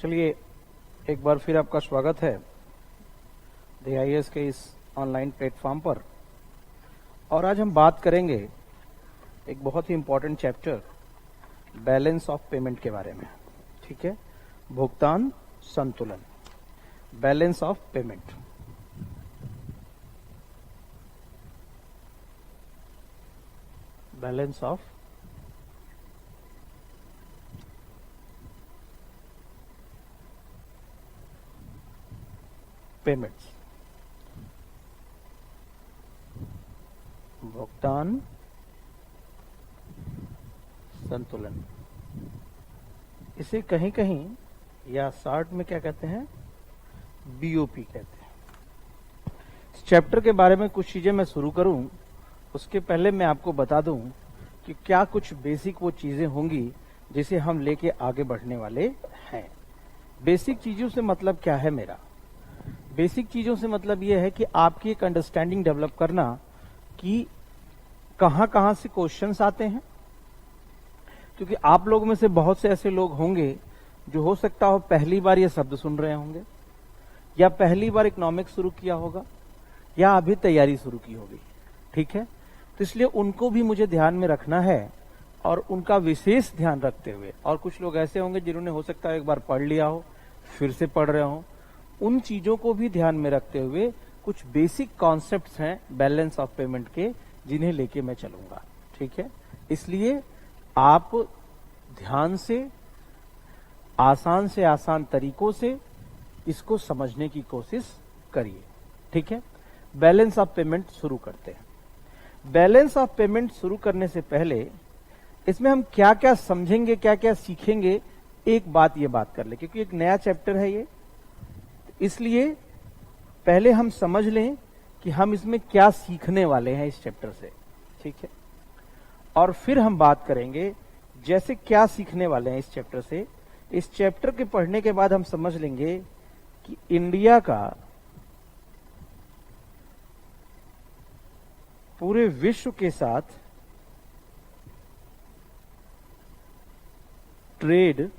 चलिए एक बार फिर आपका स्वागत है DIS के इस ऑनलाइन प्लेटफॉर्म पर। और आज हम बात करेंगे एक बहुत ही important chapter balance of payment के बारे में। ठीक है, भुगतान संतुलन, balance of payment. Balance of payments, भुगतान संतुलन। इसे कहीं कहीं या शॉर्ट में क्या कहते हैं, BOP कहते हैं। इस चैप्टर के बारे में कुछ चीजें मैं शुरू करूं, उसके पहले मैं आपको बता दूं कि क्या कुछ बेसिक वो चीजें होंगी जिसे हम लेके आगे बढ़ने वाले हैं। बेसिक चीजों से मतलब क्या है मेरा? बेसिक चीजों से मतलब यह है कि आपकी एक अंडरस्टैंडिंग डेवलप करना कि कहां कहां से क्वेश्चंस आते हैं, क्योंकि आप लोगों में से बहुत से ऐसे लोग होंगे जो हो सकता हो पहली बार ये शब्द सुन रहे होंगे, या पहली बार इकोनॉमिक्स शुरू किया होगा, या अभी तैयारी शुरू की होगी। ठीक है, तो इसलिए उनको भी मुझे ध्यान में रखना है और उनका विशेष ध्यान रखते हुए, और कुछ लोग ऐसे होंगे जिन्होंने हो सकता है एक बार पढ़ लिया हो फिर से पढ़ रहे हो, उन चीजों को भी ध्यान में रखते हुए कुछ बेसिक कॉन्सेप्ट्स हैं बैलेंस ऑफ पेमेंट के, जिन्हें लेके मैं चलूंगा। ठीक है, इसलिए आप ध्यान से आसान तरीकों से इसको समझने की कोशिश करिए। ठीक है, बैलेंस ऑफ पेमेंट शुरू करते हैं। बैलेंस ऑफ पेमेंट शुरू करने से पहले इसमें हम क्या क्या समझेंगे, क्या क्या सीखेंगे, एक बात ये बात कर ले, क्योंकि एक नया चैप्टर है ये, इसलिए पहले हम समझ लें कि हम इसमें क्या सीखने वाले हैं इस चैप्टर से। ठीक है, और फिर हम बात करेंगे जैसे क्या सीखने वाले हैं इस चैप्टर से। इस चैप्टर के पढ़ने के बाद हम समझ लेंगे कि इंडिया का पूरे विश्व के साथ ट्रेड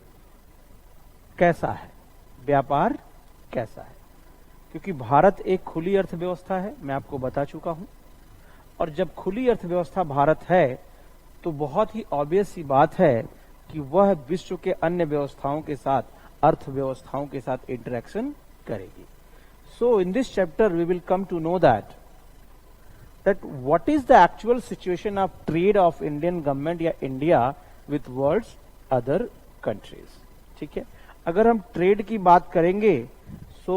कैसा है, व्यापार कैसा है, क्योंकि भारत एक खुली अर्थव्यवस्था है, मैं आपको बता चुका हूं। और जब खुली अर्थव्यवस्था भारत है तो बहुत ही ऑब्वियस सी बात है कि वह विश्व के अन्य व्यवस्थाओं के साथ, अर्थव्यवस्थाओं के साथ इंटरेक्शन करेगी। So in this chapter we will come to know that what is the actual situation of trade of Indian government या India with world's other countries। ठीक है, अगर हम ट्रेड की बात करेंगे सो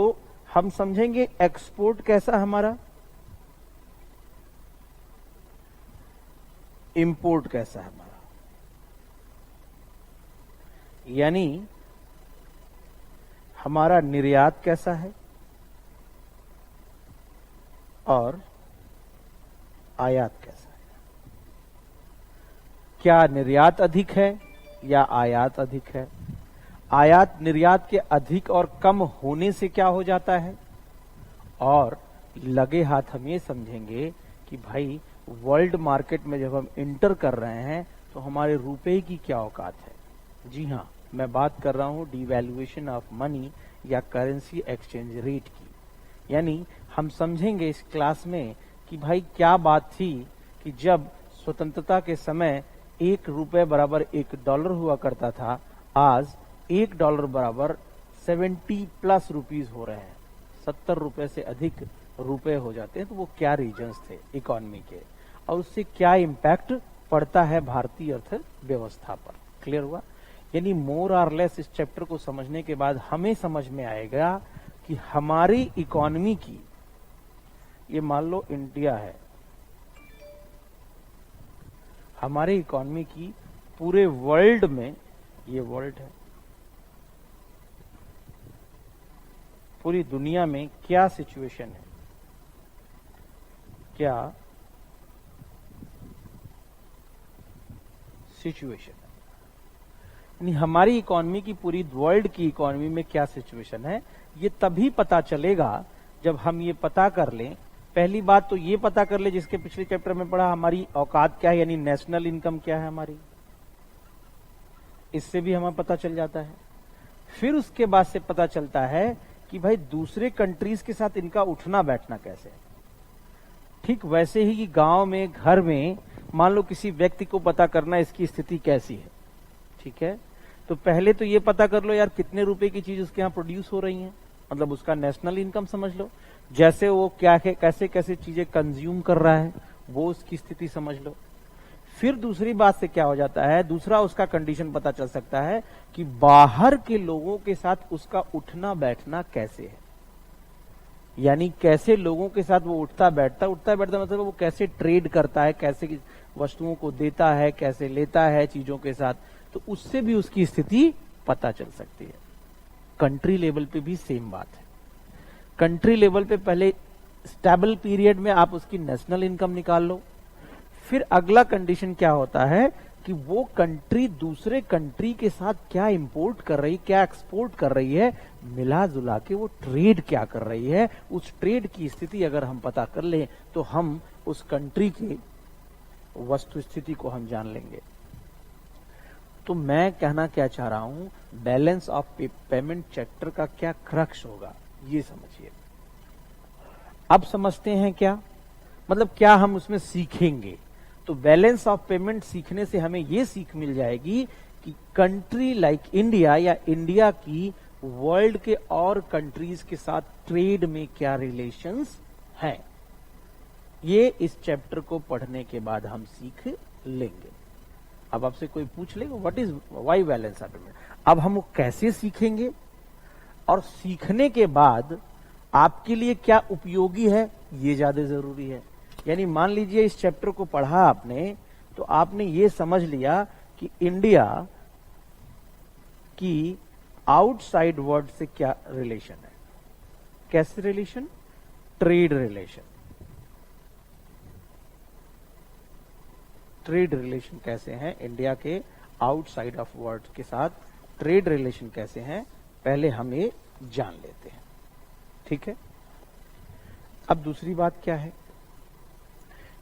हम समझेंगे एक्सपोर्ट कैसा हमारा, इंपोर्ट कैसा है हमारा, यानी हमारा निर्यात कैसा है और आयात कैसा है। क्या निर्यात अधिक है या आयात अधिक है? आयात निर्यात के अधिक और कम होने से क्या हो जाता है? और लगे हाथ हम ये समझेंगे कि भाई वर्ल्ड मार्केट में जब हम इंटर कर रहे हैं तो हमारे रुपए की क्या औकात है। जी हाँ, मैं बात कर रहा हूं डिवैल्यूएशन ऑफ मनी या करेंसी एक्सचेंज रेट की। यानी हम समझेंगे इस क्लास में कि भाई क्या बात थी कि जब स्वतंत्रता के समय $1 बराबर $1 हुआ करता था, आज $1 बराबर 70+ रुपीज हो रहे हैं, 70 रुपए से अधिक रुपए हो जाते हैं। तो वो क्या रीजंस थे इकोनॉमी के, और उससे क्या इंपैक्ट पड़ता है भारतीय अर्थव्यवस्था पर। क्लियर हुआ? यानी मोर और लेस इस चैप्टर को समझने के बाद हमें समझ में आएगा कि हमारी इकोनॉमी की, ये मान लो इंडिया है, हमारे इकोनॉमी की पूरे वर्ल्ड में, ये वर्ल्ड है, पूरी दुनिया में क्या सिचुएशन है, क्या सिचुएशन है, यानी हमारी इकोनॉमी की, पूरी वर्ल्ड की इकोनॉमी में क्या सिचुएशन है। ये तभी पता चलेगा जब हम ये पता कर लें। पहली बात तो ये पता कर ले, जिसके पिछले चैप्टर में पढ़ा, हमारी औकात क्या है, यानी नेशनल इनकम क्या है हमारी, इससे भी हमें पता चल जाता है। फिर उसके बाद से पता चलता है कि भाई दूसरे कंट्रीज के साथ इनका उठना बैठना कैसे है। ठीक वैसे ही कि गांव में, घर में मान लो किसी व्यक्ति को पता करना इसकी स्थिति कैसी है, ठीक है, तो पहले तो ये पता कर लो यार कितने रुपए की चीज उसके यहाँ प्रोड्यूस हो रही है, मतलब उसका नेशनल इनकम समझ लो, जैसे वो क्या है, कैसे कैसे चीजें कंज्यूम कर रहा है, वो उसकी स्थिति समझ लो। फिर दूसरी बात से क्या हो जाता है, दूसरा उसका कंडीशन पता चल सकता है कि बाहर के लोगों के साथ उसका उठना बैठना कैसे है, यानी कैसे लोगों के साथ वो उठता बैठता मतलब वो कैसे ट्रेड करता है, कैसे वस्तुओं को देता है, कैसे लेता है चीजों के साथ, तो उससे भी उसकी स्थिति पता चल सकती है। कंट्री लेवल पे भी सेम बात है। कंट्री लेवल पे पहले स्टेबल पीरियड में आप उसकी नेशनल इनकम निकाल लो, फिर अगला कंडीशन क्या होता है कि वो कंट्री दूसरे कंट्री के साथ क्या इंपोर्ट कर रही, क्या एक्सपोर्ट कर रही है, मिला जुला के वो ट्रेड क्या कर रही है, उस ट्रेड की स्थिति अगर हम पता कर लें तो हम उस कंट्री की वस्तु स्थिति को हम जान लेंगे। तो मैं कहना क्या चाह रहा हूं, बैलेंस ऑफ पेमेंट चैप्टर का क्या क्रक्स होगा ये समझिए। अब समझते हैं क्या, मतलब क्या हम उसमें सीखेंगे। तो बैलेंस ऑफ पेमेंट सीखने से हमें यह सीख मिल जाएगी कि कंट्री लाइक इंडिया या इंडिया की वर्ल्ड के और कंट्रीज के साथ ट्रेड में क्या रिलेशंस हैं। ये इस चैप्टर को पढ़ने के बाद हम सीख लेंगे। अब आपसे कोई पूछ लेगा what is why balance of payment, अब हम वो कैसे सीखेंगे और सीखने के बाद आपके लिए क्या उपयोगी है ये ज्यादा जरूरी है। यानी मान लीजिए इस चैप्टर को पढ़ा आपने तो आपने ये समझ लिया कि इंडिया की आउटसाइड वर्ल्ड से क्या रिलेशन है। कैसे relation, trade relation. Trade relation कैसे हैं इंडिया के आउटसाइड ऑफ वर्ल्ड के साथ, ट्रेड रिलेशन कैसे हैं, पहले हम ये जान लेते हैं, ठीक है। अब दूसरी बात क्या है,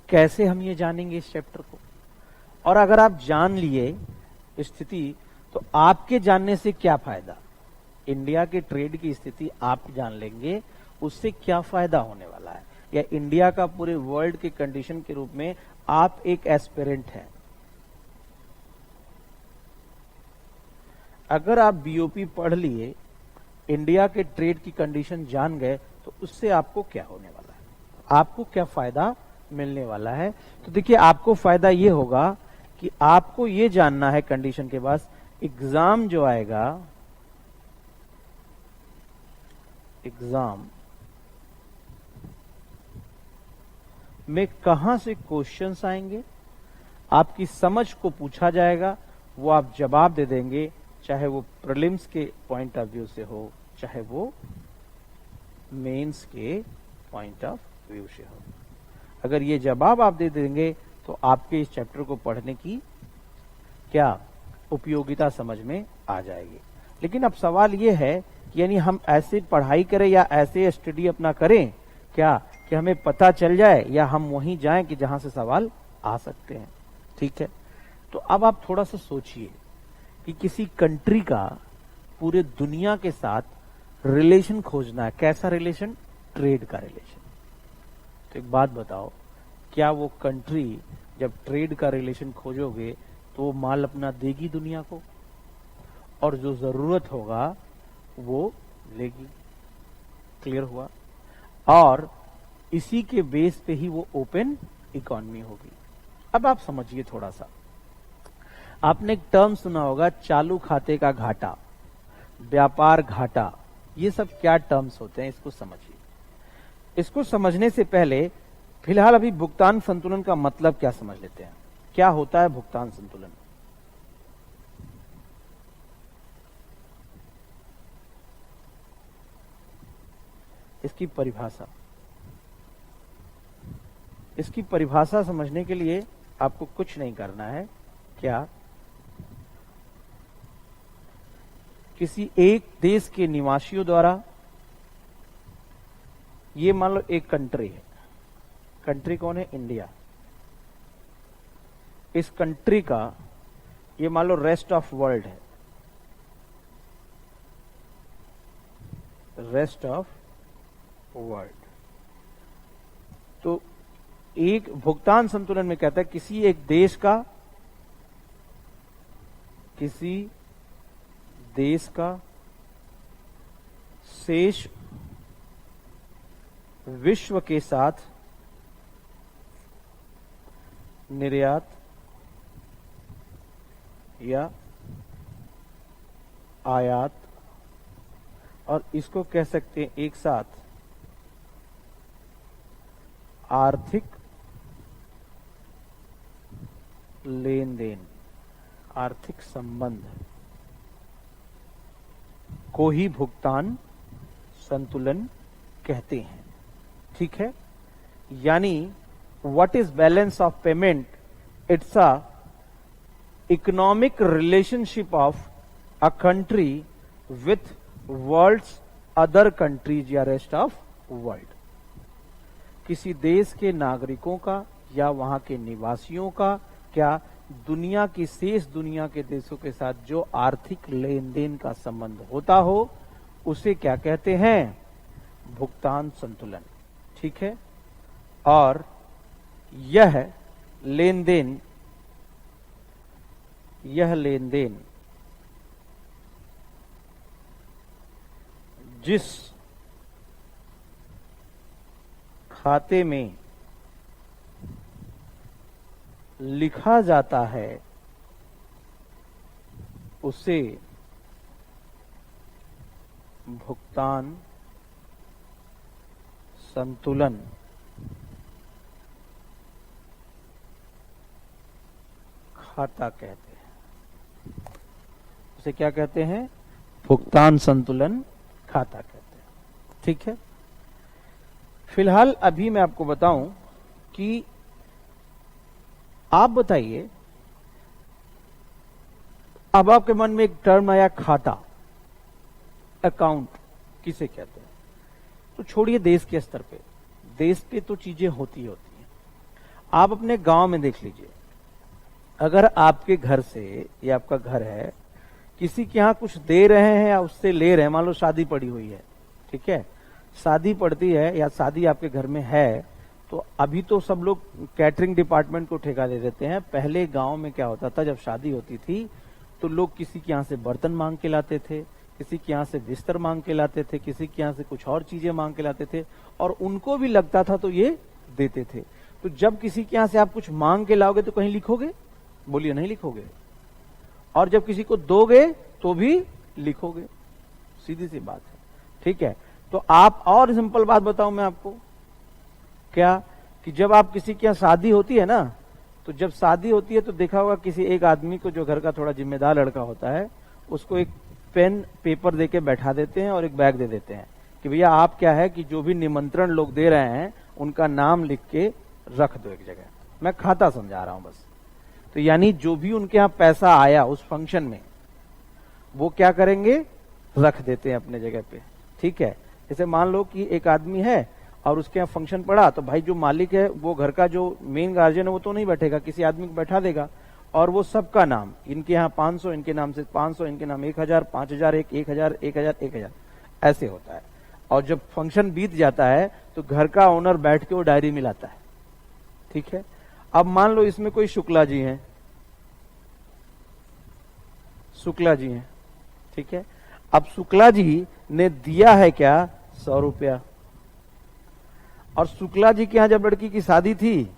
कैसे हम ये जानेंगे इस चैप्टर को। और अगर आप जान लिए स्थिति तो आपके जानने से क्या फायदा, इंडिया के ट्रेड की स्थिति आप जान लेंगे उससे क्या फायदा होने वाला है, या इंडिया का पूरे वर्ल्ड के कंडीशन के रूप में आप एक एस्पिरेंट हैं। अगर आप बीओपी पढ़ लिए, इंडिया के ट्रेड की कंडीशन जान गए तो उससे आपको क्या होने वाला है, आपको क्या फायदा मिलने वाला है। तो देखिए आपको फायदा ये होगा कि आपको ये जानना है कंडीशन के बाद एग्जाम जो आएगा, एग्जाम में कहां से क्वेश्चंस आएंगे, आपकी समझ को पूछा जाएगा, वो आप जवाब दे देंगे, चाहे वो प्रीलिम्स के पॉइंट ऑफ व्यू से हो, चाहे वो मेंस के पॉइंट ऑफ व्यू से हो। अगर ये जवाब आप दे देंगे तो आपके इस चैप्टर को पढ़ने की क्या उपयोगिता समझ में आ जाएगी। लेकिन अब सवाल ये है कि यानी हम ऐसे पढ़ाई करें या ऐसे स्टडी अपना करें क्या कि हमें पता चल जाए, या हम वहीं जाएं कि जहां से सवाल आ सकते हैं, ठीक है। तो अब आप थोड़ा सा सोचिए कि किसी कंट्री का पूरे दुनिया के साथ रिलेशन खोजना है, कैसा रिलेशन, ट्रेड का रिलेशन। तो एक बात बताओ, क्या वो कंट्री जब ट्रेड का रिलेशन खोजोगे तो वो माल अपना देगी दुनिया को, और जो जरूरत होगा वो लेगी। क्लियर हुआ। और इसी के बेस पे ही वो ओपन इकोनॉमी होगी। अब आप समझिए थोड़ा सा, आपने एक टर्म सुना होगा चालू खाते का घाटा, व्यापार घाटा, ये सब क्या टर्म्स होते हैं इसको समझिए। इसको समझने से पहले फिलहाल अभी भुगतान संतुलन का मतलब क्या समझ लेते हैं। क्या होता है भुगतान संतुलन, इसकी परिभाषा, इसकी परिभाषा समझने के लिए आपको कुछ नहीं करना है। क्या किसी एक देश के निवासियों द्वारा, ये मान लो एक कंट्री है, कंट्री कौन है, इंडिया। इस कंट्री का ये मान लो रेस्ट ऑफ वर्ल्ड है, रेस्ट ऑफ वर्ल्ड। तो एक भुगतान संतुलन में कहता है किसी देश का शेष विश्व के साथ निर्यात या आयात, और इसको कह सकते हैं एक साथ आर्थिक लेन देन, आर्थिक संबंध को ही भुगतान संतुलन कहते हैं। ठीक है, यानी what is balance of payment? It's a economic relationship of a country with world's other countries या रेस्ट ऑफ वर्ल्ड। किसी देश के नागरिकों का या वहां के निवासियों का क्या दुनिया की शेष दुनिया के देशों के साथ जो आर्थिक लेन देन का संबंध होता हो उसे क्या कहते हैं? भुगतान संतुलन। ठीक है, और यह लेन देन जिस खाते में लिखा जाता है उसे भुगतान संतुलन खाता कहते हैं। उसे क्या कहते हैं? भुगतान संतुलन खाता कहते हैं। ठीक है, फिलहाल अभी मैं आपको बताऊं कि आप बताइए, अब आपके मन में एक टर्म आया खाता, अकाउंट किसे कहते हैं? तो छोड़िए देश के स्तर पे, देश पे तो चीजें होती हैं। आप अपने गांव में देख लीजिए, अगर आपके घर से, ये आपका घर है, किसी के यहां कुछ दे रहे हैं या उससे ले रहे हैं, मान लो शादी पड़ी हुई है, ठीक है, शादी पड़ती है या शादी आपके घर में है, तो अभी तो सब लोग कैटरिंग डिपार्टमेंट को ठेका दे देते हैं। पहले गांव में क्या होता था, जब शादी होती थी तो लोग किसी के यहां से बर्तन मांग के लाते थे, किसी के यहां से बिस्तर मांग के लाते थे, किसी के यहां से कुछ और चीजें मांग के लाते थे, और उनको भी लगता था तो ये देते थे। तो जब किसी के यहां से आप कुछ मांग के लाओगे तो कहीं लिखोगे? बोलिए, नहीं लिखोगे। और जब किसी को दोगे तो भी लिखोगे, सीधी सी बात है। ठीक है, तो आप और सिंपल बात बताऊं मैं आपको, क्या कि जब आप किसी के यहां शादी होती है ना, तो जब शादी होती है तो देखा होगा किसी एक आदमी को जो घर का थोड़ा जिम्मेदार लड़का होता है, उसको एक पेन पेपर देके बैठा देते हैं और एक बैग दे देते हैं कि भैया आप क्या है कि जो भी निमंत्रण लोग दे रहे हैं उनका नाम लिख के रख दो एक जगह। मैं खाता समझा रहा हूं बस। तो यानी जो भी उनके यहां पैसा आया उस फंक्शन में, वो क्या करेंगे? रख देते हैं अपने जगह पे। ठीक है, जैसे मान लो कि एक आदमी है और उसके यहाँ फंक्शन पड़ा, तो भाई जो मालिक है, वो घर का जो मेन गार्जियन है, वो तो नहीं बैठेगा, किसी आदमी को बैठा देगा, और वो सबका नाम, इनके यहाँ 500, इनके नाम से 500, इनके नाम 1000, 5000, 1000, 1000, 1000 ऐसे होता है। और जब फंक्शन बीत जाता है तो घर का ओनर बैठ के वो डायरी मिलाता है। ठीक है, अब मान लो इसमें कोई शुक्ला जी हैं, ठीक है, अब शुक्ला जी ने दिया है क्या? 100 रुपया। और शुक्ला जी के यहां जब लड़की की शादी थी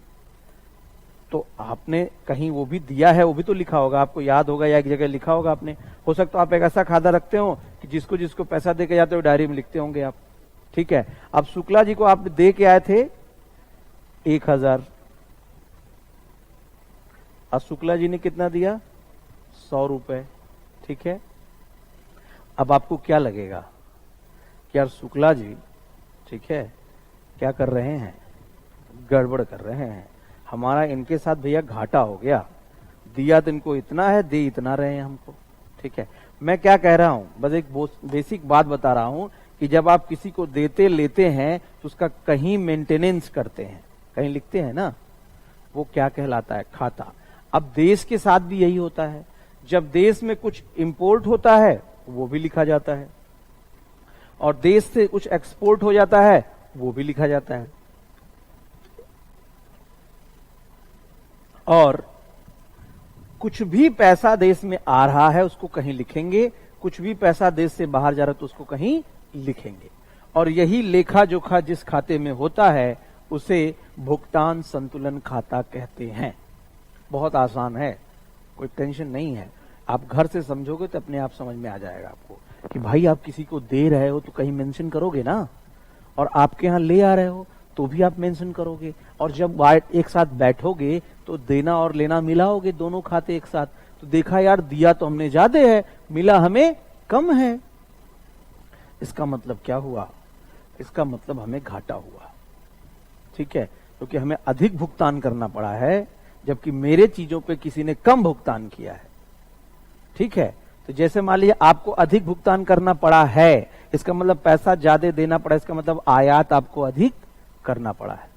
तो आपने कहीं वो भी दिया है, वो भी तो लिखा होगा, आपको याद होगा या एक जगह लिखा होगा आपने। हो सकता है आप एक ऐसा खाता रखते हो कि जिसको जिसको पैसा दे के जाते हो डायरी में लिखते होंगे आप। ठीक है, अब शुक्ला जी को आप दे के आए थे 1000, अब शुक्ला जी ने कितना दिया? 100 रुपए। ठीक है, अब आपको क्या लगेगा कि यार शुक्ला जी, ठीक है, क्या कर रहे हैं? गड़बड़ कर रहे हैं, हमारा इनके साथ भैया घाटा हो गया, दिया तो इनको इतना है, दे इतना रहे हैं हमको। ठीक है, मैं क्या कह रहा हूं, बस एक बेसिक बात बता रहा हूं कि जब आप किसी को देते लेते हैं तो उसका कहीं मेंटेनेंस करते हैं, कहीं लिखते हैं ना, वो क्या कहलाता है? खाता। अब देश के साथ भी यही होता है, जब देश में कुछ इंपोर्ट होता है वो भी लिखा जाता है, और देश से कुछ एक्सपोर्ट हो जाता है वो भी लिखा जाता है। और कुछ भी पैसा देश में आ रहा है उसको कहीं लिखेंगे, कुछ भी पैसा देश से बाहर जा रहा है तो उसको कहीं लिखेंगे। और यही लेखा जोखा जिस खाते में होता है उसे भुगतान संतुलन खाता कहते हैं। बहुत आसान है, कोई टेंशन नहीं है। आप घर से समझोगे तो अपने आप समझ में आ जाएगा आपको कि भाई आप किसी को दे रहे हो तो कहीं मेंशन करोगे ना, और आपके यहां ले आ रहे हो तो भी आप मेंशन करोगे, और जब एक साथ बैठोगे तो देना और लेना मिलाओगे दोनों खाते एक साथ, तो देखा यार दिया तो हमने ज्यादा है, मिला हमें कम है। इसका मतलब क्या हुआ? इसका मतलब हमें घाटा हुआ, ठीक है, क्योंकि हमें अधिक भुगतान करना पड़ा है जबकि मेरे चीजों पे किसी ने कम भुगतान किया है, ठीक है। तो जैसे मान लीजिए आपको अधिक भुगतान करना पड़ा है, इसका मतलब पैसा ज्यादा देना पड़ा, इसका मतलब आयात आपको अधिक करना पड़ा है।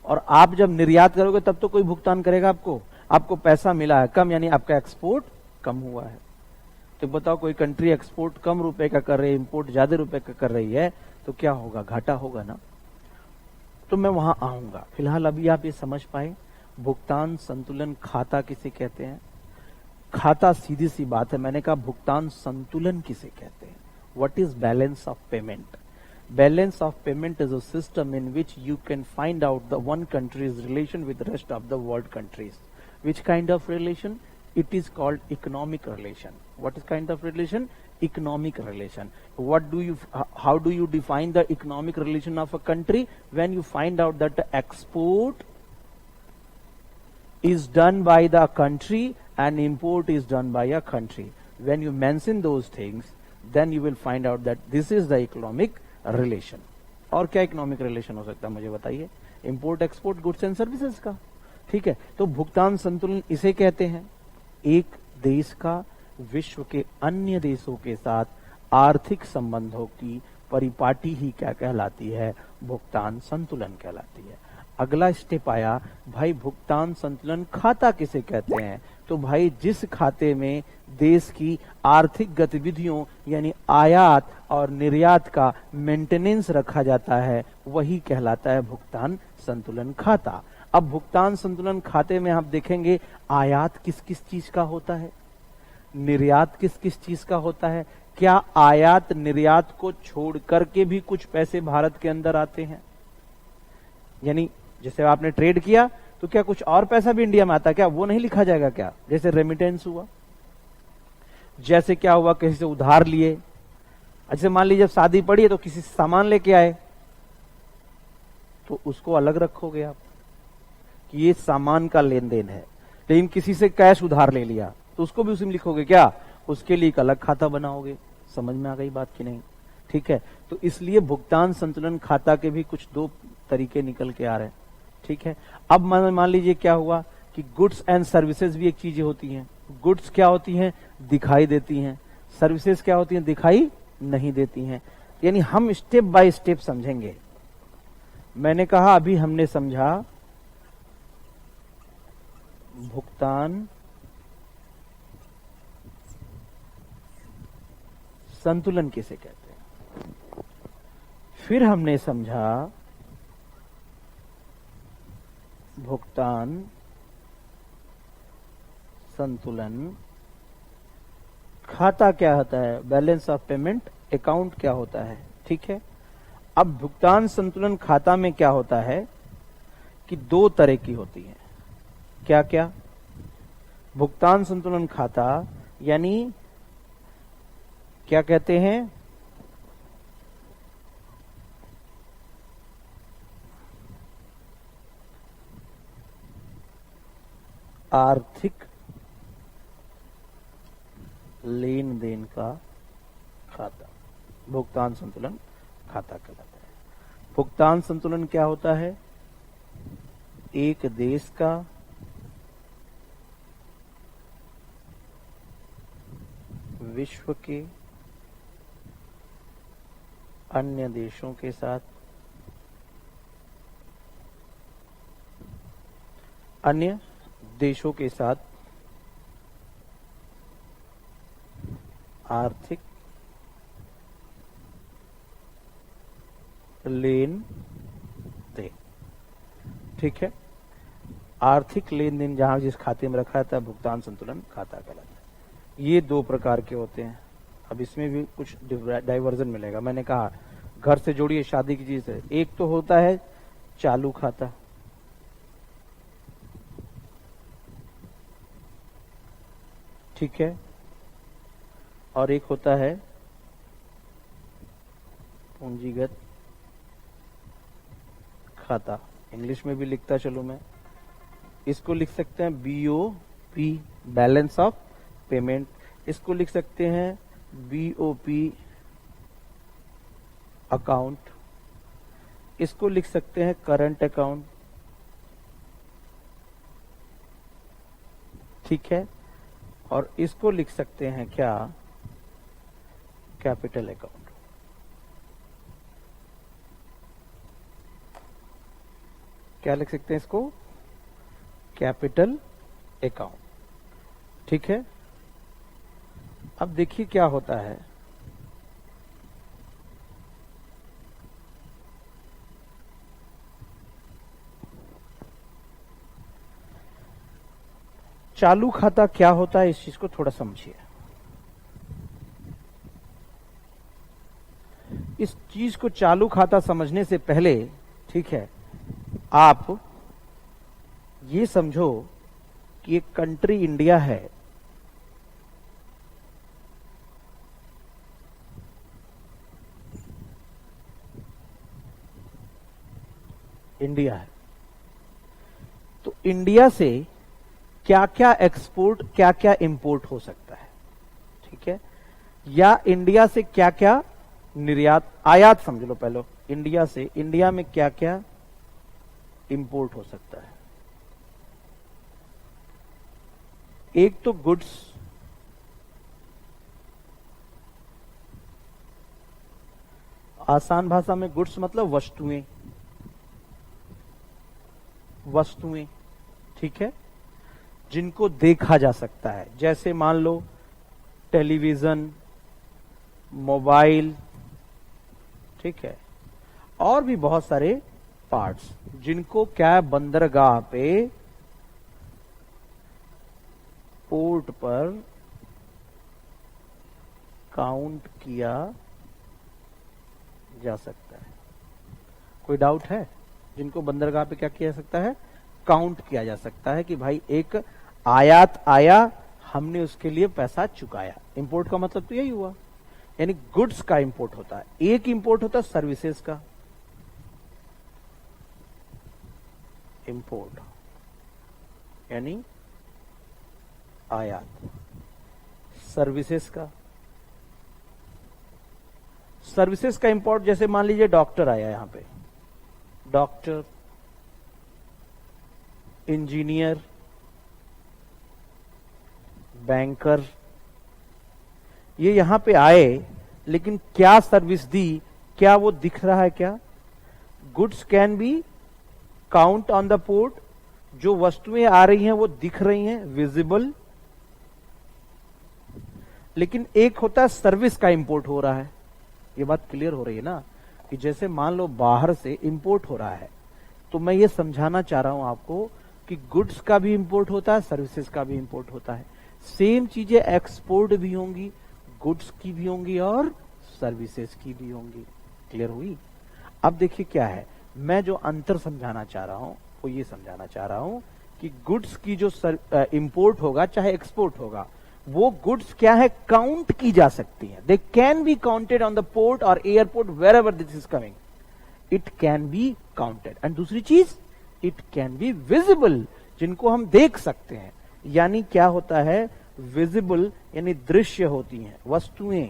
और आप जब निर्यात करोगे तब तो कोई भुगतान करेगा आपको पैसा मिला है कम, यानी आपका एक्सपोर्ट कम हुआ है। तो बताओ कोई कंट्री एक्सपोर्ट कम रुपए का कर रही है, इंपोर्ट ज्यादा रुपए का कर रही है, तो क्या होगा? घाटा होगा ना। तो मैं वहां आऊंगा, फिलहाल अभी आप ये समझ पाए भुगतान संतुलन खाता किसे कहते हैं। खाता सीधी सी बात है, मैंने कहा भुगतान संतुलन किसे कहते हैं। What is balance of payment? Balance of payment is a system in which you can find out the one countries relation with rest of the world countries. Which kind of relation? It is called economic relation. What is kind of relation? Economic relation. How do you define the economic relation of a country? When you find out that the export is done by the country and import is done by a country. When you mention those things, then you will find out that this is the economic relation. और क्या economic relation हो सकता है मुझे बताइए? Import export goods and services का, ठीक है। तो भुगतान संतुलन इसे कहते हैं। एक देश का विश्व के अन्य देशों के साथ आर्थिक संबंधों की परिपाटी ही क्या कहलाती है? भुगतान संतुलन कहलाती है। अगला स्टेप आया, भाई भुगतान संतुलन खाता किसे कहते हैं? तो भाई जिस खाते में देश की आर्थिक गतिविधियों यानी आयात और निर्यात का मेंटेनेंस रखा जाता है वही कहलाता है भुगतान संतुलन खाता। अब भुगतान संतुलन खाते में आप देखेंगे आयात किस किस चीज का होता है, निर्यात किस किस चीज का होता है। क्या आयात निर्यात को छोड़ करके भी कुछ पैसे भारत के अंदर आते हैं? यानी जैसे आपने ट्रेड किया तो क्या कुछ और पैसा भी इंडिया में आता है क्या? वो नहीं लिखा जाएगा क्या? जैसे रेमिटेंस हुआ, जैसे क्या हुआ किसी से उधार लिए। जैसे मान लीजिए जब शादी पड़ी है तो किसी से सामान लेके आए तो उसको अलग रखोगे आप कि ये सामान का लेन देन है। लेकिन किसी से कैश उधार ले लिया तो उसको भी उसी में लिखोगे क्या? उसके लिए एक अलग खाता बनाओगे। समझ में आ गई बात की नहीं? ठीक है। तो इसलिए भुगतान संतुलन खाता के भी कुछ दो तरीके निकल के आ रहे हैं, ठीक है। अब मान लीजिए क्या हुआ कि गुड्स एंड सर्विसेज भी एक चीजें होती हैं। गुड्स क्या होती हैं? दिखाई देती हैं। सर्विसेज क्या होती हैं? दिखाई नहीं देती हैं। यानी हम स्टेप बाय स्टेप समझेंगे। मैंने कहा अभी हमने समझा भुगतान संतुलन किसे कहते हैं, फिर हमने समझा भुगतान संतुलन खाता क्या होता है, बैलेंस ऑफ पेमेंट अकाउंट क्या होता है, ठीक है। अब भुगतान संतुलन खाता में क्या होता है कि दो तरह की होती है। क्या क्या? भुगतान संतुलन खाता यानी क्या कहते हैं? आर्थिक लेन देन का खाता भुगतान संतुलन खाता कहलाता है। भुगतान संतुलन क्या होता है? एक देश का विश्व के अन्य देशों के साथ अन्य देशों के साथ आर्थिक लेन देन, ठीक है। आर्थिक लेन देन जहां जिस खाते में रखा था भुगतान संतुलन खाता कहलाता है। ये दो प्रकार के होते हैं। अब इसमें भी कुछ डाइवर्जन मिलेगा। मैंने कहा घर से जोड़िए, शादी की चीज है। एक तो होता है चालू खाता, ठीक है, और एक होता है पूंजीगत खाता। इंग्लिश में भी लिखता चलूं मैं, इसको लिख सकते हैं BOP, बैलेंस ऑफ पेमेंट। इसको लिख सकते हैं BOP, अकाउंट। इसको लिख सकते हैं करंट अकाउंट, ठीक है, और इसको लिख सकते हैं क्या, कैपिटल अकाउंट। क्या लिख सकते हैं इसको, कैपिटल अकाउंट, ठीक है। अब देखिए क्या होता है, चालू खाता क्या होता है, इस चीज को थोड़ा समझिए। इस चीज को चालू खाता समझने से पहले, ठीक है, आप ये समझो कि एक कंट्री इंडिया है, इंडिया है, तो इंडिया से क्या क्या एक्सपोर्ट, क्या क्या इंपोर्ट हो सकता है, ठीक है, या इंडिया से क्या क्या निर्यात, आयात समझ लो पहले। इंडिया से, इंडिया में क्या क्या इंपोर्ट हो सकता है। एक तो गुड्स, आसान भाषा में गुड्स मतलब वस्तुएं, वस्तुएं, ठीक है, जिनको देखा जा सकता है। जैसे मान लो टेलीविजन, मोबाइल, ठीक है, और भी बहुत सारे पार्ट्स जिनको क्या बंदरगाह पे, पोर्ट पर काउंट किया जा सकता है। कोई डाउट है? जिनको बंदरगाह पे क्या किया जा सकता है, काउंट किया जा सकता है कि भाई एक आयात आया, हमने उसके लिए पैसा चुकाया। इंपोर्ट का मतलब तो यही हुआ, यानी गुड्स का इंपोर्ट होता है। एक इंपोर्ट होता है सर्विसेज का, इंपोर्ट यानी आयात। सर्विसेज का, सर्विसेज का इंपोर्ट, जैसे मान लीजिए डॉक्टर आया यहां पे, डॉक्टर, इंजीनियर, बैंकर, ये यहां पे आए, लेकिन क्या सर्विस दी, क्या वो दिख रहा है क्या? Goods can be count on the port, जो वस्तुएं आ रही हैं वो दिख रही हैं, विजिबल। लेकिन एक होता है सर्विस का इंपोर्ट हो रहा है। ये बात क्लियर हो रही है ना, कि जैसे मान लो बाहर से इंपोर्ट हो रहा है, तो मैं ये समझाना चाह रहा हूं आपको कि गुड्स का भी इंपोर्ट होता है, सर्विसेज का भी इंपोर्ट होता है। सेम चीजें एक्सपोर्ट भी होंगी, गुड्स की भी होंगी और सर्विसेज की भी होंगी। क्लियर हुई? अब देखिए क्या है, मैं जो अंतर समझाना चाह रहा हूं वो ये समझाना चाह रहा हूं कि गुड्स की जो इंपोर्ट होगा चाहे एक्सपोर्ट होगा, वो गुड्स क्या है, काउंट की जा सकती है। They can be counted on the port और airport, wherever this is coming, it can be counted. And दूसरी चीज, इट कैन बी विजिबल, जिनको हम देख सकते हैं। यानी क्या होता है, विजिबल यानी दृश्य होती हैं वस्तुएं।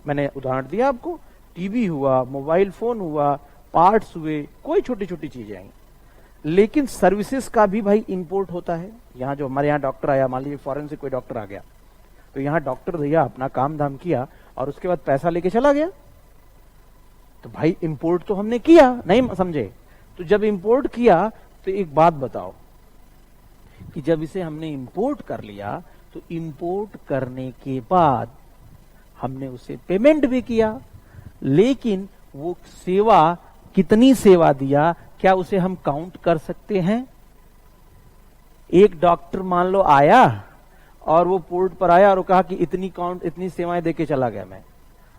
मैंने उदाहरण दिया आपको, टीवी हुआ, मोबाइल फोन हुआ, पार्ट्स हुए, कोई छोटी छोटी चीजें आई। लेकिन सर्विसेज का भी भाई इंपोर्ट होता है। यहां जो हमारे यहां डॉक्टर आया, मान लीजिए फॉरेन से कोई डॉक्टर आ गया, तो यहां डॉक्टर भैया अपना काम धाम किया और उसके बाद पैसा लेके चला गया, तो भाई इंपोर्ट तो हमने किया, नहीं समझे? तो जब इंपोर्ट किया तो एक बात बताओ कि जब इसे हमने इंपोर्ट कर लिया, तो इंपोर्ट करने के बाद हमने उसे पेमेंट भी किया, लेकिन वो सेवा कितनी सेवा दिया, क्या उसे हम काउंट कर सकते हैं? एक डॉक्टर मान लो आया और वो पोर्ट पर आया और वो कहा कि इतनी सेवाएं देके चला गया मैं।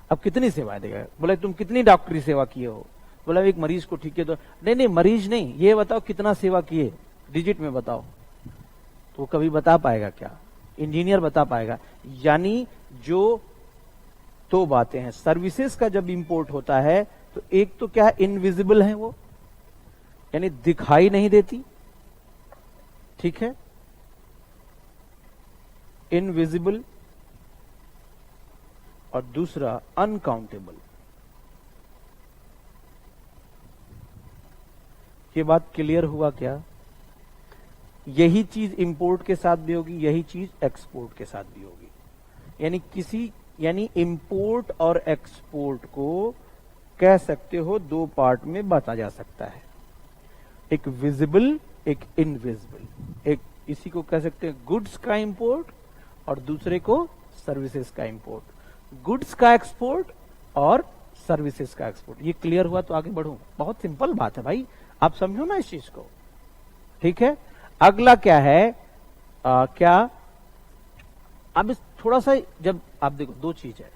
अब कितनी सेवाएं देगा? बोले तुम कितनी डॉक्टरी सेवा किए हो? बोला एक मरीज को ठीक है तो नहीं मरीज नहीं, ये बताओ कितना सेवा किए, डिजिट में बताओ। तो वो कभी बता पाएगा क्या? इंजीनियर बता पाएगा? यानी जो दो बातें हैं, सर्विसेज का जब इंपोर्ट होता है तो एक तो क्या है, इनविजिबल है वो, यानी दिखाई नहीं देती, ठीक है, इनविजिबल, और दूसरा अनकाउंटेबल। ये बात क्लियर हुआ क्या? यही चीज इंपोर्ट के साथ भी होगी, यही चीज एक्सपोर्ट के साथ भी होगी। यानी इंपोर्ट और एक्सपोर्ट को कह सकते हो दो पार्ट में बांटा जा सकता है, एक विजिबल, एक इनविजिबल। एक इसी को कह सकते हैं गुड्स का इंपोर्ट और दूसरे को सर्विसेज का इंपोर्ट। गुड्स का एक्सपोर्ट और सर्विसेज का एक्सपोर्ट। ये क्लियर हुआ तो आगे बढ़ूं। बहुत सिंपल बात है भाई, आप समझो ना इस चीज को, ठीक है। अगला क्या है, क्या अब इस थोड़ा सा, जब आप देखो दो चीज है,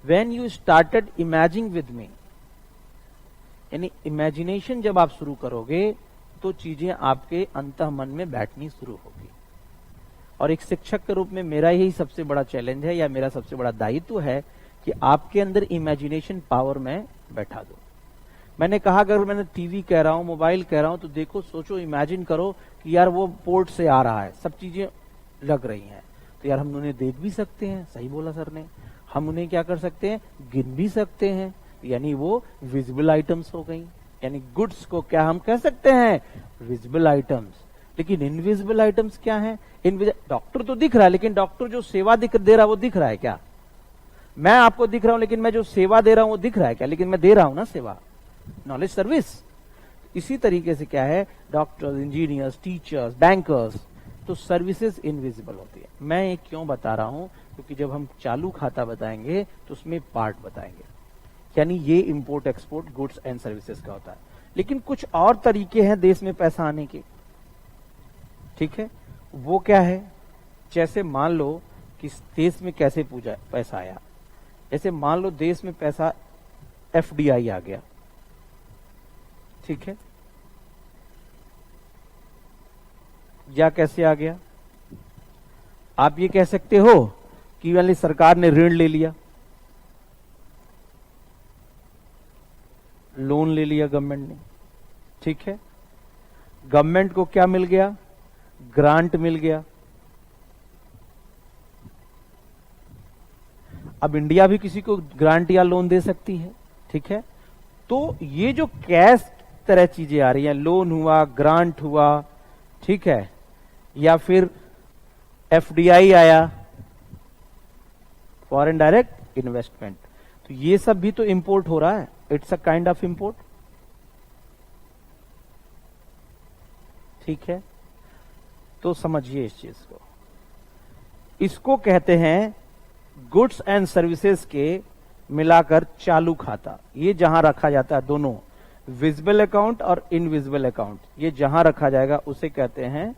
when you started imaging with me, यानी इमेजिनेशन जब आप शुरू करोगे तो चीजें आपके अंतः मन में बैठनी शुरू होगी। और एक शिक्षक के रूप में मेरा यही सबसे बड़ा चैलेंज है, या मेरा सबसे बड़ा दायित्व है कि आपके अंदर इमेजिनेशन पावर में बैठा दो। मैंने कहा अगर मैंने टीवी कह रहा हूं, मोबाइल कह रहा हूं, तो देखो, सोचो, इमेजिन करो कि यार वो पोर्ट से आ रहा है, सब चीजें लग रही हैं, तो यार हम उन्हें देख भी सकते हैं, सही बोला सर ने, हम उन्हें क्या कर सकते हैं, गिन भी सकते हैं, यानी वो विजिबल आइटम्स हो गई। यानी गुड्स को क्या हम कह सकते हैं, विजिबल आइटम्स। लेकिन इनविजिबल आइटम्स क्या है? डॉक्टर तो दिख रहा है, लेकिन डॉक्टर जो सेवा दे रहा है वो दिख रहा है क्या? मैं आपको दिख रहा हूं, लेकिन मैं जो सेवा दे रहा हूं वो दिख रहा है क्या? लेकिन मैं दे रहा हूं ना सेवा, नॉलेज सर्विस। इसी तरीके से क्या है, डॉक्टर्स, इंजीनियर्स, टीचर्स, बैंकर्स, तो सर्विसेज इनविजिबल होती है। मैं ये क्यों बता रहा हूं? क्योंकि जब हम चालू खाता बताएंगे तो उसमें पार्ट बताएंगे, यानी ये import export goods and services का होता है। लेकिन कुछ और तरीके हैं देश में पैसा आने के, ठीक है। वो क्या है? जैसे मान लो कि देश में कैसे पैसा आया, जैसे मान लो देश में पैसा एफडीआई आ गया, ठीक है, या कैसे आ गया? आप ये कह सकते हो कि वाली सरकार ने ऋण ले लिया, लोन ले लिया गवर्नमेंट ने, ठीक है। गवर्नमेंट को क्या मिल गया? ग्रांट मिल गया। अब इंडिया भी किसी को ग्रांट या लोन दे सकती है, ठीक है। तो ये जो कैश तरह चीजें आ रही हैं, लोन हुआ, ग्रांट हुआ, ठीक है, या फिर एफडीआई आया, फॉरेन डायरेक्ट इन्वेस्टमेंट, तो ये सब भी तो इंपोर्ट हो रहा है। It's a kind of import, ठीक है। तो समझिए इस चीज को, इसको कहते हैं गुड्स एंड सर्विसेज के मिलाकर चालू खाता। ये जहां रखा जाता है, दोनों विजिबल अकाउंट और इनविजिबल अकाउंट, ये जहां रखा जाएगा उसे कहते हैं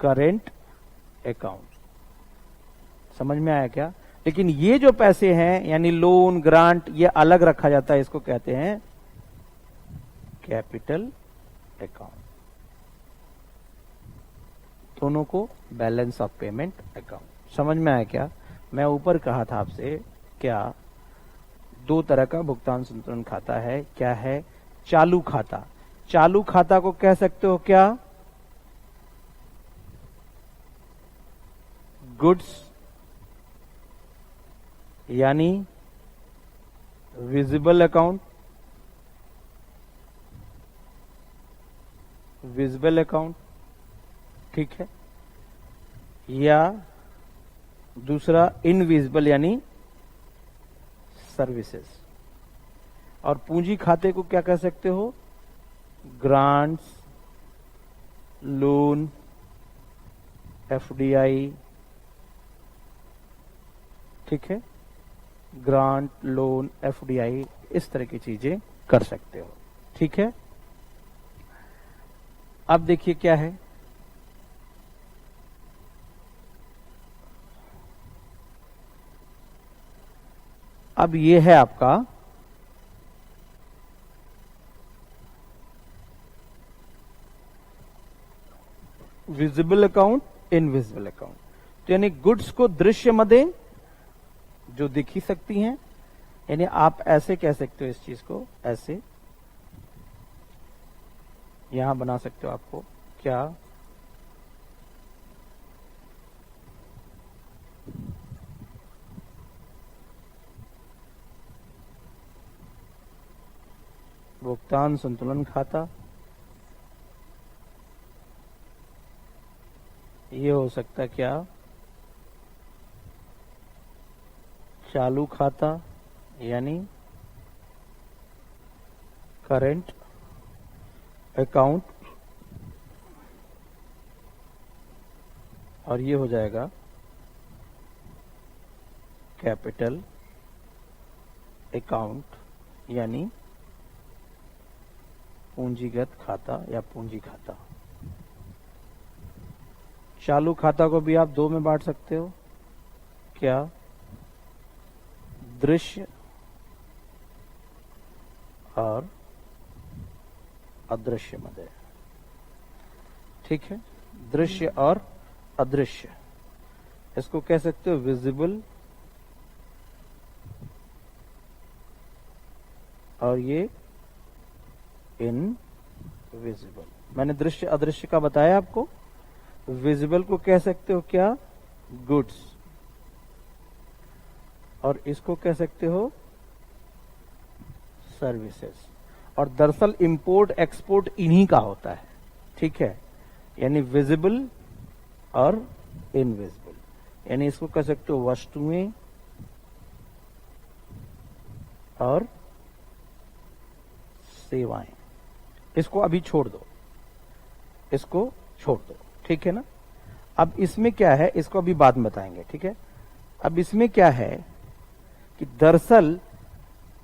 करेंट अकाउंट। समझ में आया क्या? लेकिन ये जो पैसे हैं, यानी लोन, ग्रांट, ये अलग रखा जाता है, इसको कहते हैं कैपिटल अकाउंट। दोनों को बैलेंस ऑफ पेमेंट अकाउंट। समझ में आया क्या? मैं ऊपर कहा था आपसे, क्या दो तरह का भुगतान संतुलन खाता है, क्या है? चालू खाता। चालू खाता को कह सकते हो क्या? गुड्स यानी विजिबल अकाउंट, विजिबल अकाउंट, ठीक है, या दूसरा इनविजिबल यानी सर्विसेज। और पूंजी खाते को क्या कह सकते हो? ग्रांट्स, लोन, एफडीआई, ठीक है, ग्रांट, लोन, एफडीआई, इस तरह की चीजें कर सकते हो। ठीक है, अब देखिए क्या है, अब ये है आपका विजिबल अकाउंट, इनविजिबल अकाउंट। तो यानी गुड्स को दृश्य मदें जो दिख ही सकती हैं, यानी आप ऐसे कह सकते हो इस चीज को, ऐसे यहां बना सकते हो आपको क्या, भुगतान संतुलन खाता, ये हो सकता है क्या, चालू खाता यानी करेंट अकाउंट, और ये हो जाएगा कैपिटल अकाउंट यानी पूंजीगत खाता या पूंजी खाता। चालू खाता को भी आप दो में बांट सकते हो, क्या, दृश्य और अदृश्य मदे। ठीक है, दृश्य और अदृश्य, इसको कह सकते हो विजिबल और ये इनविजिबल। मैंने दृश्य अदृश्य का बताया आपको। विजिबल को कह सकते हो क्या, गुड्स, और इसको कह सकते हो सर्विसेज। और दरअसल इंपोर्ट एक्सपोर्ट इन्हीं का होता है। ठीक है, यानी विजिबल और इनविजिबल, यानी इसको कह सकते हो वस्तुएं और सेवाएं। इसको अभी छोड़ दो, इसको छोड़ दो, ठीक है ना। अब इसमें क्या है, इसको अभी बाद में बताएंगे। ठीक है, अब इसमें क्या है कि दरअसल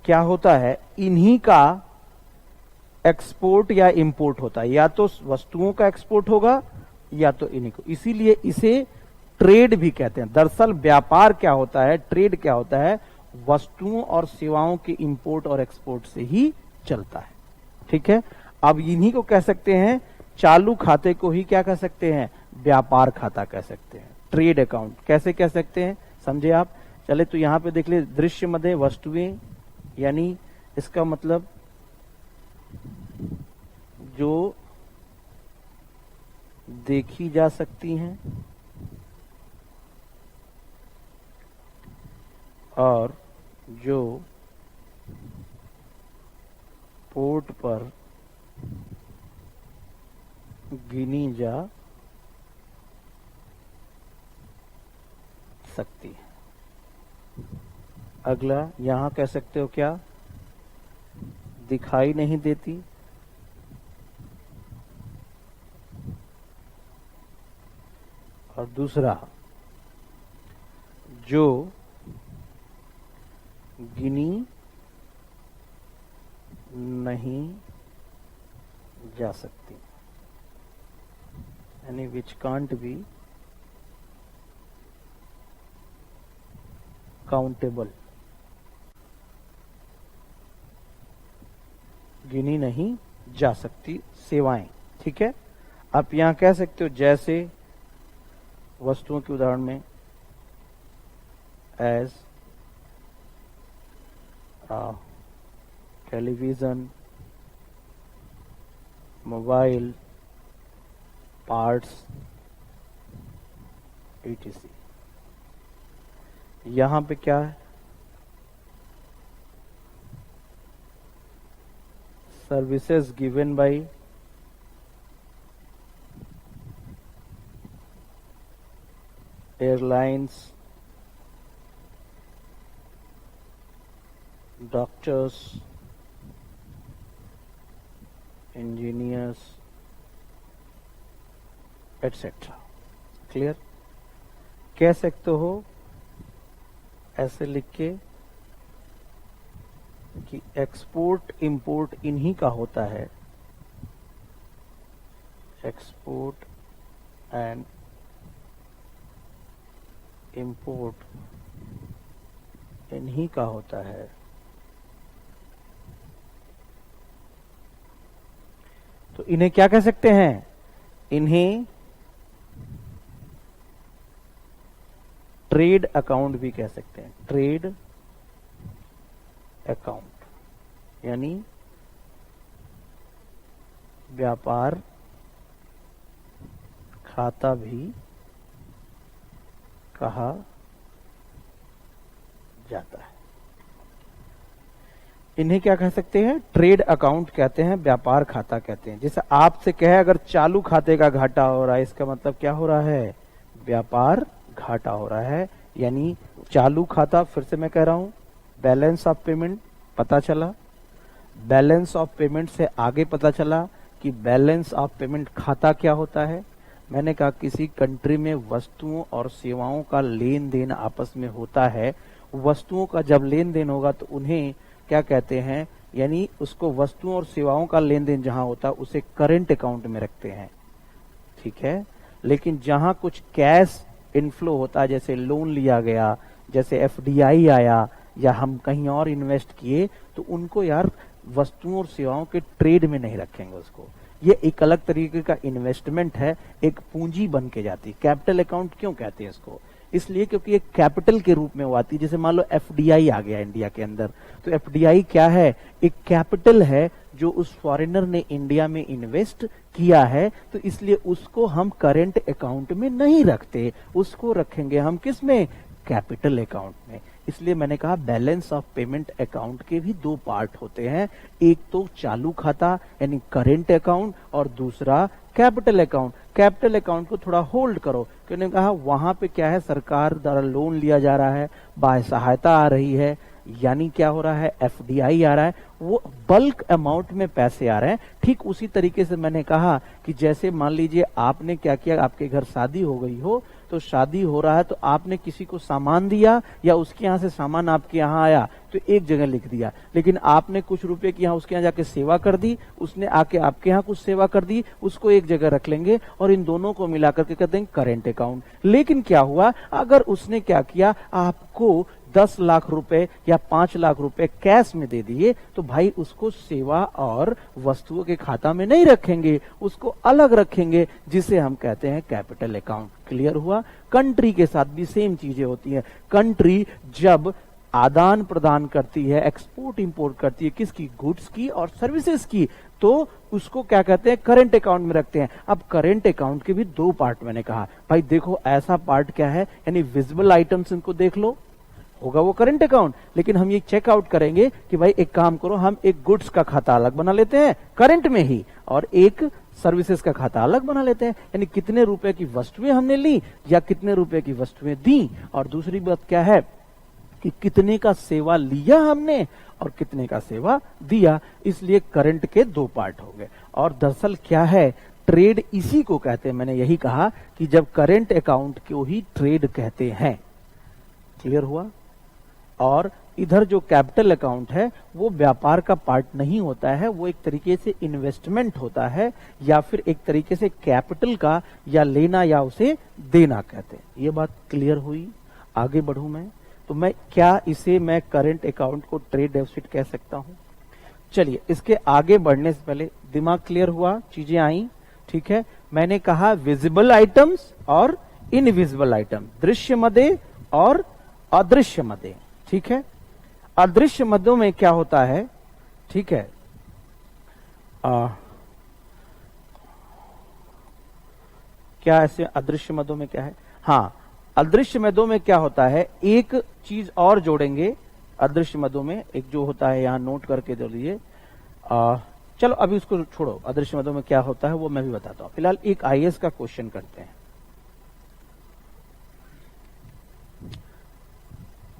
क्या होता है, इन्हीं का एक्सपोर्ट या इंपोर्ट होता है, या तो वस्तुओं का एक्सपोर्ट होगा या तो इन्हीं को, इसीलिए इसे ट्रेड भी कहते हैं। दरअसल व्यापार क्या होता है, ट्रेड क्या होता है, वस्तुओं और सेवाओं के इंपोर्ट और एक्सपोर्ट से ही चलता है। ठीक है, अब इन्हीं को कह सकते हैं, चालू खाते को ही क्या कह सकते हैं, व्यापार खाता कह सकते हैं, ट्रेड अकाउंट कैसे कह सकते हैं, समझे आप। चले तो यहां पे देख ले, दृश्य मध्य वस्तुएं, यानी इसका मतलब जो देखी जा सकती हैं और जो पोर्ट पर गिनी जा सकती है। अगला यहां कह सकते हो क्या, दिखाई नहीं देती और दूसरा जो गिनी नहीं जा सकती, यानी विच कांट बी काउंटेबल, गिनी नहीं जा सकती सेवाएं। ठीक है, आप यहां कह सकते हो जैसे वस्तुओं के उदाहरण में as television, mobile, parts, etc। यहां पे क्या है, services given by airlines, doctors, engineers, etcetera. Clear, कह सकते हो ऐसे लिख के कि एक्सपोर्ट इंपोर्ट इन्हीं का होता है, एक्सपोर्ट एंड इंपोर्ट इन्हीं का होता है। तो इन्हें क्या कह सकते हैं? इन्हें ट्रेड अकाउंट भी कह सकते हैं, ट्रेड अकाउंट, यानी व्यापार खाता भी कहा जाता है। इन्हें क्या कह सकते हैं? ट्रेड अकाउंट कहते हैं, व्यापार खाता कहते हैं। जैसे आपसे कहे अगर चालू खाते का घाटा हो रहा है, इसका मतलब क्या हो रहा है? व्यापार घाटा हो रहा है। यानी चालू खाता, फिर से मैं कह रहा हूं, बैलेंस ऑफ पेमेंट पता चला, बैलेंस ऑफ पेमेंट से आगे पता चला कि बैलेंस ऑफ पेमेंट खाता क्या होता है। मैंने कहा किसी कंट्री में वस्तुओं और सेवाओं का लेन देन आपस में होता है। वस्तुओं का जब लेन देन होगा तो उन्हें क्या कहते हैं? यानी उसको वस्तुओं और सेवाओं का लेन देन जहां होता है उसे करंट अकाउंट में रखते हैं, ठीक है। लेकिन जहां कुछ कैश इनफ्लो होता है, जैसे लोन लिया गया, जैसे एफडीआई आया, या हम कहीं और इन्वेस्ट किए, तो उनको यार वस्तुओं और सेवाओं के ट्रेड में नहीं रखेंगे उसको। ये एक अलग तरीके का इन्वेस्टमेंट है, एक पूंजी बन के जाती है। कैपिटल अकाउंट क्यों कहते हैं इसको? इसलिए क्योंकि एक कैपिटल के रूप में वो आती है। जैसे मान लो एफडीआई आ गया इंडिया के अंदर, तो एफडीआई क्या है? एक कैपिटल है जो उस फॉरेनर ने इंडिया में इन्वेस्ट किया है, तो इसलिए उसको हम करंट अकाउंट में नहीं रखते, उसको रखेंगे हम किस में? कैपिटल अकाउंट में। इसलिए मैंने कहा बैलेंस ऑफ पेमेंट अकाउंट के भी दो पार्ट होते हैं, एक तो चालू खाता यानी करेंट अकाउंट, और दूसरा कैपिटल अकाउंट। कैपिटल अकाउंट को थोड़ा होल्ड करो, क्योंकि कहा वहां पे क्या है, सरकार द्वारा लोन लिया जा रहा है, बाह्य सहायता आ रही है, यानी क्या हो रहा है, एफडीआई आ रहा है, वो बल्क अमाउंट में पैसे आ रहे हैं। ठीक उसी तरीके से मैंने कहा कि जैसे मान लीजिए आपने क्या किया, आपके घर शादी हो गई हो, तो शादी हो रहा है तो आपने किसी को सामान दिया या उसके यहाँ से सामान आपके यहाँ आया तो एक जगह लिख दिया, लेकिन आपने कुछ रुपए की यहाँ उसके यहाँ जाके सेवा कर दी, उसने आके आपके यहाँ कुछ सेवा कर दी, उसको एक जगह रख लेंगे और इन दोनों को मिलाकर के कहते हैं करेंट अकाउंट। लेकिन क्या हुआ, अगर उसने क्या किया, आपको 10 लाख रुपए या 5 लाख रुपए कैश में दे दिए, तो भाई उसको सेवा और वस्तुओं के खाता में नहीं रखेंगे, उसको अलग रखेंगे, जिसे हम कहते हैं कैपिटल अकाउंट। क्लियर हुआ? कंट्री के साथ भी सेम चीजें होती हैं। कंट्री जब आदान प्रदान करती है, एक्सपोर्ट इंपोर्ट करती है, किसकी? गुड्स की और सर्विसेज की, तो उसको क्या कहते हैं? करेंट अकाउंट में रखते हैं। अब करेंट अकाउंट के भी दो पार्ट मैंने कहा। भाई देखो ऐसा पार्ट क्या है, यानी विजिबल आइटम्स, इनको देख लो, होगा वो करंट अकाउंट। लेकिन हम ये चेकआउट करेंगे कि भाई एक काम करो, हम एक गुड्स का खाता अलग बना लेते हैं करंट में ही, और एक सर्विसेज का खाता अलग बना लेते हैं, यानी कितने रुपए की वस्तुएं हमने ली या कितने रुपए की वस्तुएं दी, और दूसरी बात क्या है कि कितने का सेवा लिया हमने और कितने का सेवा दिया। इसलिए करंट के दो पार्ट हो गए। और दरअसल क्या है, ट्रेड इसी को कहते हैं। मैंने यही कहा कि जब करंट अकाउंट को ही ट्रेड कहते हैं। क्लियर हुआ? और इधर जो कैपिटल अकाउंट है वो व्यापार का पार्ट नहीं होता है, वो एक तरीके से इन्वेस्टमेंट होता है, या फिर एक तरीके से कैपिटल का या लेना या उसे देना कहते हैं। ये बात क्लियर हुई? आगे बढ़ूं मैं, तो मैं क्या इसे मैं करंट अकाउंट को ट्रेड डेफिसिट कह सकता हूं? चलिए इसके आगे बढ़ने से पहले दिमाग क्लियर हुआ, चीजें आई, ठीक है। मैंने कहा विजिबल आइटम्स और इनविजिबल आइटम, दृश्य मदे और अदृश्य मदे, ठीक है। अदृश्य मदों में क्या होता है, ठीक है, क्या ऐसे अदृश्य मदों में क्या है? हाँ, अदृश्य मदों में क्या होता है, एक चीज और जोड़ेंगे अदृश्य मदों में, एक जो होता है यहां नोट करके दे दीजिए। चलो अभी उसको छोड़ो, अदृश्य मदों में क्या होता है वो मैं भी बताता हूं। फिलहाल एक आईएएस का क्वेश्चन करते हैं।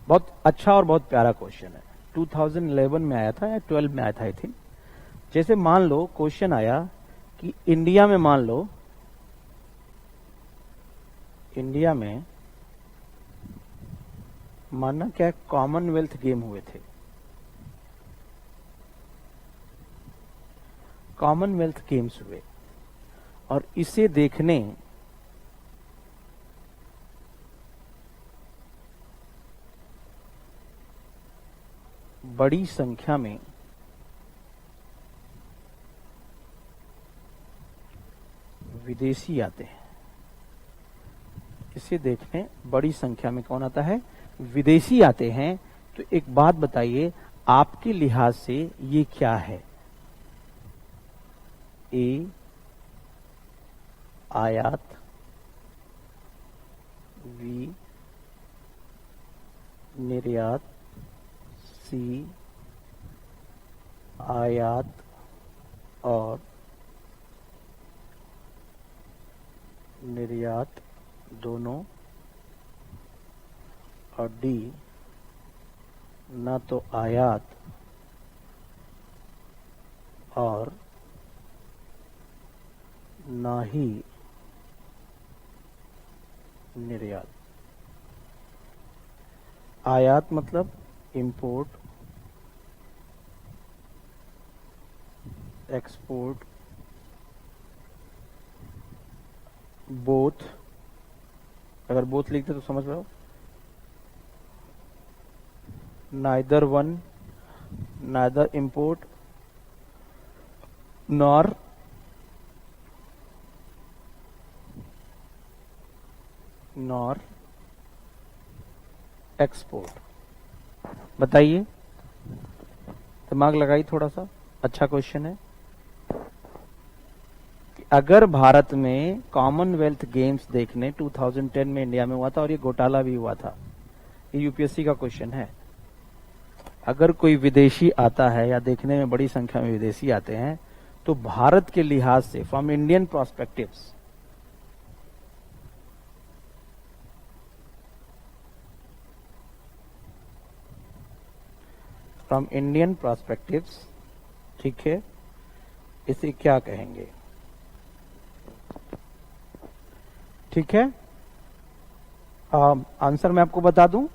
बहुत अच्छा और बहुत प्यारा क्वेश्चन है, 2011 में आया था या 12 में आया था आई थिंक। जैसे मान लो क्वेश्चन आया कि इंडिया में, मान लो इंडिया में मानना क्या, कॉमनवेल्थ गेम हुए थे, कॉमनवेल्थ गेम्स हुए और इसे देखने बड़ी संख्या में विदेशी आते हैं। इसे देखने बड़ी संख्या में कौन आता है? विदेशी आते हैं। तो एक बात बताइए, आपके लिहाज से ये क्या है? ए आयात, बी निर्यात, सी आयात और निर्यात दोनों, और डी ना तो आयात और ना ही निर्यात। आयात मतलब इंपोर्ट, एक्सपोर्ट, बोथ। अगर बोथ लिखते तो समझ रहे हो, neither one, neither import nor export. बताइए, दिमाग लगाइए थोड़ा सा, अच्छा क्वेश्चन है। अगर भारत में कॉमनवेल्थ गेम्स देखने 2010 में इंडिया में हुआ था, और ये घोटाला भी हुआ था, ये यूपीएससी का क्वेश्चन है। अगर कोई विदेशी आता है या देखने में बड़ी संख्या में विदेशी आते हैं, तो भारत के लिहाज से फ्रॉम इंडियन प्रोस्पेक्टिव्स ठीक है, इसे क्या कहेंगे? ठीक है, आंसर मैं आपको बता दूं,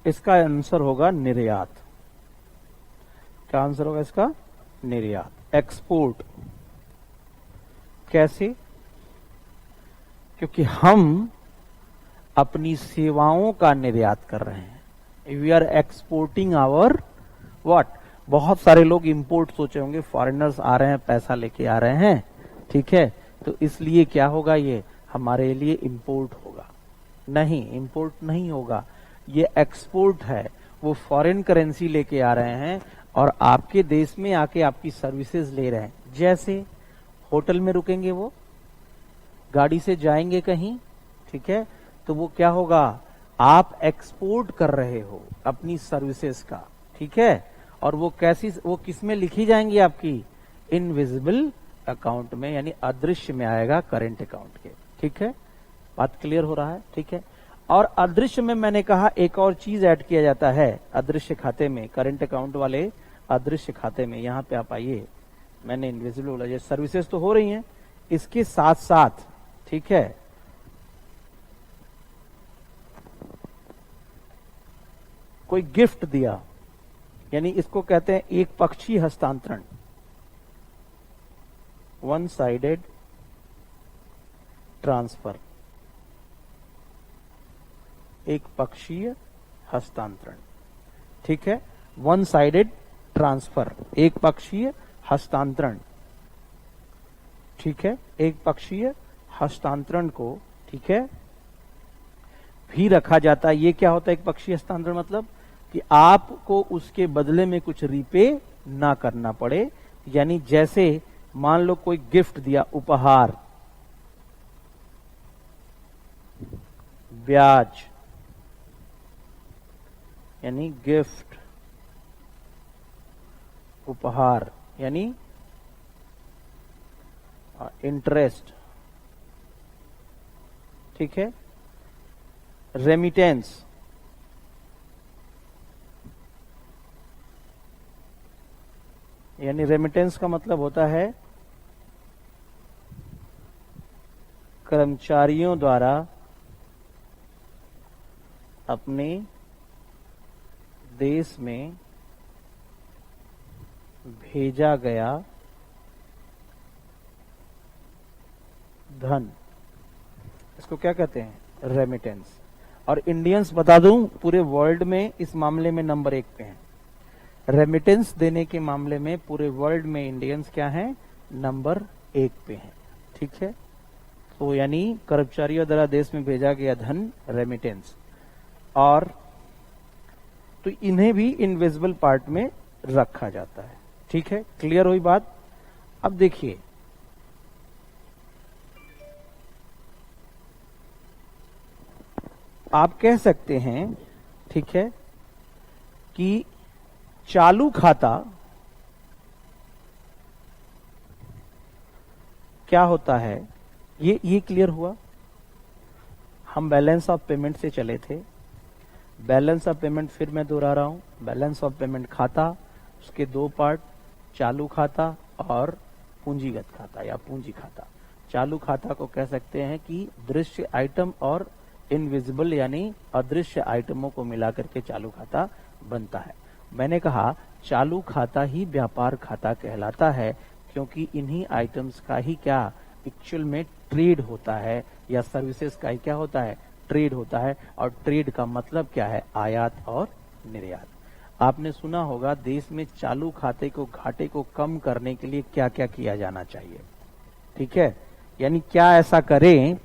इसका आंसर होगा निर्यात। क्या आंसर होगा इसका? निर्यात, एक्सपोर्ट। कैसे? क्योंकि हम अपनी सेवाओं का निर्यात कर रहे हैं। We are exporting our what? बहुत सारे लोग इंपोर्ट सोचे होंगे, फॉरेनर्स आ रहे हैं, पैसा लेके आ रहे हैं, ठीक है, तो इसलिए क्या होगा? ये हमारे लिए इंपोर्ट होगा? नहीं, इंपोर्ट नहीं होगा, ये एक्सपोर्ट है। वो फॉरेन करेंसी लेके आ रहे हैं और आपके देश में आके आपकी सर्विसेज ले रहे हैं। जैसे होटल में रुकेंगे, वो गाड़ी से जाएंगे कहीं, ठीक है, तो वो क्या होगा? आप एक्सपोर्ट कर रहे हो अपनी सर्विसेज का, ठीक है, और वो कैसी, वो किस में लिखी जाएंगी? आपकी इनविजिबल अकाउंट में, यानी अदृश्य में आएगा, करेंट अकाउंट के। ठीक है, बात क्लियर हो रहा है? ठीक है, और अदृश्य में मैंने कहा एक और चीज ऐड किया जाता है अदृश्य खाते में, करेंट अकाउंट वाले अदृश्य खाते में। यहां पे आप आइए, मैंने इनविजिबल बोला, ये सर्विसेज तो हो रही हैं, इसके साथ साथ, ठीक है, कोई गिफ्ट दिया, यानी इसको कहते हैं एक पक्षीय हस्तांतरण, वन साइडेड ट्रांसफर, एक पक्षीय हस्तांतरण। ठीक है, वन साइडेड ट्रांसफर, एक पक्षीय हस्तांतरण। ठीक है, एक पक्षीय हस्तांतरण को, ठीक है, भी रखा जाता है। ये क्या होता है एक पक्षीय हस्तांतरण? मतलब कि आपको उसके बदले में कुछ रीपे ना करना पड़े। यानी जैसे मान लो कोई गिफ्ट दिया, उपहार, ब्याज, यानी गिफ्ट, उपहार यानी इंटरेस्ट, ठीक है, रेमिटेंस, यानी रेमिटेंस का मतलब होता है कर्मचारियों द्वारा अपने देश में भेजा गया धन, इसको क्या कहते हैं? रेमिटेंस। और इंडियंस बता दूं पूरे वर्ल्ड में इस मामले में नंबर 1 पे हैं। रेमिटेंस देने के मामले में पूरे वर्ल्ड में इंडियंस क्या हैं? नंबर 1 पे हैं। ठीक है, तो यानी कर्मचारियों द्वारा देश में भेजा गया धन रेमिटेंस। और तो इन्हें भी इनविजिबल पार्ट में रखा जाता है। ठीक है, क्लियर हुई बात? अब देखिए, आप कह सकते हैं, ठीक है, कि चालू खाता क्या होता है? ये क्लियर हुआ? हम बैलेंस ऑफ पेमेंट से चले थे। बैलेंस ऑफ पेमेंट फिर मैं दोहरा रहा हूं, बैलेंस ऑफ पेमेंट खाता, उसके 2 पार्ट, चालू खाता और पूंजीगत खाता या पूंजी खाता। चालू खाता को कह सकते हैं कि दृश्य आइटम और इनविजिबल यानी अदृश्य आइटमों को मिलाकर के चालू खाता बनता है। मैंने कहा चालू खाता ही व्यापार खाता कहलाता है, क्योंकि इन्हीं आइटम्स का ही क्या एक्चुअल में ट्रेड होता है, या सर्विसेज का ही क्या होता है? ट्रेड होता है। और ट्रेड का मतलब क्या है? आयात और निर्यात। आपने सुना होगा देश में चालू खाते को, घाटे को कम करने के लिए क्या क्या किया जाना चाहिए। ठीक है, यानी क्या ऐसा करें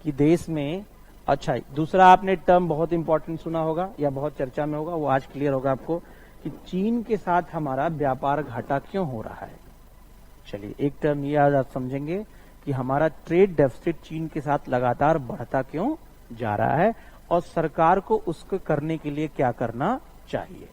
कि देश में, अच्छा दूसरा आपने टर्म बहुत इंपॉर्टेंट सुना होगा या बहुत चर्चा में होगा, वो आज क्लियर होगा आपको, कि चीन के साथ हमारा व्यापार घाटा क्यों हो रहा है। चलिए एक टर्म ये आज आप समझेंगे कि हमारा ट्रेड डेफिसिट चीन के साथ लगातार बढ़ता क्यों जा रहा है और सरकार को उसको करने के लिए क्या करना चाहिए।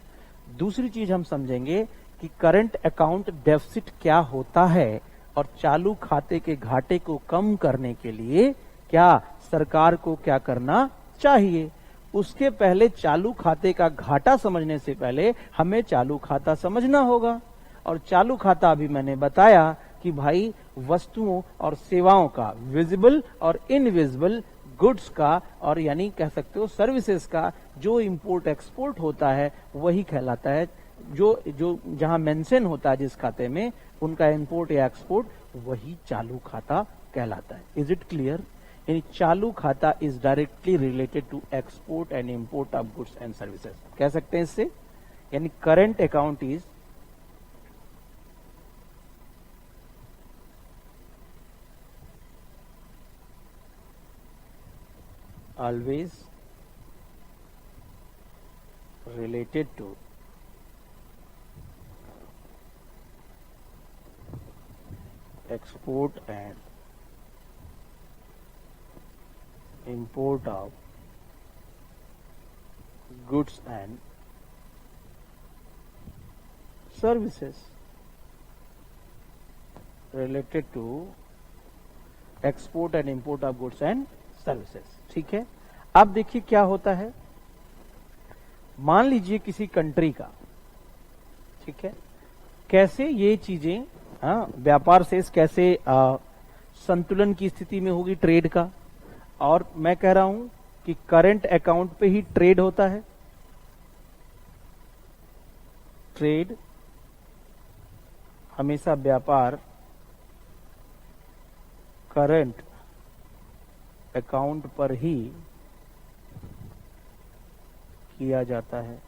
दूसरी चीज हम समझेंगे कि करंट अकाउंट डेफिसिट क्या होता है और चालू खाते के घाटे को कम करने के लिए क्या सरकार को क्या करना चाहिए। उसके पहले चालू खाते का घाटा समझने से पहले हमें चालू खाता समझना होगा। और चालू खाता अभी मैंने बताया कि भाई वस्तुओं और सेवाओं का, विजिबल और इनविजिबल गुड्स का, और यानी कह सकते हो सर्विसेज का जो इंपोर्ट एक्सपोर्ट होता है वही कहलाता है। जो जो जहां मेंशन होता है जिस खाते में, उनका इंपोर्ट या एक्सपोर्ट, वही चालू खाता कहलाता है। Is it clear? यानी चालू खाता is directly related to export and import of goods and services, कह सकते हैं इससे। यानी current account is always related to export and import of goods and services, related to export and import of goods and services. ठीक है, अब देखिए क्या होता है। मान लीजिए किसी कंट्री का, ठीक है, कैसे ये चीजें व्यापार से कैसे संतुलन की स्थिति में होगी ट्रेड का। और मैं कह रहा हूं कि करंट अकाउंट पे ही ट्रेड होता है। ट्रेड हमेशा व्यापार करंट अकाउंट पर ही किया जाता है।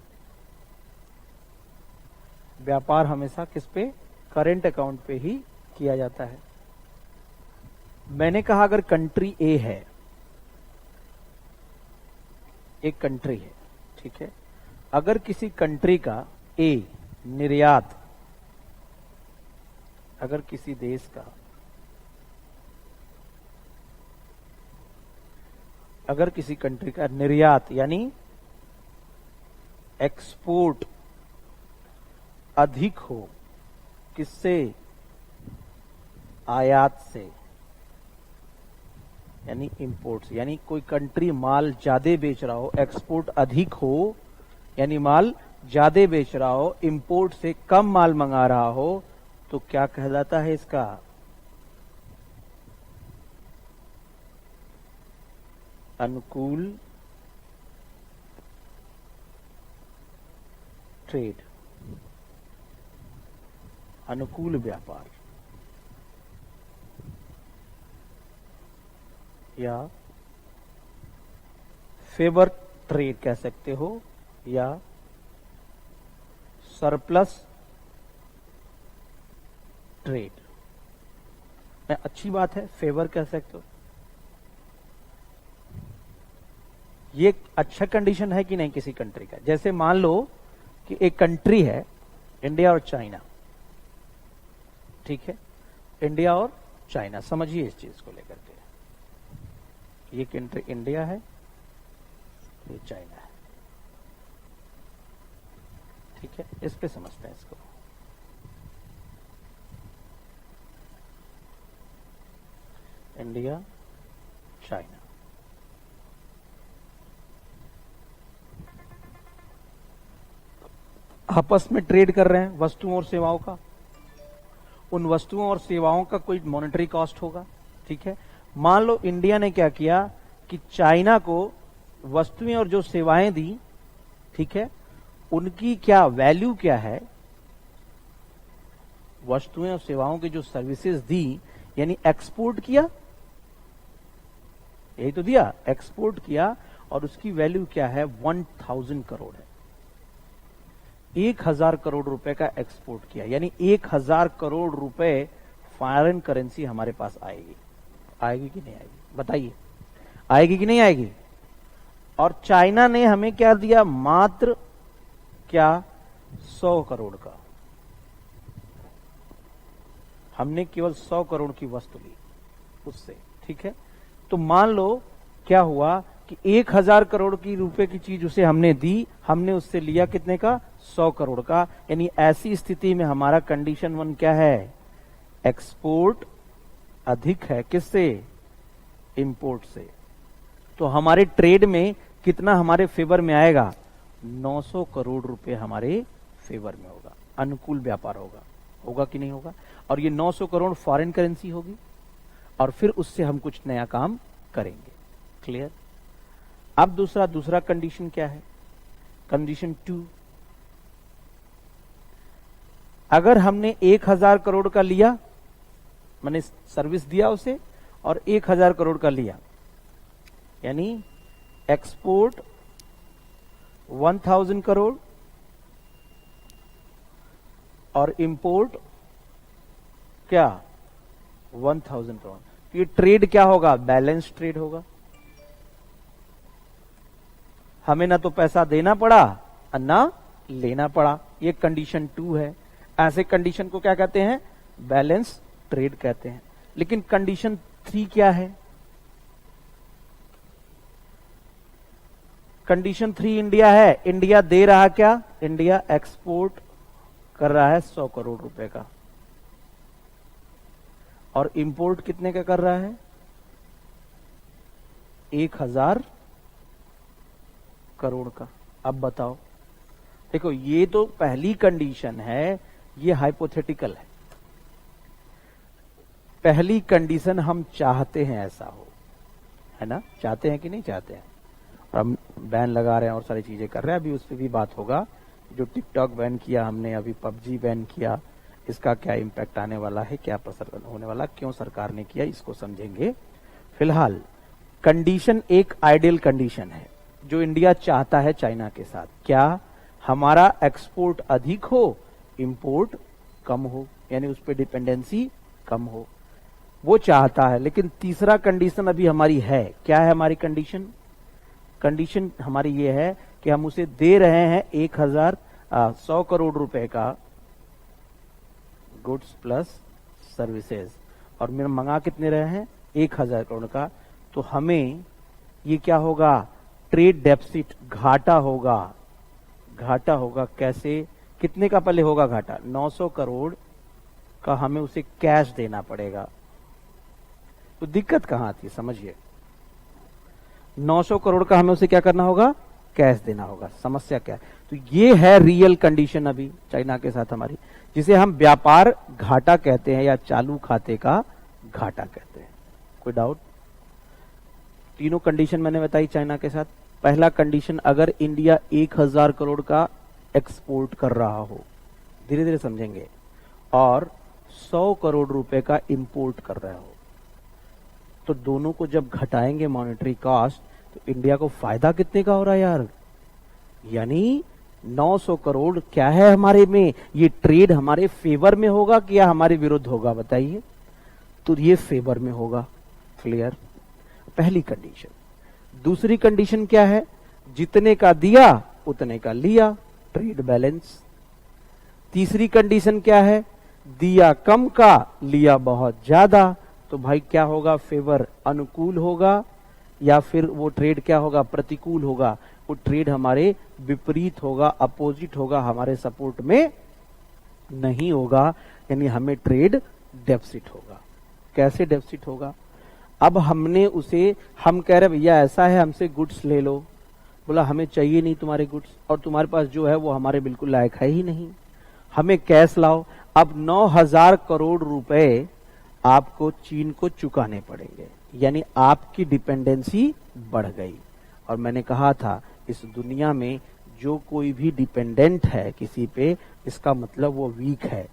व्यापार हमेशा किस पे? करंट अकाउंट पे ही किया जाता है। मैंने कहा अगर कंट्री ए है, एक कंट्री है, ठीक है, अगर किसी कंट्री का ए निर्यात, अगर किसी देश का, अगर किसी कंट्री का निर्यात यानी एक्सपोर्ट अधिक हो, किससे? आयात से, यानी इंपोर्ट से। यानी कोई कंट्री माल ज्यादा बेच रहा हो, एक्सपोर्ट अधिक हो, यानी माल ज्यादा बेच रहा हो, इंपोर्ट से कम माल मंगा रहा हो, तो क्या कहलाता है इसका? अनुकूल ट्रेड। अनुकूल व्यापार या फेवर ट्रेड कह सकते हो, या सरप्लस ट्रेड में अच्छी बात है, फेवर कह सकते हो। ये अच्छा कंडीशन है कि नहीं किसी कंट्री का। जैसे मान लो कि एक कंट्री है इंडिया और चाइना, ठीक है, इंडिया और चाइना, समझिए इस चीज को लेकर के। ये कंट्री इंडिया है, ये चाइना है, ठीक है, इस पे समझते हैं इसको। इंडिया चाइना, आपस में ट्रेड कर रहे हैं वस्तुओं और सेवाओं का। उन वस्तुओं और सेवाओं का कोई मॉनेटरी कॉस्ट होगा, ठीक है। मान लो इंडिया ने क्या किया कि चाइना को वस्तुएं और जो सेवाएं दी, ठीक है, उनकी क्या वैल्यू क्या है, वस्तुएं और सेवाओं की जो सर्विसेज दी, यानी एक्सपोर्ट किया, यही तो दिया, एक्सपोर्ट किया, और उसकी वैल्यू क्या है, 1000 करोड़ है। 1000 करोड़ रुपए का एक्सपोर्ट किया, यानी 1000 करोड़ रुपए फॉरेन करेंसी हमारे पास आएगी। आएगी कि नहीं आएगी, बताइए, आएगी कि नहीं आएगी। और चाइना ने हमें क्या दिया, मात्र क्या 100 करोड़ का। हमने केवल 100 करोड़ की वस्तु ली उससे, ठीक है। तो मान लो क्या हुआ कि 1000 करोड़ की रुपए की चीज उसे हमने दी, हमने उससे लिया कितने का, 100 करोड़ का। यानी ऐसी स्थिति में हमारा कंडीशन 1 क्या है, एक्सपोर्ट अधिक है किससे, इंपोर्ट से। तो हमारे ट्रेड में कितना हमारे फेवर में आएगा, 900 करोड़ रुपए हमारे फेवर में होगा, अनुकूल व्यापार होगा। होगा कि नहीं होगा। और ये 900 करोड़ फॉरेन करेंसी होगी, और फिर उससे हम कुछ नया काम करेंगे। क्लियर। अब दूसरा कंडीशन क्या है, कंडीशन 2। अगर हमने 1000 करोड़ का लिया, मैंने सर्विस दिया उसे, और 1000 करोड़ का लिया, यानी एक्सपोर्ट 1000 करोड़ और इंपोर्ट क्या 1000 करोड़। ये ट्रेड क्या होगा, बैलेंस ट्रेड होगा। हमें ना तो पैसा देना पड़ा और ना लेना पड़ा। ये कंडीशन 2 है। ऐसे कंडीशन को क्या कहते हैं, बैलेंस ट्रेड कहते हैं। लेकिन कंडीशन 3 क्या है, कंडीशन 3 इंडिया है। इंडिया दे रहा क्या, इंडिया एक्सपोर्ट कर रहा है 100 करोड़ रुपए का, और इंपोर्ट कितने का कर रहा है, 1000 करोड़ का। अब बताओ, देखो ये तो पहली कंडीशन है, ये हाइपोथेटिकल है। पहली कंडीशन हम चाहते हैं ऐसा हो, है ना, चाहते हैं कि नहीं चाहते हैं। और हम बैन लगा रहे हैं और सारी चीजें कर रहे हैं, अभी उस पर भी बात होगा। जो टिकटॉक बैन किया हमने, अभी पबजी बैन किया, इसका क्या इम्पैक्ट आने वाला है, क्या असर होने वाला, क्यों सरकार ने किया, इसको समझेंगे। फिलहाल कंडीशन एक आइडियल कंडीशन है जो इंडिया चाहता है चाइना के साथ, क्या, हमारा एक्सपोर्ट अधिक हो, इंपोर्ट कम हो, यानी उस पर डिपेंडेंसी कम हो, वो चाहता है। लेकिन तीसरा कंडीशन अभी हमारी है, क्या है हमारी कंडीशन, कंडीशन हमारी ये है कि हम उसे दे रहे हैं 100 करोड़ रुपए का गुड्स प्लस सर्विसेज, और मेरा मंगा कितने रहे हैं 1000 करोड़ का। तो हमें ये क्या होगा, ट्रेड डेफिसिट, घाटा होगा। घाटा होगा कैसे, कितने का पहले होगा घाटा, 900 करोड़ का हमें उसे कैश देना पड़ेगा। तो दिक्कत कहां आती है समझिए, 900 करोड़ का हमें उसे क्या करना होगा, कैश देना होगा। समस्या क्या है, तो ये है रियल कंडीशन अभी चाइना के साथ हमारी, जिसे हम व्यापार घाटा कहते हैं या चालू खाते का घाटा कहते हैं। कोई डाउट। तीनों कंडीशन मैंने बताई चाइना के साथ। पहला कंडीशन, अगर इंडिया 1000 करोड़ का एक्सपोर्ट कर रहा हो, धीरे धीरे समझेंगे, और 100 करोड़ रुपए का इंपोर्ट कर रहे हो, तो दोनों को जब घटाएंगे मॉनेटरी कॉस्ट, तो इंडिया को फायदा कितने का हो रहा है यार? यानी 900 करोड़ क्या है हमारे में? ये ट्रेड हमारे फेवर में होगा कि या हमारे विरुद्ध होगा बताइए? तो ये फेवर में होगा। क्लियर? पहली कंडीशन। दूसरी कंडीशन क्या है? जितने का दिया उतने का लिया, ट्रेड बैलेंस। तीसरी कंडीशन क्या है? दिया कम का, लिया बहुत ज्यादा, तो भाई क्या होगा? फेवर अनुकूल होगा, या फिर वो ट्रेड क्या होगा? प्रतिकूल होगा। वो ट्रेड हमारे विपरीत होगा, अपोजिट होगा, हमारे सपोर्ट में नहीं होगा, यानी हमें ट्रेड डेफिसिट होगा। कैसे डेफिसिट होगा? अब हमने उसे, हम कह रहे भैया ऐसा है, हमसे गुड्स ले लो। बोला हमें चाहिए नहीं तुम्हारे गुड्स, और तुम्हारे पास जो है वो हमारे बिल्कुल लायक है ही नहीं, हमें कैश लाओ। अब 9,000 करोड़ रुपए आपको चीन को चुकाने पड़ेंगे, यानी आपकी डिपेंडेंसी बढ़ गई। और मैंने कहा था इस दुनिया में जो कोई भी डिपेंडेंट है किसी पे, इसका मतलब वो वीक है,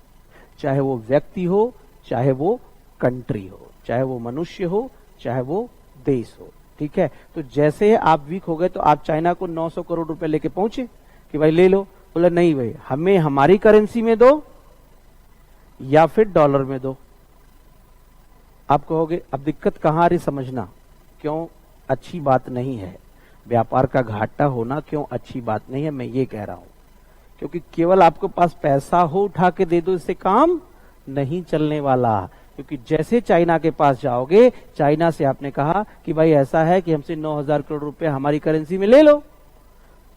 चाहे वो व्यक्ति हो, चाहे वो कंट्री हो, चाहे वो मनुष्य हो, चाहे वो देश हो। ठीक है? तो जैसे आप वीक हो गए, तो आप चाइना को 900 करोड़ रुपए लेके पहुंचे कि भाई ले लो। बोला नहीं भाई, हमें हमारी करेंसी में दो या फिर डॉलर में दो। आप कहोगे अब दिक्कत कहां आ रही, समझना क्यों अच्छी बात नहीं है। व्यापार का घाटा होना क्यों अच्छी बात नहीं है, मैं ये कह रहा हूं क्योंकि केवल आपके पास पैसा हो उठा के दे दो, इससे काम नहीं चलने वाला। क्योंकि जैसे चाइना के पास जाओगे, चाइना से आपने कहा कि भाई ऐसा है कि हमसे 9,000 करोड़ रुपए हमारी करेंसी में ले लो।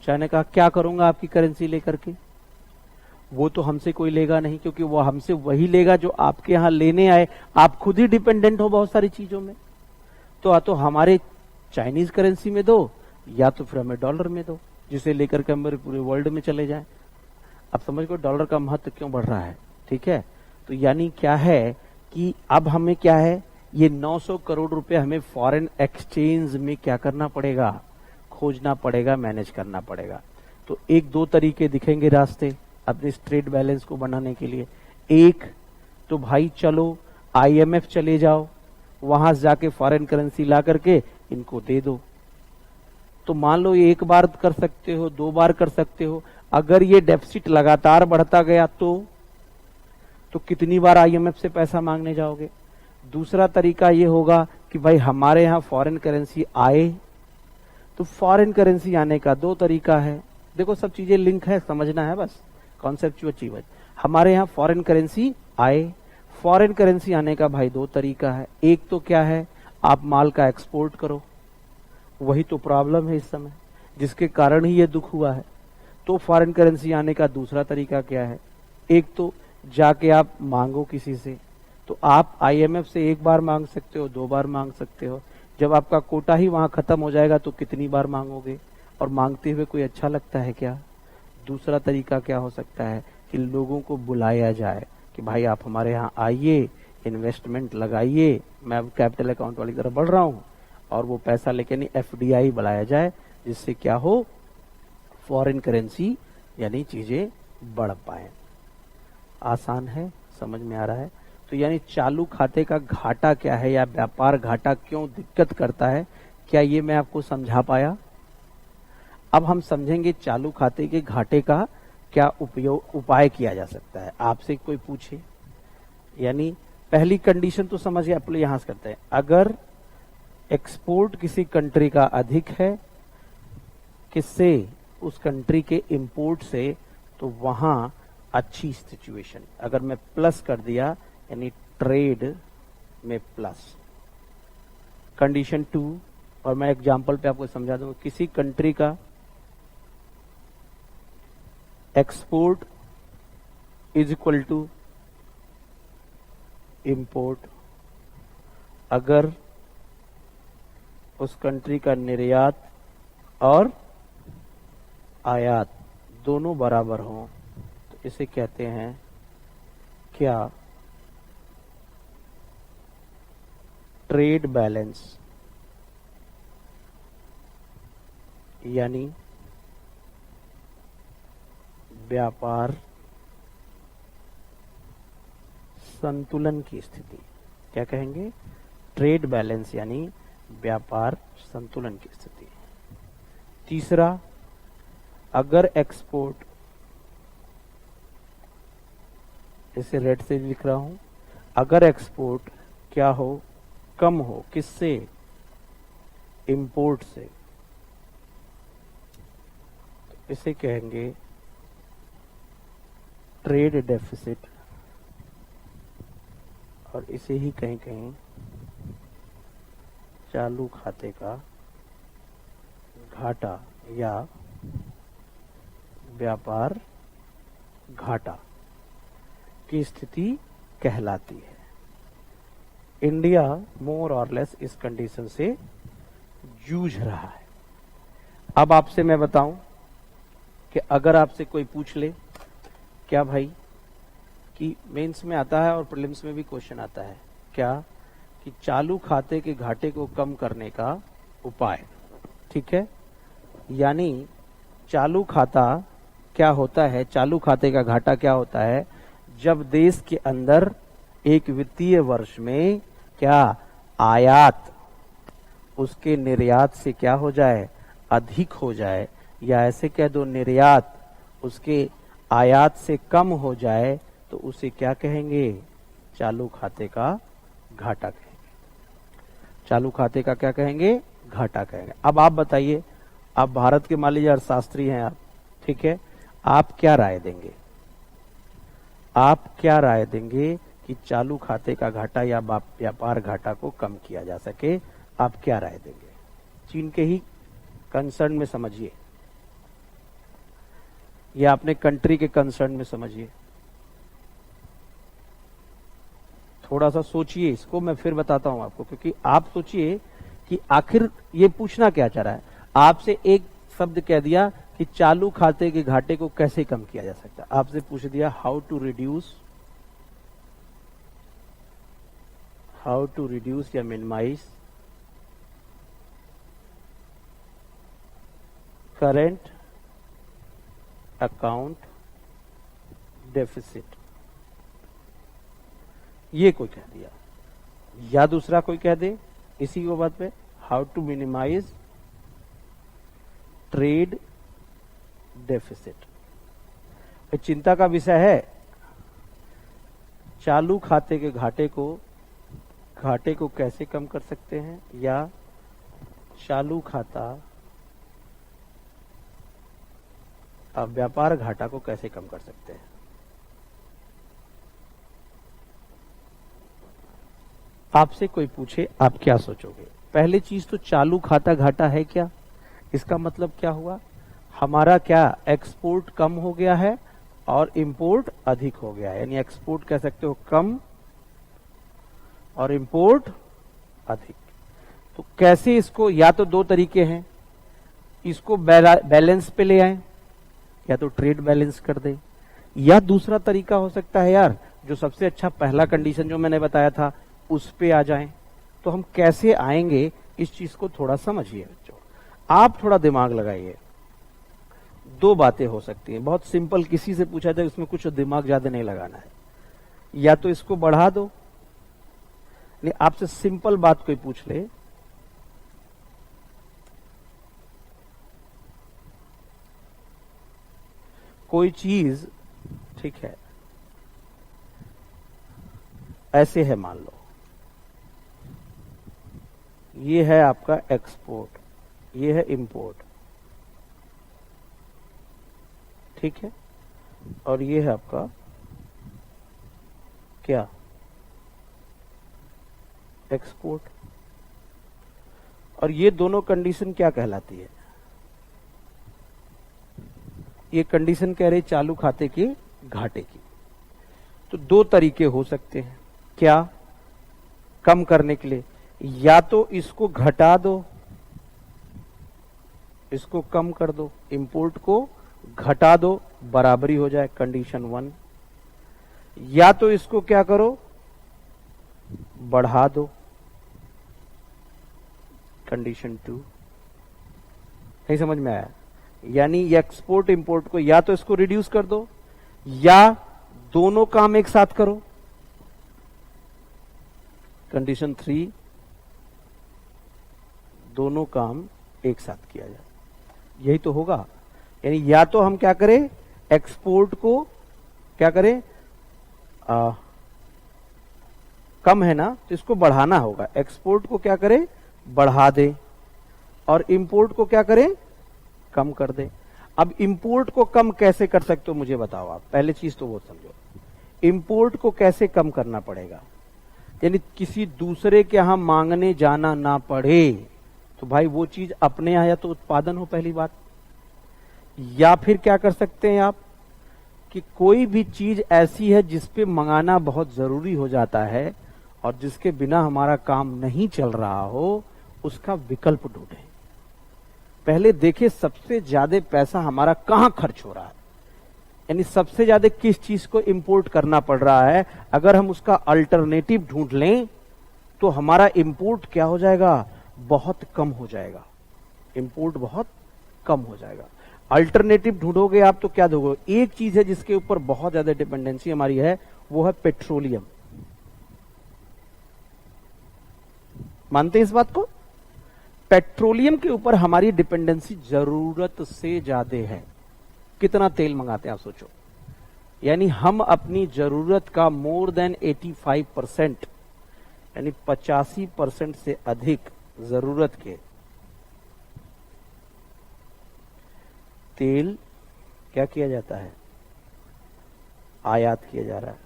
चाइना कहा क्या करूंगा आपकी करेंसी लेकर के? वो तो हमसे कोई लेगा नहीं, क्योंकि वो हमसे वही लेगा जो आपके यहां लेने आए। आप खुद ही डिपेंडेंट हो बहुत सारी चीजों में, तो हमारे चाइनीज करेंसी में दो, या तो फिर हमें डॉलर में दो, जिसे लेकर के हमारे पूरे वर्ल्ड में चले जाएं। अब समझ को डॉलर का महत्व क्यों बढ़ रहा है। ठीक है? तो यानी क्या है कि अब हमें क्या है, ये 900 करोड़ रुपए हमें फॉरेन एक्सचेंज में क्या करना पड़ेगा? खोजना पड़ेगा, मैनेज करना पड़ेगा। तो एक दो तरीके दिखेंगे रास्ते अपने ट्रेड बैलेंस को बनाने के लिए। एक तो भाई चलो आईएमएफ चले जाओ, वहां जाके फॉरेन करेंसी ला करके इनको दे दो। तो मान लो ये एक बार कर सकते हो, 2 बार कर सकते हो। अगर ये डेफिसिट लगातार बढ़ता गया तो कितनी बार आईएमएफ से पैसा मांगने जाओगे? दूसरा तरीका ये होगा कि भाई हमारे यहां फॉरेन करेंसी आए। तो फॉरेन करेंसी आने का 2 तरीका है। देखो सब चीजें लिंक है, समझना है बस, कॉन्सेप्चुअल चीज। हमारे यहां फॉरेन करेंसी आए, फॉरेन करेंसी आने का भाई 2 तरीका है। एक तो क्या है, आप माल का एक्सपोर्ट करो, वही तो प्रॉब्लम है इस समय, जिसके कारण ही ये दुख हुआ है। तो फॉरेन करेंसी आने का दूसरा तरीका क्या है? एक तो जाके आप मांगो किसी से। तो आप आईएमएफ से 1 बार मांग सकते हो, 2 बार मांग सकते हो। जब आपका कोटा ही वहां खत्म हो जाएगा तो कितनी बार मांगोगे? और मांगते हुए कोई अच्छा लगता है क्या? दूसरा तरीका क्या हो सकता है कि लोगों को बुलाया जाए कि भाई आप हमारे यहाँ आइए, इन्वेस्टमेंट लगाइए, मैं अब कैपिटल अकाउंट वाली तरफ बढ़ रहा हूं, और वो पैसा लेके नहीं एफडीआई बुलाया जाए, जिससे क्या हो, फॉरेन करेंसी यानी चीजें बढ़ पाए। आसान है, समझ में आ रहा है? तो यानी चालू खाते का घाटा क्या है, या व्यापार घाटा क्यों दिक्कत करता है, क्या ये मैं आपको समझा पाया? अब हम समझेंगे चालू खाते के घाटे का क्या उपाय किया जा सकता है। आपसे कोई पूछे, यानी पहली कंडीशन तो समझ गए, अपने यहां से करते हैं। अगर एक्सपोर्ट किसी कंट्री का अधिक है किससे, उस कंट्री के इंपोर्ट से, तो वहां अच्छी सिचुएशन। अगर मैं प्लस कर दिया यानी ट्रेड में प्लस। कंडीशन 2, और मैं एग्जांपल पे आपको समझा दूंगा। किसी कंट्री का export is equal to import, अगर उस कंट्री का निर्यात और आयात दोनों बराबर हों, तो इसे कहते हैं क्या? Trade balance. यानी व्यापार संतुलन की स्थिति, क्या कहेंगे? ट्रेड बैलेंस यानी व्यापार संतुलन की स्थिति। तीसरा, अगर एक्सपोर्ट, इसे रेड से लिख रहा हूं, अगर एक्सपोर्ट क्या हो? कम हो, किससे? इंपोर्ट से, तो इसे कहेंगे ट्रेड डेफिसिट, और इसे ही कहीं कहीं चालू खाते का घाटा या व्यापार घाटा की स्थिति कहलाती है। इंडिया मोर और लेस इस कंडीशन से जूझ रहा है। अब आपसे मैं बताऊं कि अगर आपसे कोई पूछ ले, क्या भाई, कि मेंस में आता है और प्रीलिम्स में भी क्वेश्चन आता है, क्या कि चालू खाते के घाटे को कम करने का उपाय, ठीक है, यानी चालू खाता क्या होता है? चालू खाते का घाटा क्या होता है? जब देश के अंदर एक वित्तीय वर्ष में क्या आयात उसके निर्यात से क्या हो जाए? अधिक हो जाए, या ऐसे कह दो निर्यात उसके आयात से कम हो जाए, तो उसे क्या कहेंगे? चालू खाते का घाटा कहेंगे। चालू खाते का क्या कहेंगे? घाटा कहेंगे। अब आप बताइए, आप भारत के मान लीजिए अर्थशास्त्री हैं आप, ठीक है, आप क्या राय देंगे? आप क्या राय देंगे कि चालू खाते का घाटा या व्यापार घाटा को कम किया जा सके? आप क्या राय देंगे? चीन के ही कंसर्न में समझिए, या अपने कंट्री के कंसर्न में समझिए। थोड़ा सा सोचिए इसको, मैं फिर बताता हूं आपको, क्योंकि आप सोचिए कि आखिर ये पूछना क्या चाह रहा है। आपसे एक शब्द कह दिया कि चालू खाते के घाटे को कैसे कम किया जा सकता है, आपसे पूछ दिया हाउ टू रिड्यूस या मिनिमाइज करंट अकाउंट डेफिसिट, ये कोई कह दिया, या दूसरा कोई कह दे इसी को बात पे, how to minimise trade deficit. चिंता का विषय है चालू खाते के घाटे को कैसे कम कर सकते हैं, या चालू खाता व्यापार घाटा को कैसे कम कर सकते हैं। आपसे कोई पूछे, आप क्या सोचोगे? पहली चीज तो चालू खाता घाटा है क्या? इसका मतलब क्या हुआ? हमारा क्या एक्सपोर्ट कम हो गया है और इंपोर्ट अधिक हो गया है, यानी एक्सपोर्ट कह सकते हो कम और इंपोर्ट अधिक। तो कैसे इसको, या तो दो तरीके हैं, इसको बैलेंस पे ले आए, या तो ट्रेड बैलेंस कर दे, या दूसरा तरीका हो सकता है यार, जो सबसे अच्छा पहला कंडीशन जो मैंने बताया था उस पे आ जाएं। तो हम कैसे आएंगे इस चीज को थोड़ा समझिए बच्चों, आप थोड़ा दिमाग लगाइए। दो बातें हो सकती हैं, बहुत सिंपल, किसी से पूछा जाए इसमें कुछ दिमाग ज्यादा नहीं लगाना है, या तो इसको बढ़ा दो, नहीं आपसे सिंपल बात कोई पूछ ले, कोई चीज, ठीक है, ऐसे है, मान लो ये है आपका एक्सपोर्ट, ये है इंपोर्ट, ठीक है, और ये है आपका क्या? एक्सपोर्ट। और ये दोनों कंडीशन क्या कहलाती है? ये कंडीशन कह रही चालू खाते के घाटे की। तो दो तरीके हो सकते हैं, क्या कम करने के लिए, या तो इसको घटा दो, इसको कम कर दो, इंपोर्ट को घटा दो, बराबरी हो जाए, कंडीशन 1, या तो इसको क्या करो, बढ़ा दो, कंडीशन 2। नहीं समझ में आया? यानी एक्सपोर्ट इंपोर्ट को या तो इसको रिड्यूस कर दो, या दोनों काम एक साथ करो, कंडीशन 3 दोनों काम एक साथ किया जाए, यही तो होगा। यानी या तो हम क्या करें, एक्सपोर्ट को क्या करें, कम है ना तो इसको बढ़ाना होगा, एक्सपोर्ट को क्या करें, बढ़ा दे, और इंपोर्ट को क्या करें, कम कर दे। अब इंपोर्ट को कम कैसे कर सकते हो मुझे बताओ आप, पहले चीज तो वो समझो, इंपोर्ट को कैसे कम करना पड़ेगा, यानी किसी दूसरे के यहां मांगने जाना ना पड़े, तो भाई वो चीज अपने यहां या तो उत्पादन हो पहली बात, या फिर क्या कर सकते हैं आप कि कोई भी चीज ऐसी है जिसपे मंगाना बहुत जरूरी हो जाता है और जिसके बिना हमारा काम नहीं चल रहा हो, उसका विकल्प ढूंढे। पहले देखे सबसे ज्यादा पैसा हमारा कहां खर्च हो रहा है, यानी सबसे ज्यादा किस चीज को इंपोर्ट करना पड़ रहा है। अगर हम उसका अल्टरनेटिव ढूंढ लें तो हमारा इंपोर्ट क्या हो जाएगा, बहुत कम हो जाएगा, इंपोर्ट बहुत कम हो जाएगा। अल्टरनेटिव ढूंढोगे आप तो क्या दोगे, एक चीज है जिसके ऊपर बहुत ज्यादा डिपेंडेंसी हमारी है, वो है पेट्रोलियम। मानते हैं इस बात को, पेट्रोलियम के ऊपर हमारी डिपेंडेंसी जरूरत से ज्यादा है। कितना तेल मंगाते हैं आप सोचो, यानी हम अपनी जरूरत का मोर देन 85% यानी 85% से अधिक जरूरत के तेल क्या किया जाता है, आयात किया जा रहा है।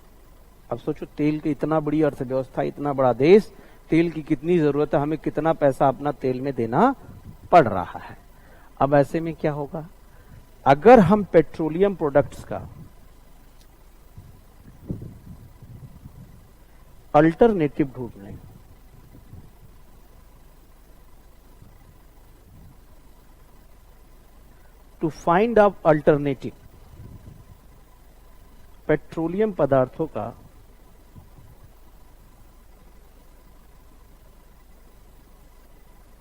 अब सोचो तेल की इतना बड़ी अर्थव्यवस्था, इतना बड़ा देश, तेल की कितनी जरूरत है, हमें कितना पैसा अपना तेल में देना पड़ रहा है। अब ऐसे में क्या होगा, अगर हम पेट्रोलियम प्रोडक्ट्स का अल्टरनेटिव ढूंढ लें, to find out alternative, petroleum पदार्थों का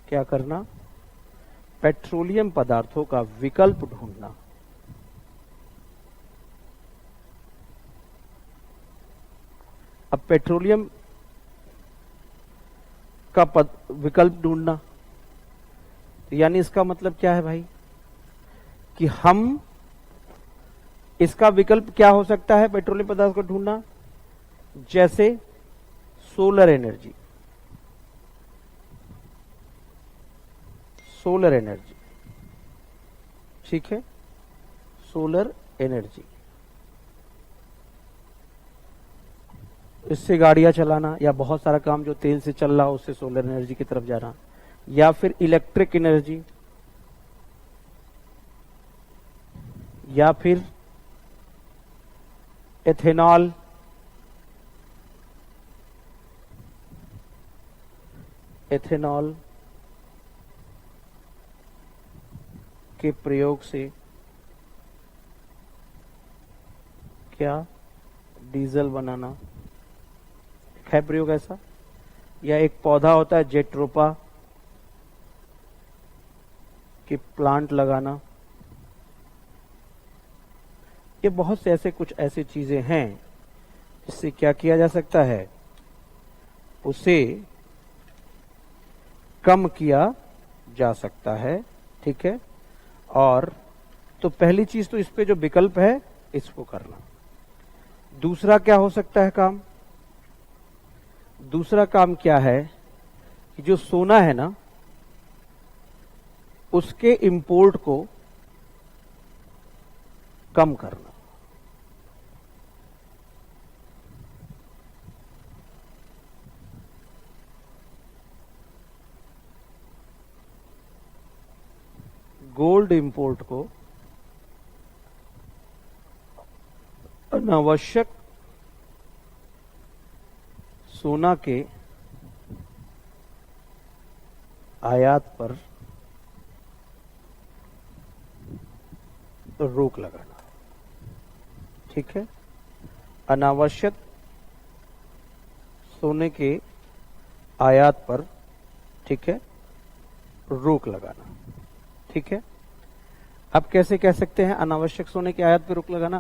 क्या करना, पेट्रोलियम पदार्थों का विकल्प ढूंढना। अब पेट्रोलियम का विकल्प ढूंढना, यानी इसका मतलब क्या है भाई कि हम, इसका विकल्प क्या हो सकता है पेट्रोलियम पदार्थ को ढूंढना, जैसे सोलर एनर्जी, सोलर एनर्जी, ठीक है, सोलर एनर्जी, इससे गाड़ियां चलाना या बहुत सारा काम जो तेल से चल रहा हो उससे सोलर एनर्जी की तरफ जाना, या फिर इलेक्ट्रिक एनर्जी, या फिर एथेनॉल, एथेनॉल के प्रयोग से क्या डीजल बनाना, है प्रयोग ऐसा, या एक पौधा होता है जेट्रोपा कि प्लांट लगाना। ये बहुत से ऐसे कुछ ऐसी चीजें हैं जिससे क्या किया जा सकता है, उसे कम किया जा सकता है, ठीक है। और तो पहली चीज तो इस पे जो विकल्प है इसको करना। दूसरा क्या हो सकता है काम, दूसरा काम क्या है कि जो सोना है ना उसके इंपोर्ट को कम करना। गोल्ड इंपोर्ट को अनावश्यक सोना के आयात पर रोक लगाना, ठीक है। अनावश्यक सोने के आयात पर, ठीक है, रोक लगाना, ठीक है। अब कैसे कह सकते हैं अनावश्यक सोने के आयात पर रोक लगाना,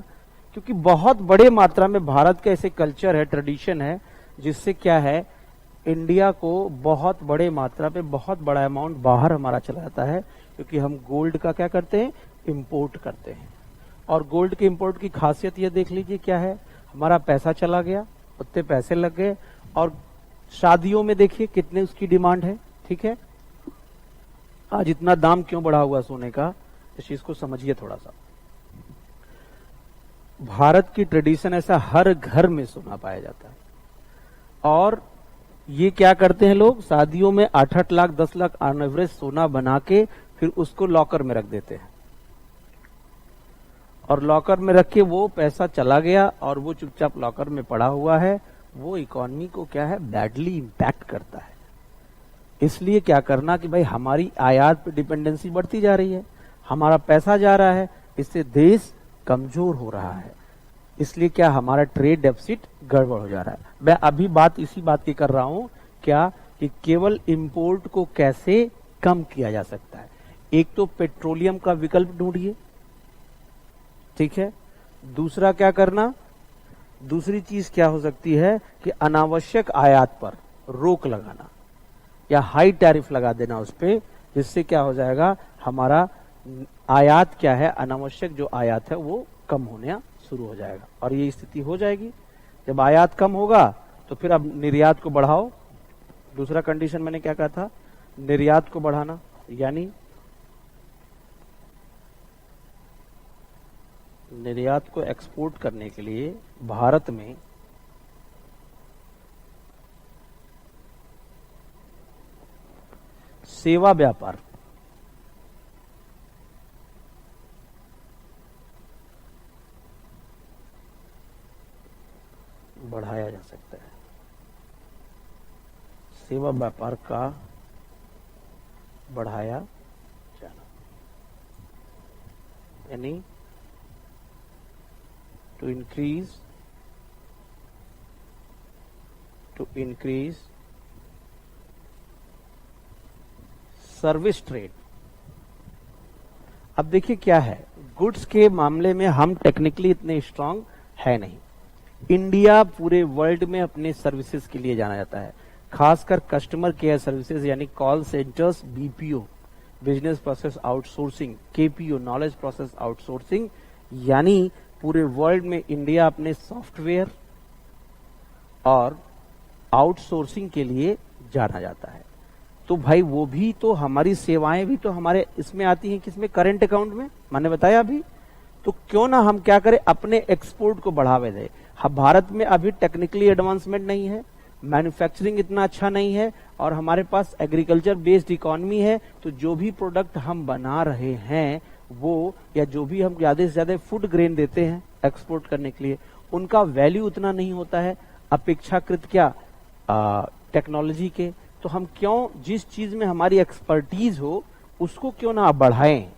क्योंकि बहुत बड़े मात्रा में भारत का ऐसे कल्चर है, ट्रेडिशन है, जिससे क्या है इंडिया को बहुत बड़े मात्रा पे बहुत बड़ा अमाउंट बाहर हमारा चला जाता है, क्योंकि हम गोल्ड का क्या करते हैं, इंपोर्ट करते हैं। और गोल्ड के इंपोर्ट की खासियत ये देख लीजिए क्या है, हमारा पैसा चला गया, उतने पैसे लग गए, और शादियों में देखिए कितने उसकी डिमांड है। ठीक है, आज इतना दाम क्यों बढ़ा हुआ सोने का, इस चीज को समझिए थोड़ा सा। भारत की ट्रेडिशन ऐसा, हर घर में सोना पाया जाता है, और ये क्या करते हैं लोग, शादियों में 8-8 लाख 10 लाख ऑन एवरेज सोना बना के फिर उसको लॉकर में रख देते हैं, और लॉकर में रख के वो पैसा चला गया और वो चुपचाप लॉकर में पड़ा हुआ है। वो इकोनॉमी को क्या है, बैडली इंपैक्ट करता है। इसलिए क्या करना कि भाई हमारी आयात पे डिपेंडेंसी बढ़ती जा रही है, हमारा पैसा जा रहा है, इससे देश कमजोर हो रहा है। इसलिए क्या, हमारा ट्रेड डेफिसिट गड़बड़ हो जा रहा है। मैं अभी बात इसी बात की कर रहा हूं, क्या कि केवल इंपोर्ट को कैसे कम किया जा सकता है। एक तो पेट्रोलियम का विकल्प ढूंढिए, ठीक है। दूसरा क्या करना, दूसरी चीज क्या हो सकती है कि अनावश्यक आयात पर रोक लगाना या हाई टैरिफ लगा देना उस पे, जिससे क्या हो जाएगा, हमारा आयात क्या है, अनावश्यक जो आयात है वो कम होना शुरू हो जाएगा। और ये स्थिति हो जाएगी, जब आयात कम होगा तो फिर अब निर्यात को बढ़ाओ। दूसरा कंडीशन मैंने क्या कहा था, निर्यात को बढ़ाना, यानी निर्यात को एक्सपोर्ट करने के लिए भारत में सेवा व्यापार बढ़ाया जा सकता है। सेवा व्यापार का बढ़ाया जाना, यानी to increase सर्विस ट्रेड। अब देखिए क्या है, गुड्स के मामले में हम टेक्निकली इतने स्ट्रांग है नहीं। इंडिया पूरे वर्ल्ड में अपने सर्विसेज के लिए जाना जाता है, खासकर कस्टमर केयर सर्विसेज, यानी call centres, BPO, business process outsourcing, KPO, knowledge process outsourcing, यानी पूरे वर्ल्ड में इंडिया अपने सॉफ्टवेयर और आउटसोर्सिंग के लिए जाना जाता है। तो भाई वो भी तो, हमारी सेवाएं भी तो हमारे इसमें आती हैं, किसमें, करंट अकाउंट में, मैंने बताया अभी। तो क्यों ना हम क्या करें, अपने एक्सपोर्ट को बढ़ावे दें। भारत में अभी टेक्निकली एडवांसमेंट नहीं है, मैन्युफैक्चरिंग इतना अच्छा नहीं है, और हमारे पास एग्रीकल्चर बेस्ड इकोनॉमी है। तो जो भी प्रोडक्ट हम बना रहे हैं वो, या जो भी हम ज्यादा से ज्यादा फूड ग्रेन देते हैं एक्सपोर्ट करने के लिए, उनका वैल्यू उतना नहीं होता है अपेक्षाकृत क्या, टेक्नोलॉजी के। तो हम क्यों, जिस चीज में हमारी एक्सपर्टीज हो उसको क्यों ना बढ़ाएं,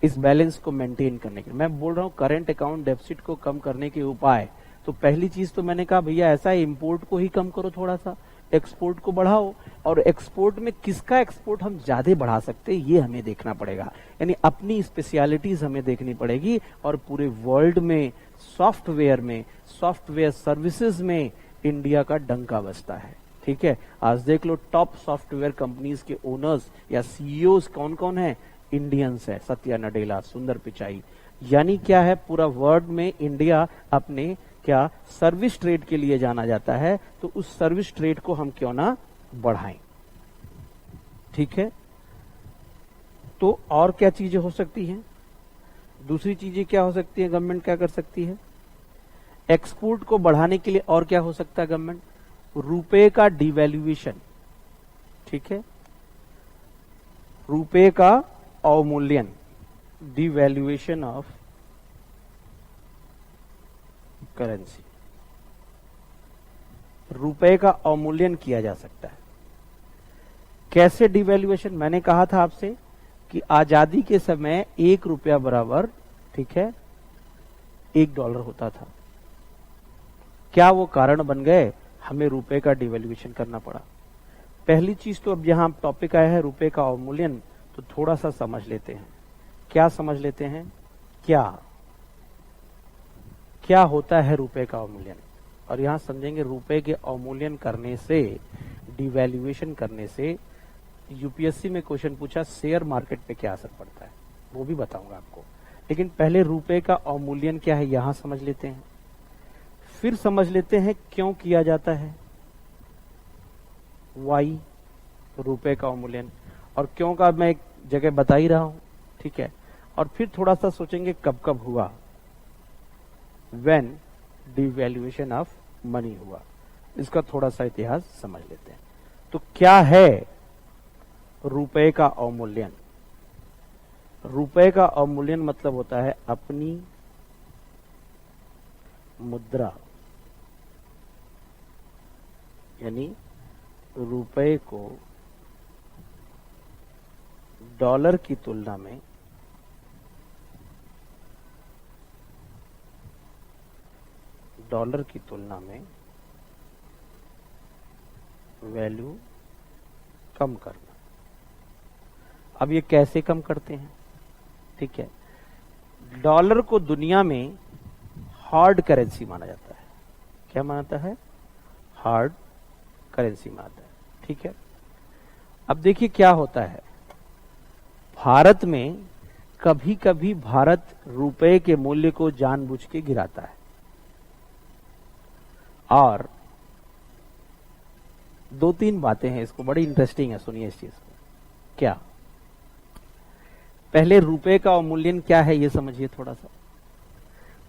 इस बैलेंस को मेंटेन करने के लिए। मैं बोल रहा हूं करंट अकाउंट डेफिसिट को कम करने के उपाय। तो पहली चीज तो मैंने कहा भैया ऐसा है, इंपोर्ट को ही कम करो, थोड़ा सा एक्सपोर्ट को बढ़ाओ। और एक्सपोर्ट में किसका एक्सपोर्ट हम ज्यादा बढ़ा सकते हैं, ये हमें देखना पड़ेगा, यानी अपनी स्पेशलिटीज हमें देखनी पड़ेगी। और पूरे वर्ल्ड में सॉफ्टवेयर सर्विसेज में इंडिया का डंका बजता है। ठीक है, आज देख लो टॉप सॉफ्टवेयर कंपनीज के ओनर्स या सीईओज कौन कौन है, इंडियंस है, सत्या नडेला, सुंदर पिचाई। यानी क्या है, पूरा वर्ल्ड में इंडिया अपने क्या सर्विस ट्रेड के लिए जाना जाता है। तो उस सर्विस ट्रेड को हम क्यों ना बढ़ाएं। ठीक है, तो और क्या चीजें हो सकती हैं, दूसरी चीजें क्या हो सकती है, गवर्नमेंट क्या कर सकती है एक्सपोर्ट को बढ़ाने के लिए। और क्या हो सकता है गवर्नमेंट, रुपए का डिवैल्यूएशन। ठीक है, रुपए का अवमूल्यन, डिवैल्यूएशन ऑफ करेंसी, रुपए का अवमूल्यन किया जा सकता है। कैसे डिवैल्यूएशन, मैंने कहा था आपसे कि आजादी के समय 1 रुपया बराबर, ठीक है, $1 होता था। क्या वो कारण बन गए, हमें रुपए का डिवैल्यूएशन करना पड़ा। पहली चीज तो अब यहां टॉपिक आया है रुपए का अवमूल्यन, तो थोड़ा सा समझ लेते हैं। क्या समझ लेते हैं, क्या होता है रुपए का अवमूल्यन। और यहां समझेंगे रुपए के अवमूल्यन करने से डिवैल्यूएशन करने से यूपीएससी में क्वेश्चन पूछा शेयर मार्केट पे क्या असर पड़ता है, वो भी बताऊंगा आपको। लेकिन पहले रुपए का अवमूल्यन क्या है यहां समझ लेते हैं, फिर समझ लेते हैं क्यों किया जाता है, वाई रुपए का अवमूल्यन, और क्यों का मैं एक जगह बता ही रहा हूं, ठीक है। और फिर थोड़ा सा सोचेंगे कब कब हुआ, व्हेन डिवैल्यूएशन ऑफ मनी हुआ, इसका थोड़ा सा इतिहास समझ लेते हैं। तो क्या है रुपए का अवमूल्यन? रुपए का अवमूल्यन मतलब होता है अपनी मुद्रा, यानी रुपए को डॉलर की तुलना में वैल्यू कम करना। अब ये कैसे कम करते हैं, ठीक है। डॉलर को दुनिया में हार्ड करेंसी माना जाता है। क्या मानता है? हार्ड करेंसी मानता है, ठीक है। अब देखिए क्या होता है, भारत में कभी कभी भारत रुपए के मूल्य को जानबूझ के गिराता है, और दो तीन बातें हैं इसको, बड़ी इंटरेस्टिंग है, सुनिए इस चीज को। क्या? पहले रुपए का अवमूल्यन क्या है ये समझिए थोड़ा सा।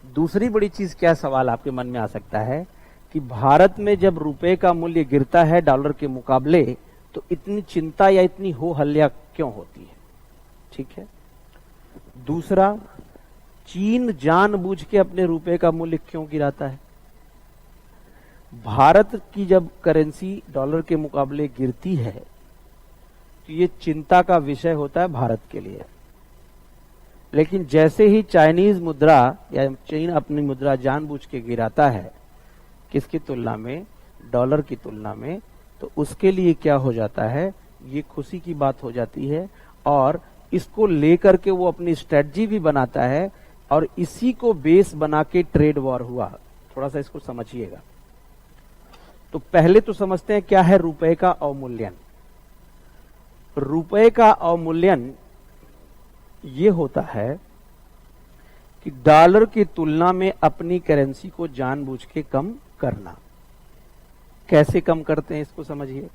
दूसरी बड़ी चीज, क्या सवाल आपके मन में आ सकता है कि भारत में जब रुपए का मूल्य गिरता है डॉलर के मुकाबले, तो इतनी चिंता या इतनी हो हल्ला क्यों होती है, ठीक है। दूसरा, चीन जानबूझ के अपने रुपए का मूल्य क्यों गिराता है? भारत की जब करेंसी डॉलर के मुकाबले गिरती है तो ये चिंता का विषय होता है भारत के लिए। लेकिन जैसे ही चाइनीज मुद्रा या चीन अपनी मुद्रा जानबूझ के गिराता है, किसकी तुलना में? डॉलर की तुलना में, तो उसके लिए क्या हो जाता है, ये खुशी की बात हो जाती है, और इसको लेकर के वो अपनी स्ट्रेटजी भी बनाता है, और इसी को बेस बना के ट्रेड वॉर हुआ। थोड़ा सा इसको समझिएगा। तो पहले तो समझते हैं क्या है रुपए का अवमूल्यन। रुपए का अवमूल्यन ये होता है कि डॉलर की तुलना में अपनी करेंसी को जानबूझ के कम करना। कैसे कम करते हैं इसको समझिए।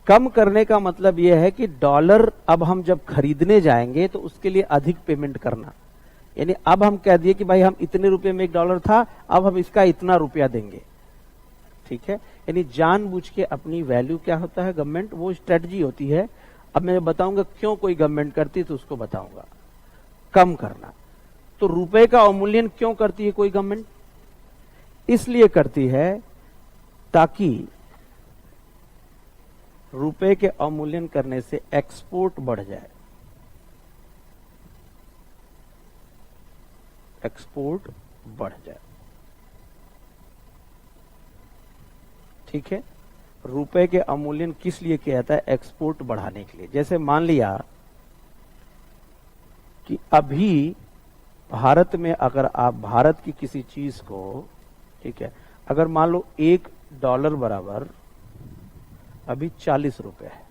कम करने का मतलब यह है कि डॉलर अब हम जब खरीदने जाएंगे तो उसके लिए अधिक पेमेंट करना। यानी अब हम कह दिए कि भाई हम इतने रुपए में $1 था, अब हम इसका इतना रुपया देंगे, ठीक है। यानी जानबूझ के अपनी वैल्यू, क्या होता है गवर्नमेंट, वो स्ट्रेटजी होती है। अब मैं बताऊंगा क्यों कोई गवर्नमेंट करती है, तो उसको बताऊंगा। कम करना, तो रुपए का अवमूल्यन क्यों करती है कोई गवर्नमेंट? इसलिए करती है ताकि रुपए के अवमूल्यन करने से एक्सपोर्ट बढ़ जाए, एक्सपोर्ट बढ़ जाए, ठीक है। रुपए के अवमूल्यन किस लिए किया जाता है? एक्सपोर्ट बढ़ाने के लिए। जैसे मान लिया कि अभी भारत में अगर आप भारत की किसी चीज को, ठीक है, अगर मान लो $1 बराबर अभी 40 रुपए है,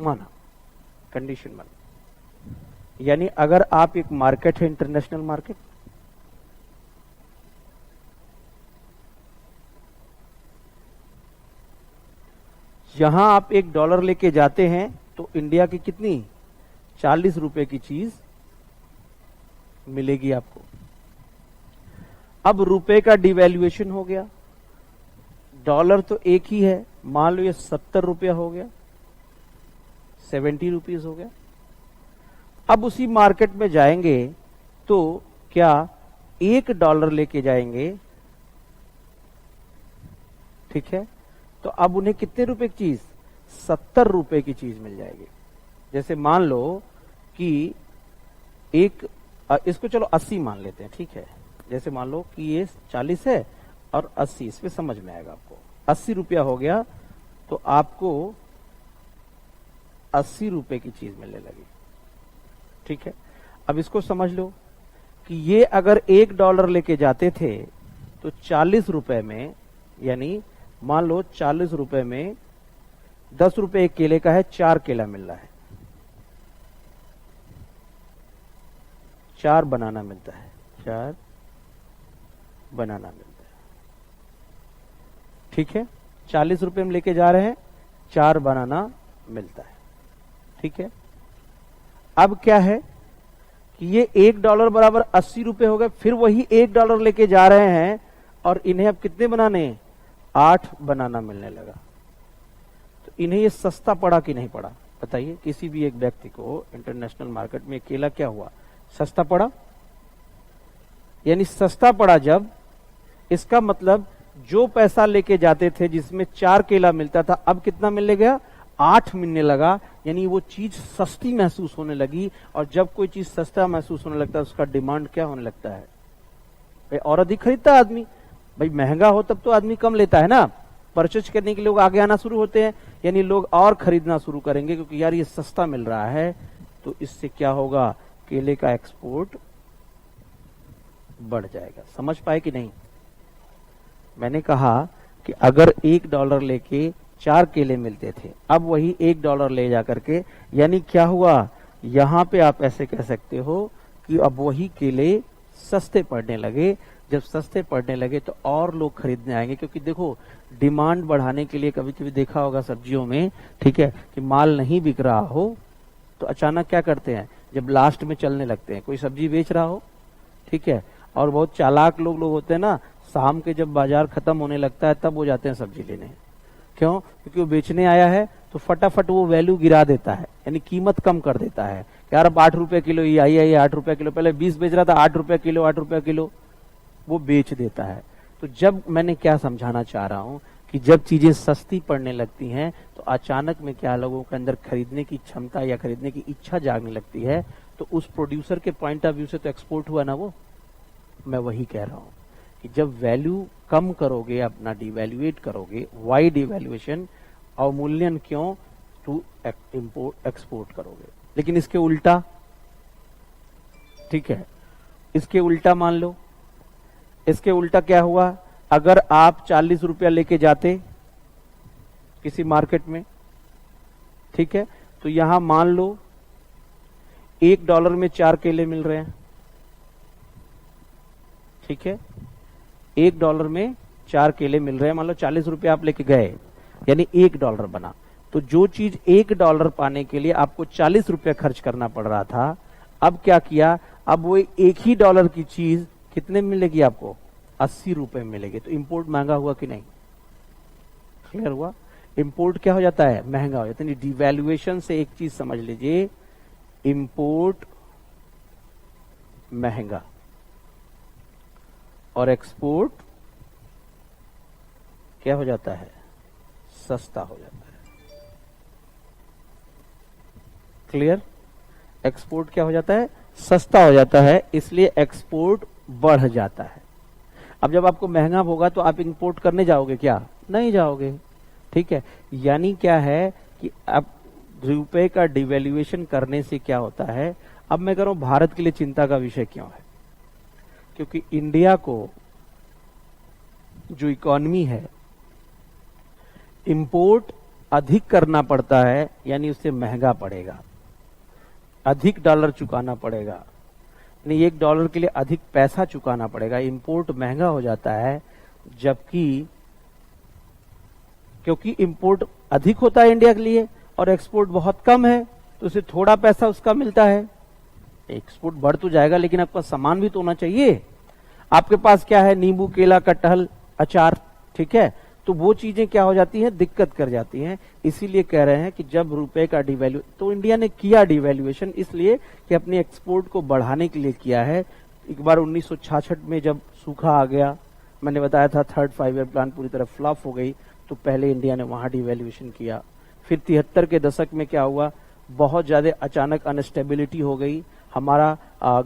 माना कंडीशन माना, यानी अगर आप एक मार्केट है, इंटरनेशनल मार्केट, यहां आप $1 लेके जाते हैं तो इंडिया की कितनी 40 रुपए की चीज मिलेगी आपको। अब रुपए का डिवैल्यूएशन हो गया, डॉलर तो एक ही है, मान लो ये 70 रुपया हो गया, 70 रुपीज हो गया। अब उसी मार्केट में जाएंगे तो क्या $1 लेके जाएंगे, ठीक है, तो अब उन्हें कितने रुपए की चीज, 70 रुपए की चीज मिल जाएगी। जैसे मान लो कि इसको चलो 80 मान लेते हैं, ठीक है। जैसे मान लो कि ये 40 है और 80, इसमें समझ में आएगा आपको। 80 रुपया हो गया तो आपको 80 रुपए की चीज मिलने लगी, ठीक है। अब इसको समझ लो कि ये अगर $1 लेके जाते थे तो 40 रुपए में, यानी मान लो 40 रुपए में 10 रुपए एक केले का है, 4 केला मिल रहा है, 4 बनाना मिलता है, 4 बनाना मिलता है। ठीक है, 40 रुपए में लेके जा रहे हैं, 4 बनाना मिलता है। ठीक है, अब क्या है कि ये $1 बराबर 80 रुपए हो गए, फिर वही $1 लेके जा रहे हैं और इन्हें अब कितने बनाने हैं, 8 बनाना मिलने लगा। तो इन्हें ये सस्ता पड़ा कि नहीं पड़ा बताइए? किसी भी एक व्यक्ति को इंटरनेशनल मार्केट में केला क्या हुआ, सस्ता पड़ा? यानी सस्ता पड़ा जब, इसका मतलब जो पैसा लेके जाते थे जिसमें 4 केला मिलता था, अब कितना मिलने गया, 8 मिलने लगा। यानी वो चीज सस्ती महसूस होने लगी, और जब कोई चीज सस्ता महसूस होने लगता है उसका डिमांड क्या होने लगता है भाई, और अधिक खरीदता है आदमी। भाई महंगा हो तब तो आदमी कम लेता है ना, परचेज करने के लिए लोग आगे आना शुरू होते हैं, यानी लोग और खरीदना शुरू करेंगे क्योंकि यार ये सस्ता मिल रहा है। तो इससे क्या होगा, केले का एक्सपोर्ट बढ़ जाएगा। समझ पाए कि नहीं? मैंने कहा कि अगर $1 लेके 4 केले मिलते थे, अब वही $1 ले जा करके, यानी क्या हुआ, यहां पे आप ऐसे कह सकते हो कि अब वही केले सस्ते पड़ने लगे। जब सस्ते पड़ने लगे तो और लोग खरीदने आएंगे, क्योंकि देखो डिमांड बढ़ाने के लिए कभी कभी देखा होगा सब्जियों में, ठीक है, कि माल नहीं बिक रहा हो तो अचानक क्या करते हैं, जब लास्ट में चलने लगते हैं, कोई सब्जी बेच रहा हो, ठीक है, और बहुत चालाक लोग होते हैं ना, शाम के जब बाजार खत्म होने लगता है तब वो जाते हैं सब्जी लेने। क्यों? क्योंकि वो बेचने आया है तो फटाफट वो वैल्यू गिरा देता है, यानी कीमत कम कर देता है। यार अब 8 रुपए किलो ही आई है, 8 रुपए किलो, पहले 20 बेच रहा था, 8 रुपए किलो, 8 रुपए किलो वो बेच देता है। तो जब मैंने क्या समझाना चाह रहा हूं कि जब चीजें सस्ती पड़ने लगती हैं तो अचानक में क्या लोगों के अंदर खरीदने की क्षमता या खरीदने की इच्छा जागने लगती है। तो उस प्रोड्यूसर के पॉइंट ऑफ व्यू से तो एक्सपोर्ट हुआ ना वो। मैं वही कह रहा हूं कि जब वैल्यू कम करोगे, अपना डिवैल्यूएट करोगे, वाई डिवैल्यूएशन, अवमूल्यन क्यों, टू इंपोर्ट एक्सपोर्ट करोगे। लेकिन इसके उल्टा, ठीक है, इसके उल्टा मान लो, इसके उल्टा क्या हुआ, अगर आप 40 रुपया लेके जाते किसी मार्केट में, ठीक है, तो यहां मान लो $1 में 4 केले मिल रहे हैं, ठीक है, $1 में 4 केले मिल रहे हैं, मान लो 40 रुपया आप लेके गए, यानी $1 बना। तो जो चीज $1 पाने के लिए आपको 40 रुपया खर्च करना पड़ रहा था, अब क्या किया, अब वो एक ही $1 की चीज कितने मिलेगी आपको, 80 रुपए मिलेगी। तो इंपोर्ट महंगा हुआ कि नहीं? क्लियर हुआ? इंपोर्ट क्या हो जाता है, महंगा हो जाता है। डिवैल्यूएशन से एक चीज समझ लीजिए, इंपोर्ट महंगा और एक्सपोर्ट क्या हो जाता है, सस्ता हो जाता है। क्लियर? एक्सपोर्ट क्या हो जाता है, सस्ता हो जाता है, इसलिए एक्सपोर्ट बढ़ जाता है। अब जब आपको महंगा होगा तो आप इंपोर्ट करने जाओगे क्या, नहीं जाओगे, ठीक है। यानी क्या है कि अब रुपए का डिवैल्यूएशन करने से क्या होता है, अब मैं कह रहा हूं भारत के लिए चिंता का विषय क्यों है, क्योंकि इंडिया को जो इकोनॉमी है, इंपोर्ट अधिक करना पड़ता है, यानी उससे महंगा पड़ेगा, अधिक $, चुकाना पड़ेगा, यानी $1 के लिए अधिक पैसा चुकाना पड़ेगा। इंपोर्ट महंगा हो जाता है, जबकि क्योंकि इंपोर्ट अधिक होता है इंडिया के लिए और एक्सपोर्ट बहुत कम है, तो उसे थोड़ा पैसा उसका मिलता है। एक्सपोर्ट बढ़ तो जाएगा, लेकिन आपका सामान भी तो होना चाहिए। आपके पास क्या है, नींबू, केला, कटहल, अचार, ठीक है, तो वो चीजें क्या हो जाती हैं, दिक्कत कर जाती हैं। इसीलिए कह रहे हैं कि जब रुपए का डिवैल्यू, तो इंडिया ने किया डिवैल्यूएशन इसलिए कि अपने एक्सपोर्ट को बढ़ाने के लिए किया है। एक बार 1966 में जब सूखा आ गया, मैंने बताया था, 3rd 5-year प्लान पूरी तरह फ्लॉप हो गई, तो पहले इंडिया ने वहां डिवैल्यूएशन किया। फिर 73 के दशक में क्या हुआ, बहुत ज्यादा अचानक अनस्टेबिलिटी हो गई, हमारा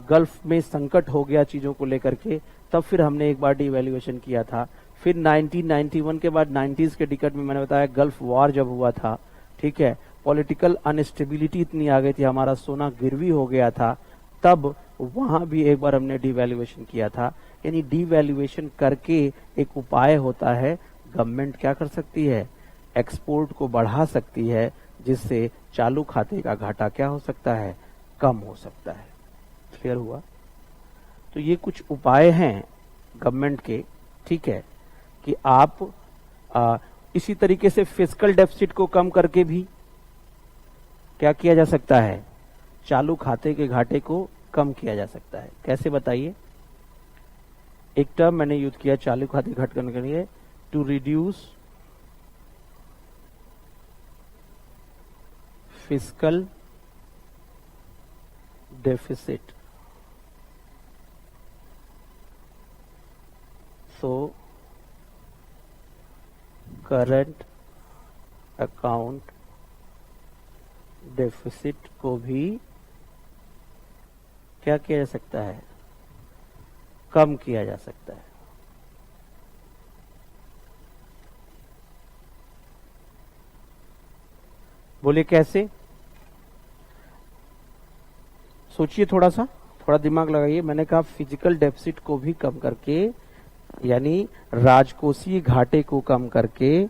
गल्फ में संकट हो गया चीजों को लेकर के, तब फिर हमने एक बार डिवैल्यूएशन किया था। फिर 1991 के बाद 90s के टिकट में मैंने बताया गल्फ वॉर जब हुआ था, ठीक है, पॉलिटिकल अनस्टेबिलिटी इतनी आ गई थी, हमारा सोना गिरवी हो गया था, तब वहां भी एक बार हमने डिवैल्यूएशन किया था। यानी डिवैल्यूएशन करके एक उपाय होता है गवर्नमेंट क्या कर सकती है, एक्सपोर्ट को बढ़ा सकती है, जिससे चालू खाते का घाटा क्या हो सकता है, कम हो सकता है। क्लियर हुआ? तो ये कुछ उपाय हैं गवर्नमेंट के, ठीक है, कि आप इसी तरीके से फिस्कल डेफिसिट को कम करके भी क्या किया जा सकता है, चालू खाते के घाटे को कम किया जा सकता है। कैसे बताइए? एक टर्म मैंने यूज किया चालू खाते घट करने के लिए, to reduce fiscal deficit, so current account deficit को भी क्या किया जा सकता है, कम किया जा सकता है। बोलिए कैसे? सोचिए थोड़ा दिमाग लगाइए। मैंने कहा फिजिकल डेफिसिट को भी कम करके, यानी राजकोषीय घाटे को कम करके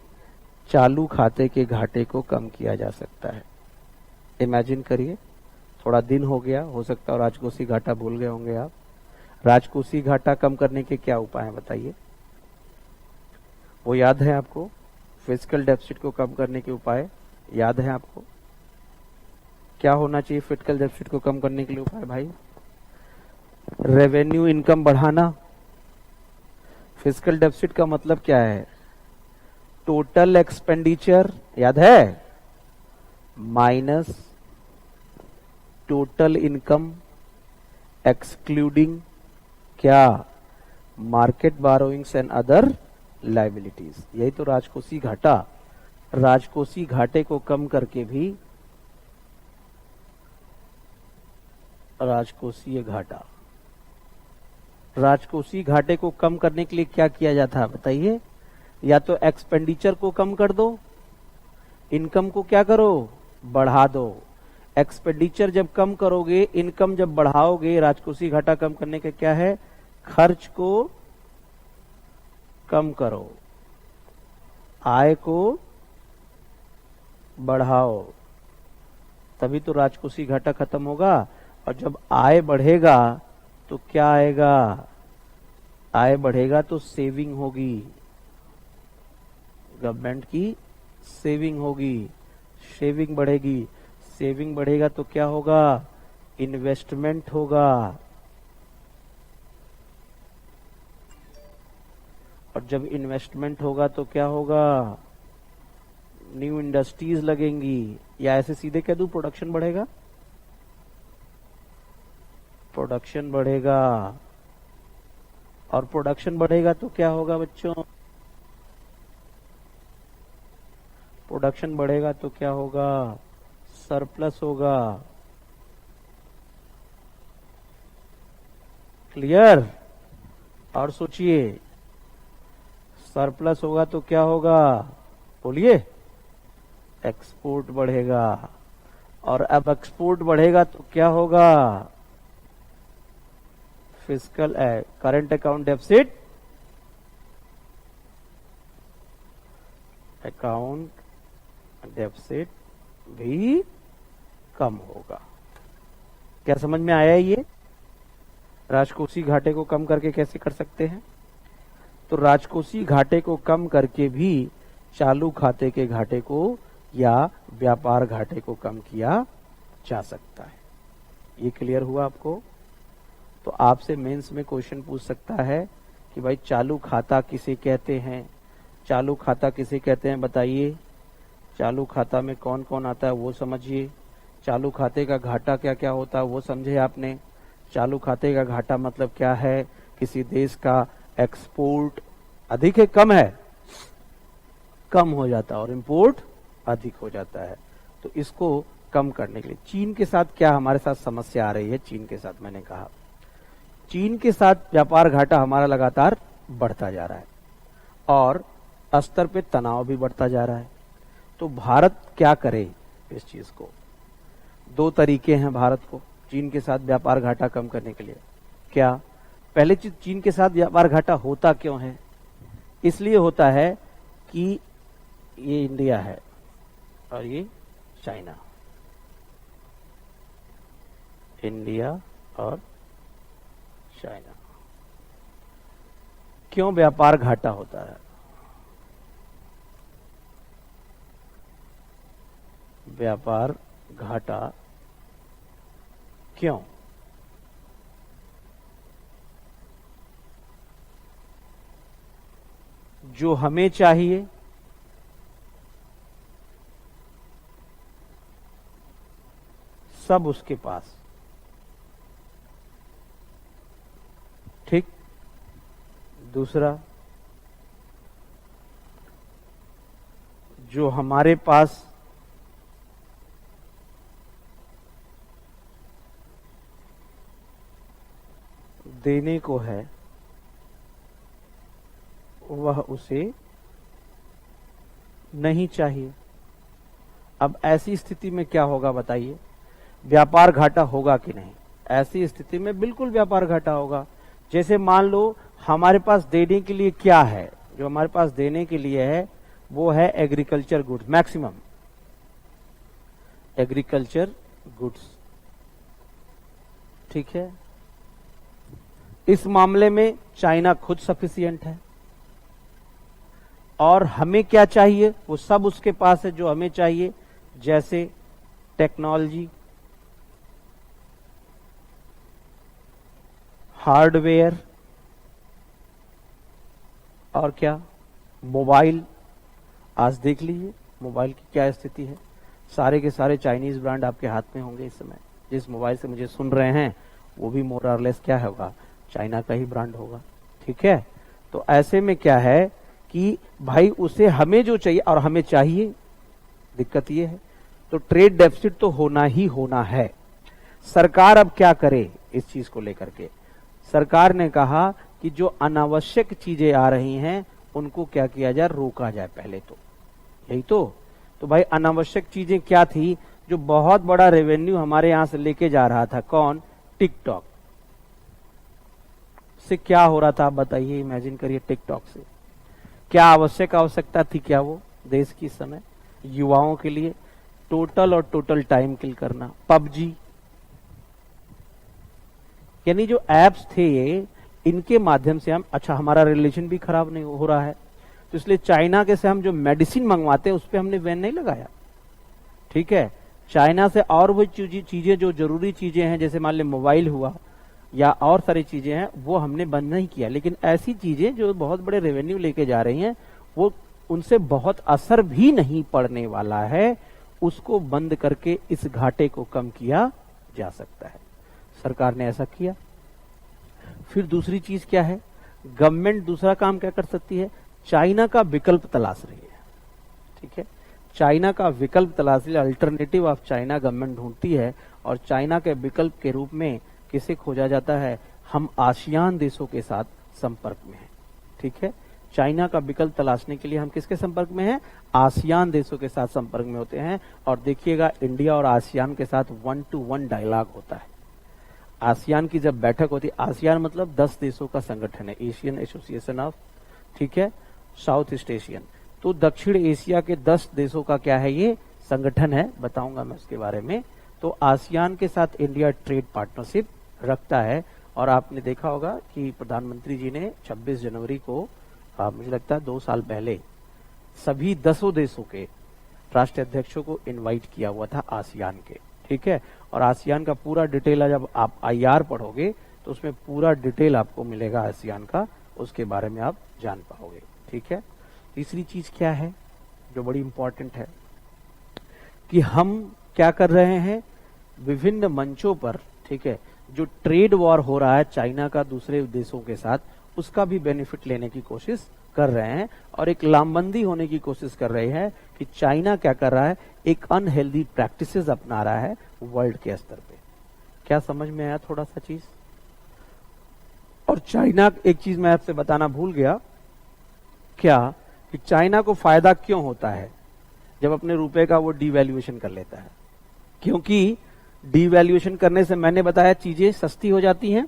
चालू खाते के घाटे को कम किया जा सकता है। इमेजिन करिए, थोड़ा दिन हो गया, हो सकता है राजकोषीय घाटा भूल गए होंगे आप। राजकोषीय घाटा कम करने के क्या उपाय हैं बताइए? वो याद है आपको? फिजिकल डेफिसिट को कम करने के उपाय याद है आपको? क्या होना चाहिए फिजिकल डेफिसिट को कम करने के लिए उपाय भाई? रेवेन्यू इनकम बढ़ाना। फिजिकल डेफिसिट का मतलब क्या है? टोटल एक्सपेंडिचर, याद है, माइनस टोटल इनकम एक्सक्लूडिंग क्या, मार्केट बारोइंग्स एंड अदर लाइबिलिटीज। यही तो राजकोषीय घाटा। राजकोषीय घाटे को कम करके भी राजकोषीय घाटे को कम करने के लिए क्या किया जाता है बताइए? या तो एक्सपेंडिचर को कम कर दो, इनकम को क्या करो, बढ़ा दो। एक्सपेंडिचर जब कम करोगे, इनकम जब बढ़ाओगे, राजकोषीय घाटा कम करने का क्या है, खर्च को कम करो, आय को बढ़ाओ, तभी तो राजकोषीय घाटा खत्म होगा। और जब आय बढ़ेगा तो क्या आएगा, आय बढ़ेगा तो सेविंग होगी, गवर्नमेंट की सेविंग होगी, सेविंग बढ़ेगी, सेविंग बढ़ेगा तो क्या होगा, इन्वेस्टमेंट होगा, और जब इन्वेस्टमेंट होगा तो क्या होगा, न्यू इंडस्ट्रीज लगेंगी, या ऐसे सीधे कह दूं प्रोडक्शन बढ़ेगा, प्रोडक्शन बढ़ेगा। और प्रोडक्शन बढ़ेगा तो क्या होगा बच्चों, प्रोडक्शन बढ़ेगा तो क्या होगा, सरप्लस होगा। क्लियर? और सोचिए, सरप्लस होगा तो क्या होगा, बोलिए, एक्सपोर्ट बढ़ेगा। और अब एक्सपोर्ट बढ़ेगा तो क्या होगा, फिस्कल करंट अकाउंट डेफिसिट, भी कम होगा। क्या समझ में आया ये? राजकोषीय घाटे को कम करके कैसे कर सकते हैं? तो राजकोषीय घाटे को कम करके भी चालू खाते के घाटे को या व्यापार घाटे को कम किया जा सकता है। ये क्लियर हुआ आपको? तो आपसे मेंस में क्वेश्चन पूछ सकता है कि भाई चालू खाता किसे कहते हैं, चालू खाता किसे कहते हैं बताइए। चालू खाता में कौन कौन आता है वो समझिए। चालू खाते का घाटा क्या क्या होता है वो समझे आपने। चालू खाते का घाटा मतलब क्या है, किसी देश का एक्सपोर्ट अधिक है कम है, कम हो जाता है, और इंपोर्ट अधिक हो जाता है। तो इसको कम करने के लिए चीन के साथ क्या हमारे साथ समस्या आ रही है, चीन के साथ मैंने कहा चीन के साथ व्यापार घाटा हमारा लगातार बढ़ता जा रहा है और स्तर पे तनाव भी बढ़ता जा रहा है। तो भारत क्या करे इस चीज को? दो तरीके हैं भारत को चीन के साथ व्यापार घाटा कम करने के लिए। क्या? पहले चीज, चीन के साथ व्यापार घाटा होता क्यों है? इसलिए होता है कि ये इंडिया है और ये चाइना, इंडिया और चाइना। क्यों व्यापार घाटा होता है? व्यापार घाटा क्यों? जो हमें चाहिए सब उसके पास, ठीक। दूसरा, जो हमारे पास देने को है वह उसे नहीं चाहिए। अब ऐसी स्थिति में क्या होगा बताइए? व्यापार घाटा होगा कि नहीं? ऐसी स्थिति में बिल्कुल व्यापार घाटा होगा। जैसे मान लो हमारे पास देने के लिए क्या है, जो हमारे पास देने के लिए है वो है agriculture goods, maximum agriculture goods, ठीक है। इस मामले में चाइना खुद सफिशिएंट है और हमें क्या चाहिए वो सब उसके पास है जो हमें चाहिए, जैसे टेक्नोलॉजी, हार्डवेयर और क्या, मोबाइल। आज देख लीजिए मोबाइल की क्या स्थिति है। सारे के सारे चाइनीज ब्रांड आपके हाथ में होंगे इस समय। जिस मोबाइल से मुझे सुन रहे हैं वो भी मोर और लेस क्या होगा, चाइना का ही ब्रांड होगा, ठीक है। तो ऐसे में क्या है कि भाई उसे हमें जो चाहिए और हमें चाहिए, दिक्कत ये है। तो ट्रेड डेफिसिट तो होना ही होना है। सरकार अब क्या करे इस चीज को लेकर के? सरकार ने कहा कि जो अनावश्यक चीजें आ रही हैं उनको क्या किया जाए, रोका जाए पहले तो, यही तो भाई अनावश्यक चीजें क्या थी जो बहुत बड़ा रेवेन्यू हमारे यहां से लेके जा रहा था? कौन? टिकटॉक से क्या हो रहा था आप बताइए, इमेजिन करिए। टिकटॉक से क्या आवश्यकता थी क्या वो देश की समय? युवाओं के लिए टोटल टाइम किल करना। पबजी, यानी जो एप्स थे ये, इनके माध्यम से हम, अच्छा हमारा रिलेशन भी खराब नहीं हो रहा है तो इसलिए चाइना के से हम जो मेडिसिन मंगवाते हैं उस पर हमने बैन नहीं लगाया, ठीक है। चाइना से और वो चीजें जो जरूरी चीजें हैं, जैसे मान ले मोबाइल हुआ या और सारी चीजें हैं, वो हमने बंद नहीं किया। लेकिन ऐसी चीजें जो बहुत बड़े रेवेन्यू लेके जा रही हैं वो उनसे बहुत असर भी नहीं पड़ने वाला है, उसको बंद करके इस घाटे को कम किया जा सकता है। सरकार ने ऐसा किया। फिर दूसरी चीज क्या है? गवर्नमेंट दूसरा काम क्या कर सकती है? चाइना का विकल्प तलाश रही है, ठीक है। चाइना का विकल्प तलाश रही है, अल्टरनेटिव ऑफ चाइना गवर्नमेंट ढूंढती है और चाइना के विकल्प के रूप में किसे खोजा जाता है? हम आसियान देशों के साथ संपर्क में हैं, ठीक है। चाइना का विकल्प तलाशने के लिए हम किसके संपर्क में हैं? आसियान देशों के साथ संपर्क में होते हैं। और देखिएगा इंडिया और आसियान के साथ 1-to-1 डायलॉग होता है। आसियान की जब बैठक होती है, आसियान मतलब 10 देशों का संगठन है, एशियन एसोसिएशन ऑफ, ठीक है, साउथ ईस्ट एशियन। तो दक्षिण एशिया के 10 देशों का क्या है ये संगठन है, बताऊंगा मैं उसके बारे में। तो आसियान के साथ इंडिया ट्रेड पार्टनरशिप रखता है। और आपने देखा होगा कि प्रधानमंत्री जी ने 26 जनवरी को, मुझे लगता है 2 साल पहले, सभी 10 देशों के राष्ट्रीय अध्यक्षों को इनवाइट किया हुआ था आसियान के, ठीक है। और आसियान का पूरा डिटेल जब आप IR पढ़ोगे तो उसमें पूरा डिटेल आपको मिलेगा आसियान का, उसके बारे में आप जान पाओगे, ठीक है। तीसरी चीज क्या है जो बड़ी इंपॉर्टेंट है कि हम क्या कर रहे हैं, विभिन्न मंचों पर, ठीक है, जो ट्रेड वॉर हो रहा है चाइना का दूसरे देशों के साथ, उसका भी बेनिफिट लेने की कोशिश कर रहे हैं और एक लामबंदी होने की कोशिश कर रहे हैं कि चाइना क्या कर रहा है, एक अनहेल्दी प्रैक्टिसेस अपना रहा है वर्ल्ड के स्तर पे। क्या समझ में आया थोड़ा सा चीज? और चाइना, एक चीज मैं आपसे बताना भूल गया, क्या कि चाइना को फायदा क्यों होता है जब अपने रुपए का वो डिवैल्यूएशन कर लेता है? क्योंकि डिवैल्यूएशन करने से, मैंने बताया, चीजें सस्ती हो जाती हैं।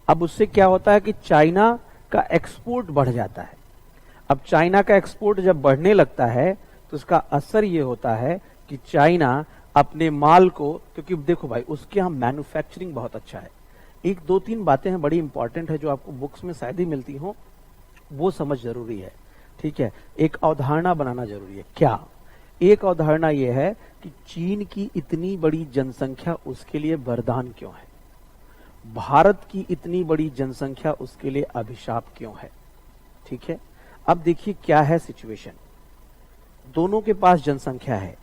अब उससे क्या होता है कि चाइना का एक्सपोर्ट बढ़ जाता है। अब चाइना का एक्सपोर्ट जब बढ़ने लगता है तो उसका असर ये होता है कि चाइना अपने माल को, क्योंकि देखो भाई उसके यहाँ मैन्युफैक्चरिंग बहुत अच्छा है। एक दो तीन बातें हैं बड़ी इंपॉर्टेंट है जो आपको बुक्स में शायद ही मिलती हो, वो समझ जरूरी है। ठीक है, एक अवधारणा बनाना जरूरी है। क्या? एक अवधारणा यह है कि चीन की इतनी बड़ी जनसंख्या उसके लिए वरदान क्यों है, भारत की इतनी बड़ी जनसंख्या उसके लिए अभिशाप क्यों है। ठीक है, अब देखिए क्या है सिचुएशन। दोनों के पास जनसंख्या है।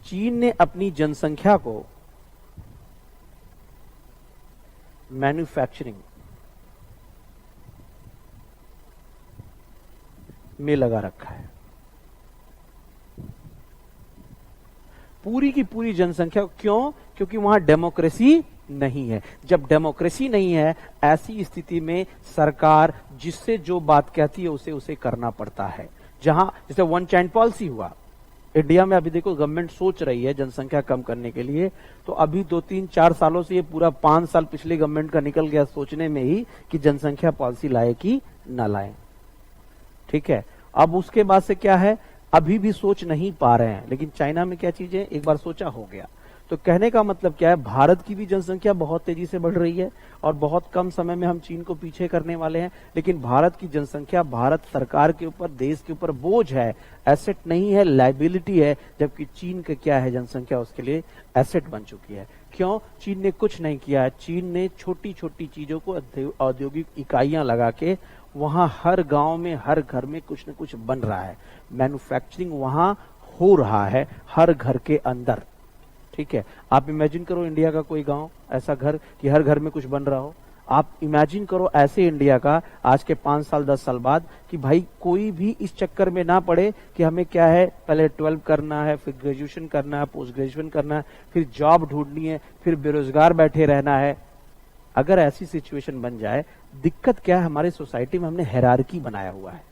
चीन ने अपनी जनसंख्या को मैन्युफैक्चरिंग में लगा रखा है। पूरी की पूरी जनसंख्या। क्यों? क्योंकि वहां डेमोक्रेसी नहीं है। जब डेमोक्रेसी नहीं है, ऐसी स्थिति में सरकार जिससे जो बात कहती है उसे उसे करना पड़ता है। जहां जैसे वन चाइल्ड पॉलिसी हुआ इंडिया में, अभी देखो गवर्नमेंट सोच रही है जनसंख्या कम करने के लिए, तो अभी 2-3-4 सालों से, ये पूरा 5 साल पिछले गवर्नमेंट का निकल गया सोचने में ही कि जनसंख्या पॉलिसी लाए कि ना लाए। ठीक है, अब उसके बाद से क्या है, अभी भी सोच नहीं पा रहे हैं। लेकिन चाइना में क्या चीज है, एक बार सोचा हो गया। तो कहने का मतलब क्या है, भारत की भी जनसंख्या बहुत तेजी से बढ़ रही है और बहुत कम समय में हम चीन को पीछे करने वाले हैं। लेकिन भारत की जनसंख्या भारत सरकार के ऊपर, देश के ऊपर बोझ है, एसेट नहीं है, लायबिलिटी है। जबकि चीन का क्या है, जनसंख्या उसके लिए एसेट बन चुकी है। क्यों? चीन ने कुछ नहीं किया है। चीन ने छोटी छोटी चीजों को औद्योगिक इकाइयां लगा के वहां हर गांव में, हर घर में कुछ न कुछ बन रहा है। मैन्युफैक्चरिंग वहां हो रहा है हर घर के अंदर। ठीक है, आप इमेजिन करो इंडिया का कोई गांव, ऐसा घर कि हर घर में कुछ बन रहा हो। आप इमेजिन करो ऐसे इंडिया का आज के 5 साल 10 साल बाद, कि भाई कोई भी इस चक्कर में ना पड़े कि हमें क्या है, पहले 12 करना है, फिर ग्रेजुएशन करना है, पोस्ट ग्रेजुएशन करना है, फिर जॉब ढूंढनी है, फिर बेरोजगार बैठे रहना है। अगर ऐसी सिचुएशन बन जाए, दिक्कत क्या है, हमारे सोसाइटी में हमने हायरार्की बनाया हुआ है।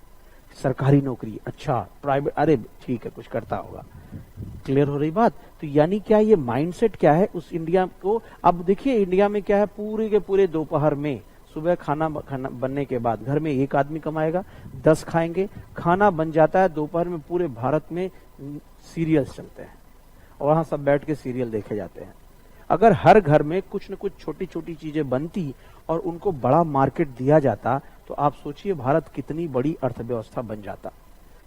सरकारी नौकरी, अच्छा प्राइवेट, अरे ठीक है कुछ करता होगा। क्लियर हो रही बात? तो यानी क्या, ये माइंडसेट क्या है उस इंडिया को। अब देखिए इंडिया में क्या है, पूरे के पूरे दोपहर में, सुबह खाना बनने के बाद घर में एक आदमी कमाएगा, 10 खाएंगे, खाना बन जाता है। दोपहर में पूरे भारत में सीरियल्स चलते हैं और वहां सब बैठ के सीरियल देखे जाते हैं। अगर हर घर में कुछ न कुछ छोटी छोटी चीजें बनती और उनको बड़ा मार्केट दिया जाता, तो आप सोचिए भारत कितनी बड़ी अर्थव्यवस्था बन जाता।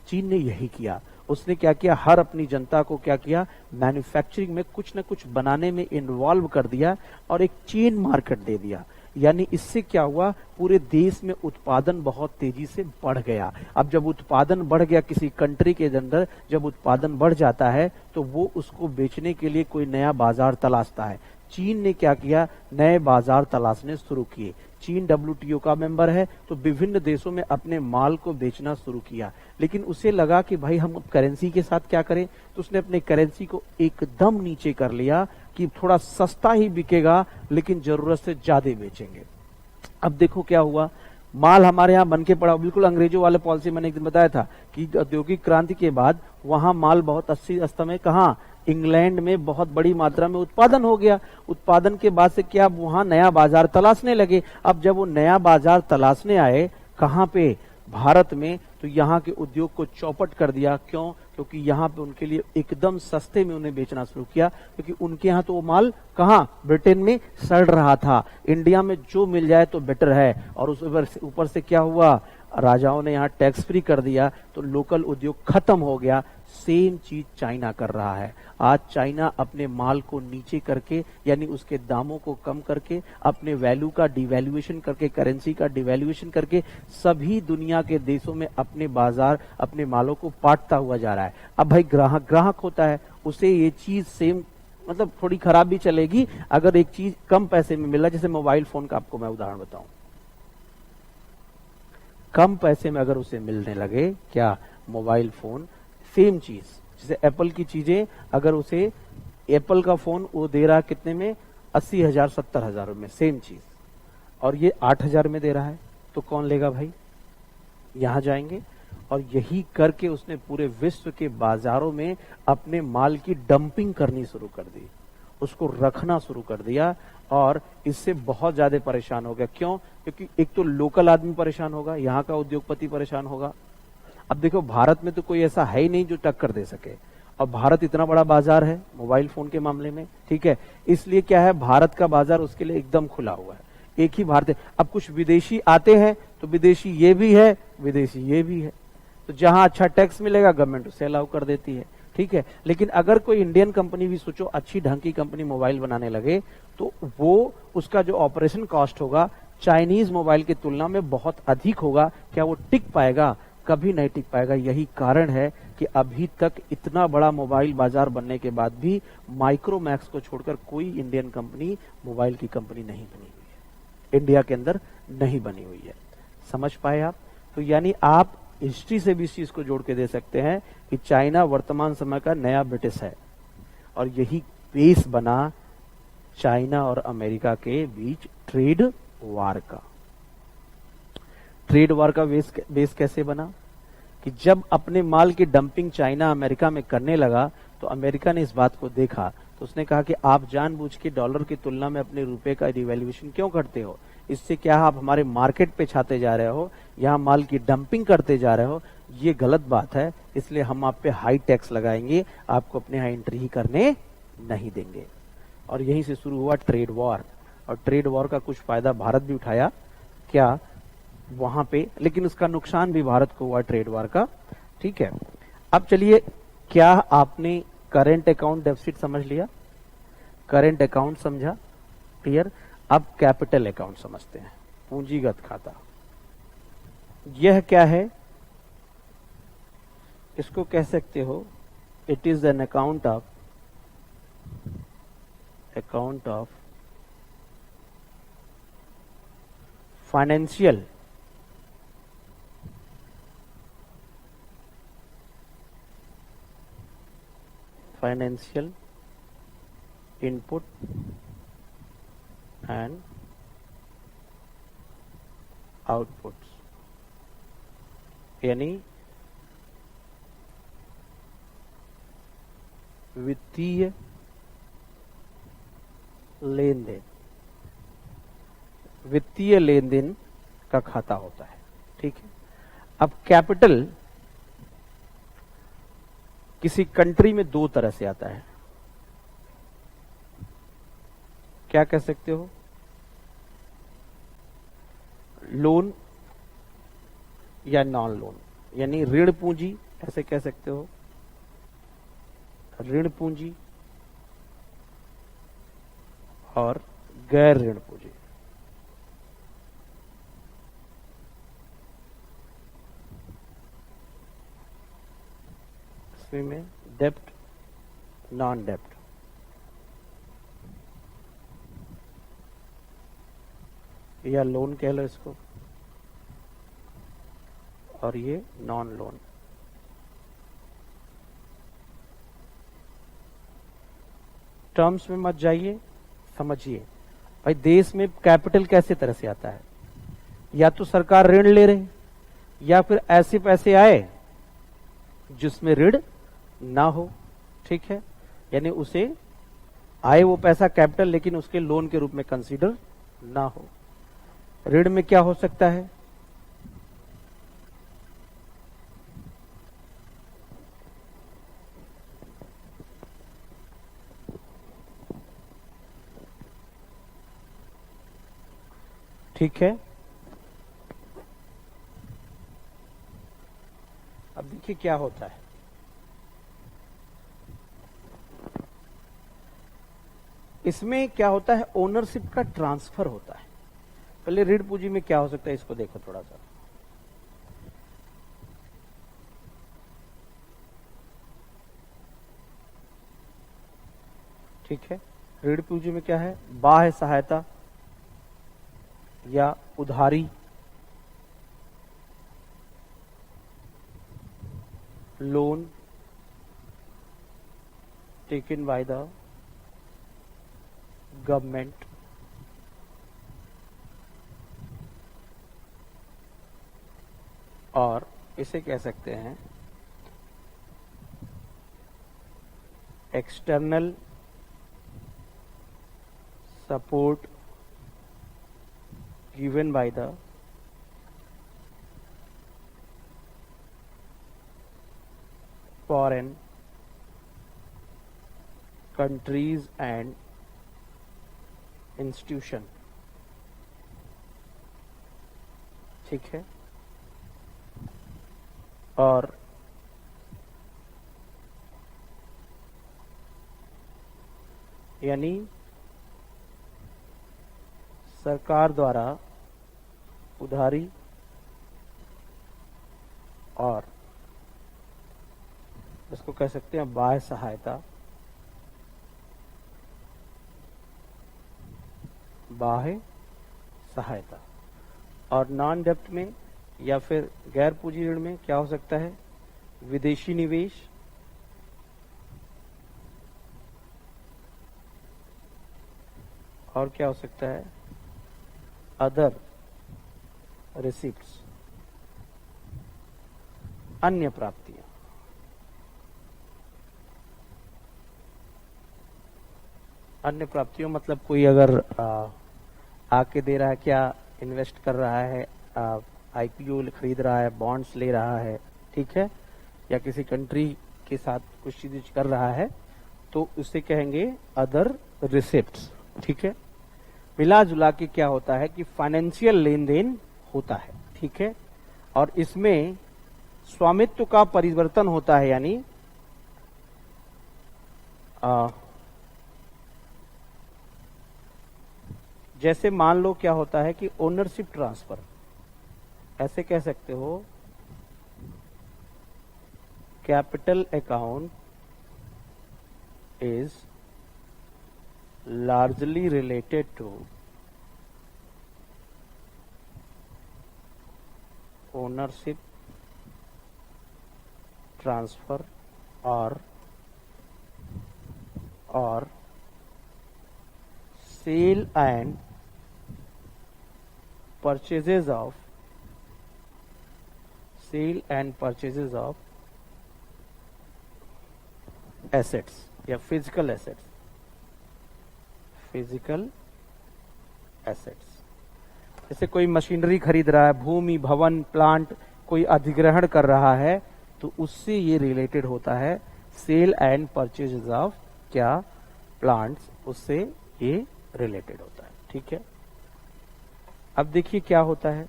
चीन ने यही किया। उसने क्या किया, हर अपनी जनता को क्या किया, मैन्युफैक्चरिंग में कुछ न कुछ बनाने में इन्वॉल्व कर दिया और एक चेन मार्केट दे दिया। यानी इससे क्या हुआ, पूरे देश में उत्पादन बहुत तेजी से बढ़ गया। अब जब उत्पादन बढ़ गया किसी कंट्री के अंदर, जब उत्पादन बढ़ जाता है तो वो उसको बेचने के लिए कोई नया बाजार तलाशता है। चीन ने क्या किया, नए बाजार तलाशने शुरू किए। चीन WTO का मेंबर है, तो विभिन्न देशों में अपने माल को बेचना शुरू किया। लेकिन उसे लगा कि भाई हम करेंसी के साथ क्या करें, तो उसने अपने करेंसी को एकदम नीचे कर लिया कि थोड़ा सस्ता ही बिकेगा लेकिन जरूरत से ज्यादा बेचेंगे। अब देखो क्या हुआ, माल हमारे यहाँ बन के पड़ा। बिल्कुल अंग्रेजों वाले पॉलिसी मैंने एक दिन बताया था कि औद्योगिक क्रांति के बाद वहां माल बहुत 80 में, कहा इंग्लैंड में बहुत बड़ी मात्रा में उत्पादन हो गया। उत्पादन के बाद से क्या, वहां नया बाजार तलाशने लगे। अब जब वो नया बाजार तलाशने आए, कहां पे, भारत में, तो यहाँ के उद्योग को चौपट कर दिया। क्यों? क्योंकि यहाँ पे उनके लिए एकदम सस्ते में उन्हें बेचना शुरू किया, क्योंकि उनके यहाँ तो वो माल कहाँ, ब्रिटेन में सड़ रहा था। इंडिया में जो मिल जाए तो बेटर है। और उस ऊपर से क्या हुआ, राजाओं ने यहाँ टैक्स फ्री कर दिया, तो लोकल उद्योग खत्म हो गया। सेम चीज चाइना कर रहा है। आज चाइना अपने माल को नीचे करके, यानी उसके दामों को कम करके, अपने वैल्यू का डिवैल्यूएशन करके, करेंसी का डिवैल्यूएशन करके, सभी दुनिया के देशों में अपने बाजार, अपने मालों को बांटता हुआ जा रहा है। अब भाई ग्राहक होता है, उसे ये चीज सेम, मतलब थोड़ी खराब भी चलेगी अगर एक चीज कम पैसे में मिला। जैसे मोबाइल फोन का आपको मैं उदाहरण बताऊं, कम पैसे में अगर उसे मिलने लगे, क्या, मोबाइल फोन, सेम चीज, जैसे एप्पल की चीजें, अगर उसे एप्पल का फोन वो दे रहा कितने में, 80,000 70,000 में, सेम चीज, और ये 8,000 में दे रहा है, तो कौन लेगा भाई? यहां जाएंगे। और यही करके उसने पूरे विश्व के बाजारों में अपने माल की डंपिंग करनी शुरू कर दी, उसको रखना शुरू कर दिया। और इससे बहुत ज्यादा परेशान हो गया। क्यों? क्योंकि एक तो लोकल आदमी परेशान होगा, यहाँ का उद्योगपति परेशान होगा। अब देखो भारत में तो कोई ऐसा है ही नहीं जो टक्कर दे सके, और भारत इतना बड़ा बाजार है मोबाइल फोन के मामले में, ठीक है। इसलिए क्या है, भारत का बाजार उसके लिए एकदम खुला हुआ है, एक ही भारतीय। अब कुछ विदेशी आते हैं तो विदेशी ये भी है, विदेशी ये भी है, तो जहां अच्छा टैक्स मिलेगा गवर्नमेंट उसे अलाउ कर देती है, ठीक है। लेकिन अगर कोई इंडियन कंपनी भी सोचो अच्छी ढंग की कंपनी मोबाइल बनाने लगे, तो वो उसका जो ऑपरेशन कॉस्ट होगा चाइनीज मोबाइल की तुलना में बहुत अधिक होगा। क्या वो टिक पाएगा? कभी नहीं टिक पाएगा। यही कारण है कि अभी तक इतना बड़ा मोबाइल बाजार बनने के बाद भी माइक्रोमैक्स को छोड़कर कोई इंडियन कंपनी मोबाइल की कंपनी नहीं बनी हुई है, इंडिया के अंदर नहीं बनी हुई है। समझ पाए आप? तो यानी आप हिस्ट्री से भी इस चीज को जोड़ के दे सकते हैं कि चाइना वर्तमान समय का नया ब्रिटिश है, और यही बेस बना चाइना और अमेरिका के बीच ट्रेड वार का। ट्रेड वार का बेस कैसे बना कि जब अपने माल की डंपिंग चाइना अमेरिका में करने लगा, तो अमेरिका ने इस बात को देखा, तो उसने कहा कि आप जानबूझ के डॉलर की तुलना में अपने रुपए का डिवैल्यूएशन क्यों करते हो? इससे क्या आप हमारे मार्केट पे छाते जा रहे हो, यहाँ माल की डंपिंग करते जा रहे हो, ये गलत बात है। इसलिए हम आप पे हाई टैक्स लगाएंगे, आपको अपने यहाँ एंट्री ही करने नहीं देंगे। और यहीं से शुरू हुआ ट्रेड वॉर, और ट्रेड वॉर का कुछ फायदा भारत भी उठाया क्या वहां पे, लेकिन उसका नुकसान भी भारत को हुआ ट्रेड वॉर का, ठीक है। अब चलिए, क्या आपने करेंट अकाउंट डेफिसिट समझ लिया? करेंट अकाउंट समझा, क्लियर। अब कैपिटल अकाउंट समझते हैं, पूंजीगत खाता। यह क्या है? इसको कह सकते हो it is an account of financial input and outputs, यानी वित्तीय लेन देन, वित्तीय लेन देन का खाता होता है, ठीक है। अब कैपिटल किसी कंट्री में दो तरह से आता है, क्या कह सकते हो? लोन या नॉन लोन, यानी ऋण पूंजी, ऐसे कह सकते हो, ऋण पूंजी और गैर ऋण पूंजी। इसमें में डेप्ट, नॉन डेप्ट, या लोन कह लो इसको, और ये नॉन लोन। टर्म्स में मत जाइए, समझिए भाई। देश में कैपिटल कैसे तरह से आता है? या तो सरकार ऋण ले रही, या फिर ऐसे पैसे आए जिसमें ऋण ना हो, ठीक है। यानी उसे आए वो पैसा कैपिटल, लेकिन उसके लोन के रूप में कंसीडर ना हो। ऋण में क्या हो सकता है? ठीक है। अब देखिए क्या होता है। इसमें क्या होता है? ओनरशिप का ट्रांसफर होता है। पहले ऋण पूंजी में क्या हो सकता है, इसको देखो थोड़ा सा। ठीक है, ऋण पूंजी में क्या है? बाह्य सहायता या उधारी, loan taken by the government, और इसे कह सकते हैं external support given by the foreign countries and institution, ठीक है, और यानी सरकार द्वारा उधारी और इसको कह सकते हैं बाह्य सहायता, बाह्य सहायता। और नॉन डेप्ट में या फिर गैर पूंजी ऋण में क्या हो सकता है? विदेशी निवेश, और क्या हो सकता है? अदर रिसिप्ट्स, अन्य प्राप्तियां। अन्य प्राप्तियों मतलब कोई अगर आके दे रहा है, क्या इन्वेस्ट कर रहा है, आईपीओ खरीद रहा है, बॉन्ड्स ले रहा है, ठीक है, या किसी कंट्री के साथ कुछ चीज कर रहा है, तो उसे कहेंगे अदर रिसिप्ट्स, ठीक है। मिला जुला के क्या होता है कि फाइनेंशियल लेन देन होता है, ठीक है, और इसमें स्वामित्व का परिवर्तन होता है, यानी जैसे मान लो क्या होता है कि ओनरशिप ट्रांसफर, ऐसे कह सकते हो capital account is largely related to ownership transfer or sale and purchases of assets या physical assets, जैसे कोई मशीनरी खरीद रहा है, भूमि, भवन, प्लांट कोई अधिग्रहण कर रहा है, तो उससे ये रिलेटेड होता है। सेल एंड परचेज ऑफ क्या प्लांट्स, उससे ये रिलेटेड होता है, ठीक है। अब देखिए क्या होता है,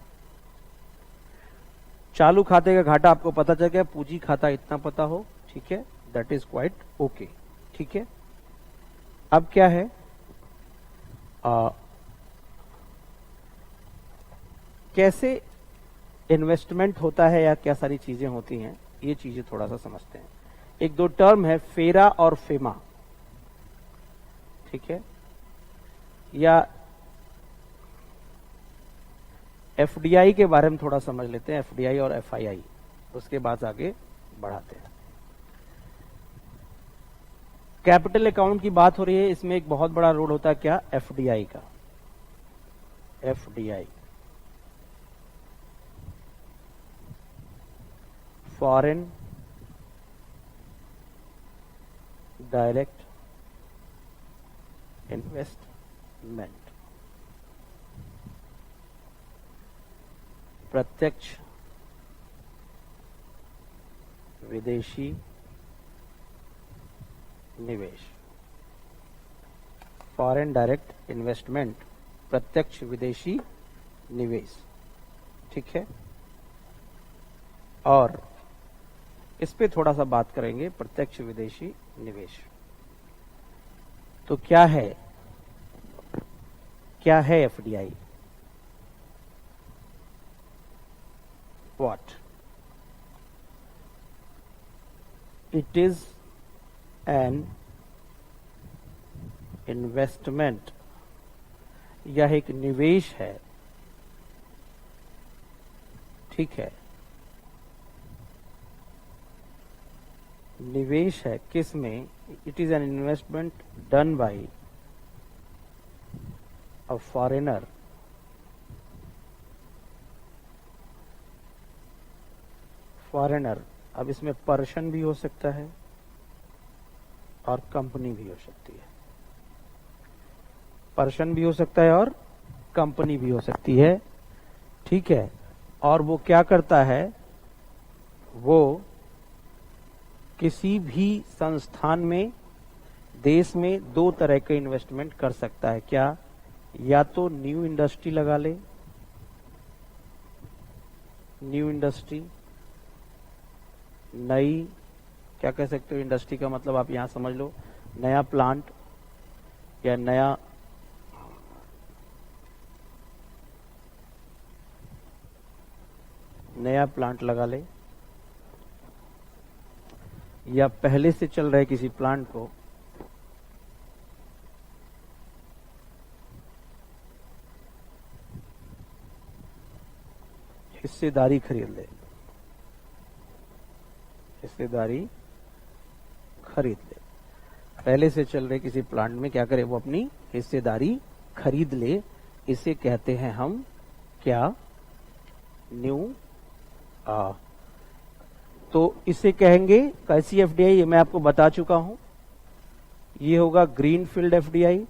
चालू खाते का घाटा आपको पता चल गया, पूंजी खाता इतना पता हो, ठीक है, दैट इज क्वाइट ओके, ठीक है। अब क्या है, कैसे इन्वेस्टमेंट होता है या क्या सारी चीजें होती हैं, ये चीजें थोड़ा सा समझते हैं। एक दो टर्म है, फेरा और फेमा, ठीक है, या एफडीआई के बारे में थोड़ा समझ लेते हैं, एफडीआई और एफआईआई, उसके बाद आगे बढ़ाते हैं। कैपिटल अकाउंट की बात हो रही है, इसमें एक बहुत बड़ा रोल होता है क्या, एफडीआई का। एफडीआई फॉरेन डायरेक्ट इन्वेस्टमेंट, प्रत्यक्ष विदेशी निवेश। फॉरेन डायरेक्ट इन्वेस्टमेंट, प्रत्यक्ष विदेशी निवेश, ठीक है। और इस पे थोड़ा सा बात करेंगे, प्रत्यक्ष विदेशी निवेश तो क्या है, क्या है FDI, what it is an investment, यह एक निवेश है, ठीक है, निवेश है किस में, it is an investment done by a foreigner अब इसमें पर्सन भी हो सकता है और कंपनी भी हो सकती है, पर्सन भी हो सकता है और कंपनी भी हो सकती है, ठीक है। और वो क्या करता है, वो किसी भी संस्थान में, देश में दो तरह के इन्वेस्टमेंट कर सकता है। क्या? या तो न्यू इंडस्ट्री लगा ले, न्यू इंडस्ट्री, नई, क्या कह सकते हो इंडस्ट्री का मतलब आप यहां समझ लो, नया प्लांट या नया प्लांट लगा ले, या पहले से चल रहे किसी प्लांट को हिस्सेदारी खरीद ले, हिस्सेदारी खरीद ले। पहले से चल रहे किसी प्लांट में क्या करे, वो अपनी हिस्सेदारी खरीद ले। इसे कहते हैं हम क्या? न्यू तो इसे कहेंगे कैसी एफडीआई, ये मैं आपको बता चुका हूं। ये होगा ग्रीन फील्ड एफडीआई,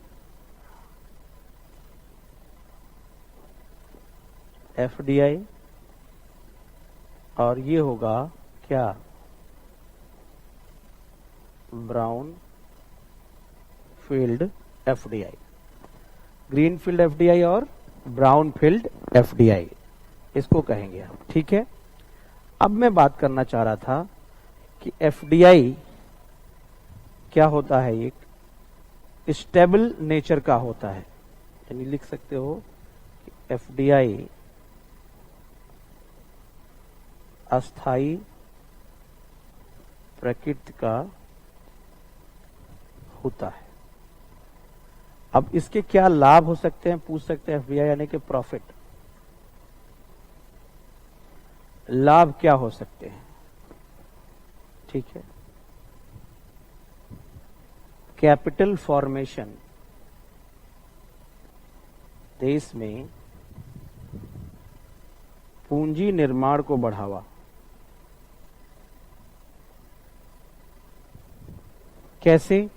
एफडीआई, और ये होगा क्या? Brown field FDI. Green field FDI और ब्राउन फील्ड एफडीआई इसको कहेंगे हम, ठीक है। अब मैं बात करना चाह रहा था कि एफडीआई क्या होता है। एक स्टेबल नेचर का होता है, यानी लिख सकते हो कि एफडीआई अस्थाई प्रकृति का होता है। अब इसके क्या लाभ हो सकते हैं, पूछ सकते हैं एफडीआई यानी कि प्रॉफिट, लाभ क्या हो सकते हैं, ठीक है। कैपिटल फॉर्मेशन, देश में पूंजी निर्माण को बढ़ावा, कैसे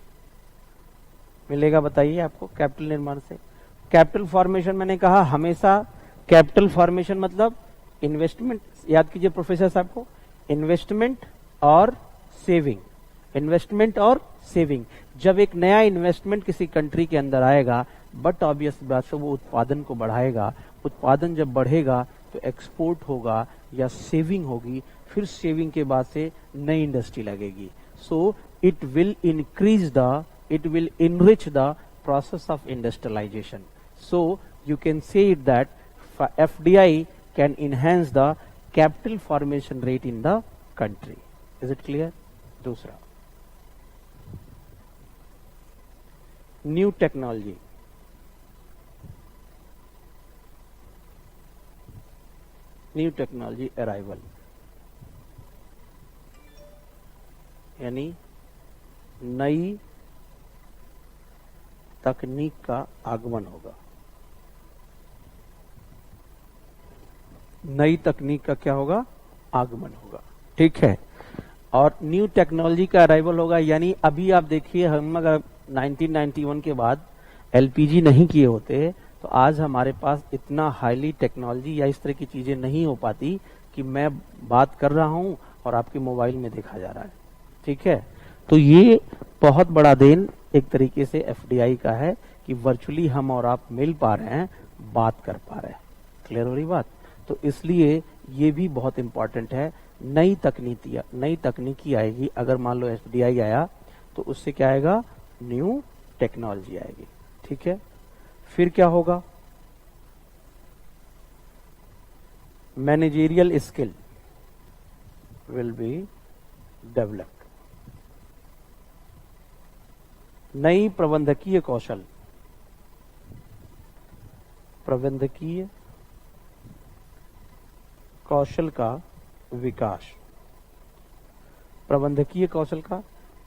मिलेगा बताइए आपको कैपिटल निर्माण से। कैपिटल फॉर्मेशन मैंने कहा हमेशा कैपिटल फॉर्मेशन मतलब इन्वेस्टमेंट, याद कीजिए प्रोफेसर साहब को, इन्वेस्टमेंट और सेविंग, इन्वेस्टमेंट और सेविंग। जब एक नया इन्वेस्टमेंट किसी कंट्री के अंदर आएगा, बट ऑब्वियस बात से वो उत्पादन को बढ़ाएगा, उत्पादन जब बढ़ेगा तो एक्सपोर्ट होगा या सेविंग होगी, फिर सेविंग के बाद से नई इंडस्ट्री लगेगी। So it will increase the, it will enrich the process of industrialization. So you can say it that FDI can enhance the capital formation rate in the country. Is it clear? दूसरा, new technology, new technology arrival, यानी नई तकनीक का आगमन होगा। नई तकनीक का क्या होगा? आगमन होगा, ठीक है। और न्यू टेक्नोलॉजी का अराइवल होगा, यानी अभी आप देखिए हम अगर 1991 के बाद एलपीजी नहीं किए होते तो आज हमारे पास इतना हाईली टेक्नोलॉजी या इस तरह की चीजें नहीं हो पाती कि मैं बात कर रहा हूं और आपके मोबाइल में देखा जा रहा है, ठीक है। तो ये बहुत बड़ा देन एक तरीके से एफडीआई का है कि वर्चुअली हम और आप मिल पा रहे हैं, बात कर पा रहे हैं। क्लियर हो रही बात? तो इसलिए ये भी बहुत इंपॉर्टेंट है। नई तकनीकी आएगी, अगर मान लो एफडीआई आया तो उससे क्या आएगा? न्यू टेक्नोलॉजी आएगी, ठीक है। फिर क्या होगा? Managerial skill will be developed, नई प्रबंधकीय कौशल, प्रबंधकीय कौशल का विकास, प्रबंधकीय कौशल का,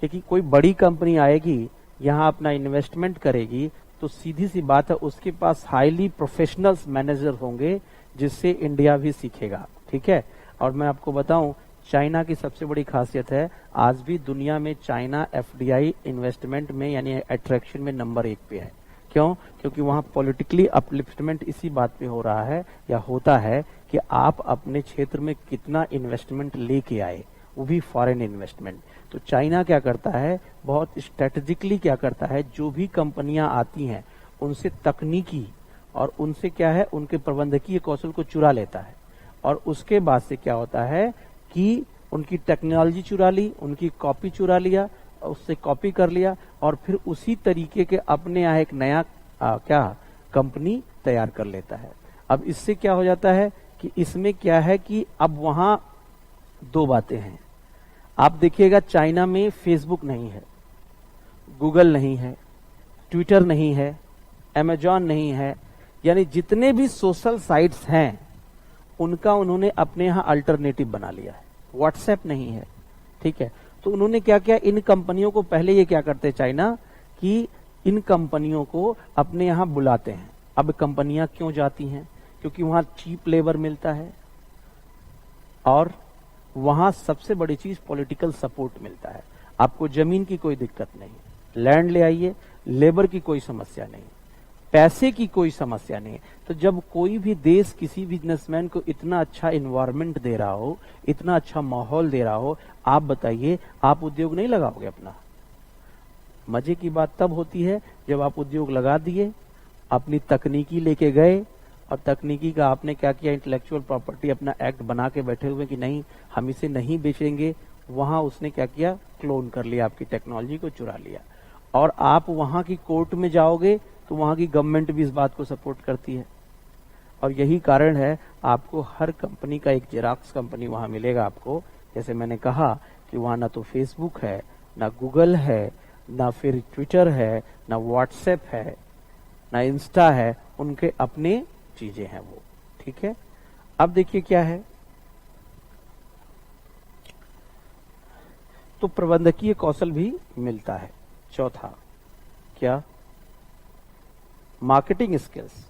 क्योंकि कोई बड़ी कंपनी आएगी यहां अपना इन्वेस्टमेंट करेगी तो सीधी सी बात है उसके पास हाईली प्रोफेशनल्स मैनेजर होंगे जिससे इंडिया भी सीखेगा, ठीक है। और मैं आपको बताऊं चाइना की सबसे बड़ी खासियत है, आज भी दुनिया में चाइना एफडीआई इन्वेस्टमेंट में यानी अट्रैक्शन में नंबर 1 पे है। क्यों? क्योंकि वहां पॉलिटिकली अपलिफ्टमेंट इसी बात पे हो रहा है या होता है कि आप अपने क्षेत्र में कितना इन्वेस्टमेंट लेके आए, वो भी फॉरेन इन्वेस्टमेंट। तो चाइना क्या करता है, बहुत स्ट्रेटेजिकली क्या करता है, जो भी कंपनियां आती हैं उनसे तकनीकी और उनसे क्या है, उनके प्रबंधकीय कौशल को चुरा लेता है, और उसके बाद से क्या होता है कि उनकी टेक्नोलॉजी चुरा ली, उनकी कॉपी चुरा लिया, उससे कॉपी कर लिया, और फिर उसी तरीके के अपने यहाँ एक नया क्या कंपनी तैयार कर लेता है। अब इससे क्या हो जाता है कि इसमें क्या है कि अब वहां दो बातें हैं। आप देखिएगा चाइना में फेसबुक नहीं है, गूगल नहीं है, ट्विटर नहीं है, अमेजॉन नहीं है, यानी जितने भी सोशल साइट्स हैं उनका उन्होंने अपने यहां अल्टरनेटिव बना लिया है। व्हाट्सएप नहीं है, ठीक है। तो उन्होंने क्या किया, इन कंपनियों को पहले ये क्या करते चाइना कि इन कंपनियों को अपने यहां बुलाते हैं। अब कंपनियां क्यों जाती हैं, क्योंकि वहां चीप लेबर मिलता है और वहां सबसे बड़ी चीज पॉलिटिकल सपोर्ट मिलता है। आपको जमीन की कोई दिक्कत नहीं, लैंड ले आइए, लेबर की कोई समस्या नहीं, पैसे की कोई समस्या नहीं। तो जब कोई भी देश किसी बिजनेसमैन को इतना अच्छा इन्वायरमेंट दे रहा हो, इतना अच्छा माहौल दे रहा हो, आप बताइए आप उद्योग नहीं लगाओगे अपना? मजे की बात तब होती है जब आप उद्योग लगा दिए, अपनी तकनीकी लेके गए, और तकनीकी का आपने क्या किया, इंटेलेक्चुअल प्रॉपर्टी अपना एक्ट बना के बैठे हुए कि नहीं हम इसे नहीं बेचेंगे। वहां उसने क्या किया, क्लोन कर लिया, आपकी टेक्नोलॉजी को चुरा लिया। और आप वहां की कोर्ट में जाओगे तो वहां की गवर्नमेंट भी इस बात को सपोर्ट करती है। और यही कारण है आपको हर कंपनी का एक जेरॉक्स कंपनी वहां मिलेगा आपको। जैसे मैंने कहा कि वहां ना तो फेसबुक है, ना गूगल है, ना फिर ट्विटर है, ना व्हाट्सएप है, ना इंस्टा है, उनके अपने चीजें हैं वो, ठीक है। अब देखिए क्या है, तो प्रबंधकीय कौशल भी मिलता है। चौथा क्या, मार्केटिंग स्किल्स,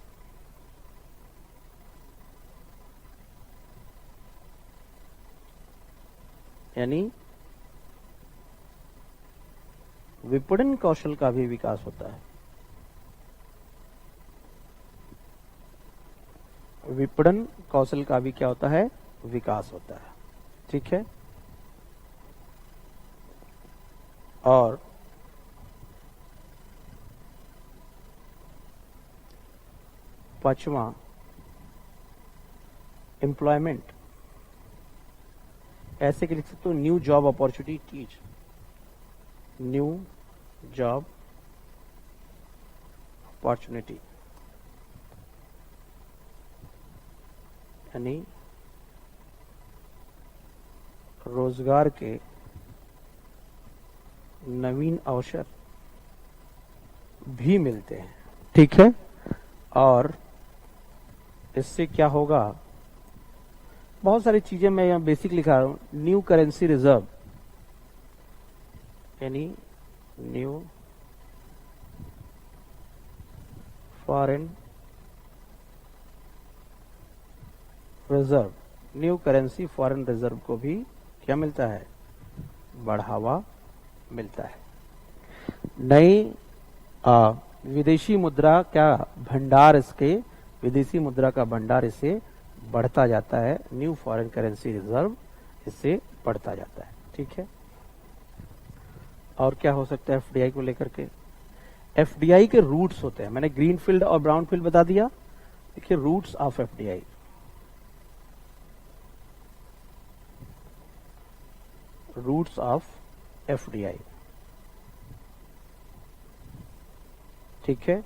यानी विपणन कौशल का भी विकास होता है। विपणन कौशल का भी क्या होता है, विकास होता है, ठीक है। और पांचवा एम्प्लॉयमेंट, ऐसे कि लिख सकते हो new job opportunities, new job opportunity, यानी रोजगार के नवीन अवसर भी मिलते हैं, ठीक है। और इससे क्या होगा, बहुत सारी चीजें मैं यहां बेसिक लिखा रहा हूं। न्यू करेंसी रिजर्व, यानी new foreign reserve, new currency foreign reserve को भी क्या मिलता है, बढ़ावा मिलता है। नई विदेशी मुद्रा क्या भंडार, इसके विदेशी मुद्रा का भंडार इससे बढ़ता जाता है। न्यू फॉरेन करेंसी रिजर्व इससे बढ़ता जाता है, ठीक है। और क्या हो सकता है एफडीआई को लेकर के, एफडीआई के रूट्स होते हैं। मैंने ग्रीन फील्ड और ब्राउन फील्ड बता दिया। देखिए routes of FDI, routes of FDI, ठीक है।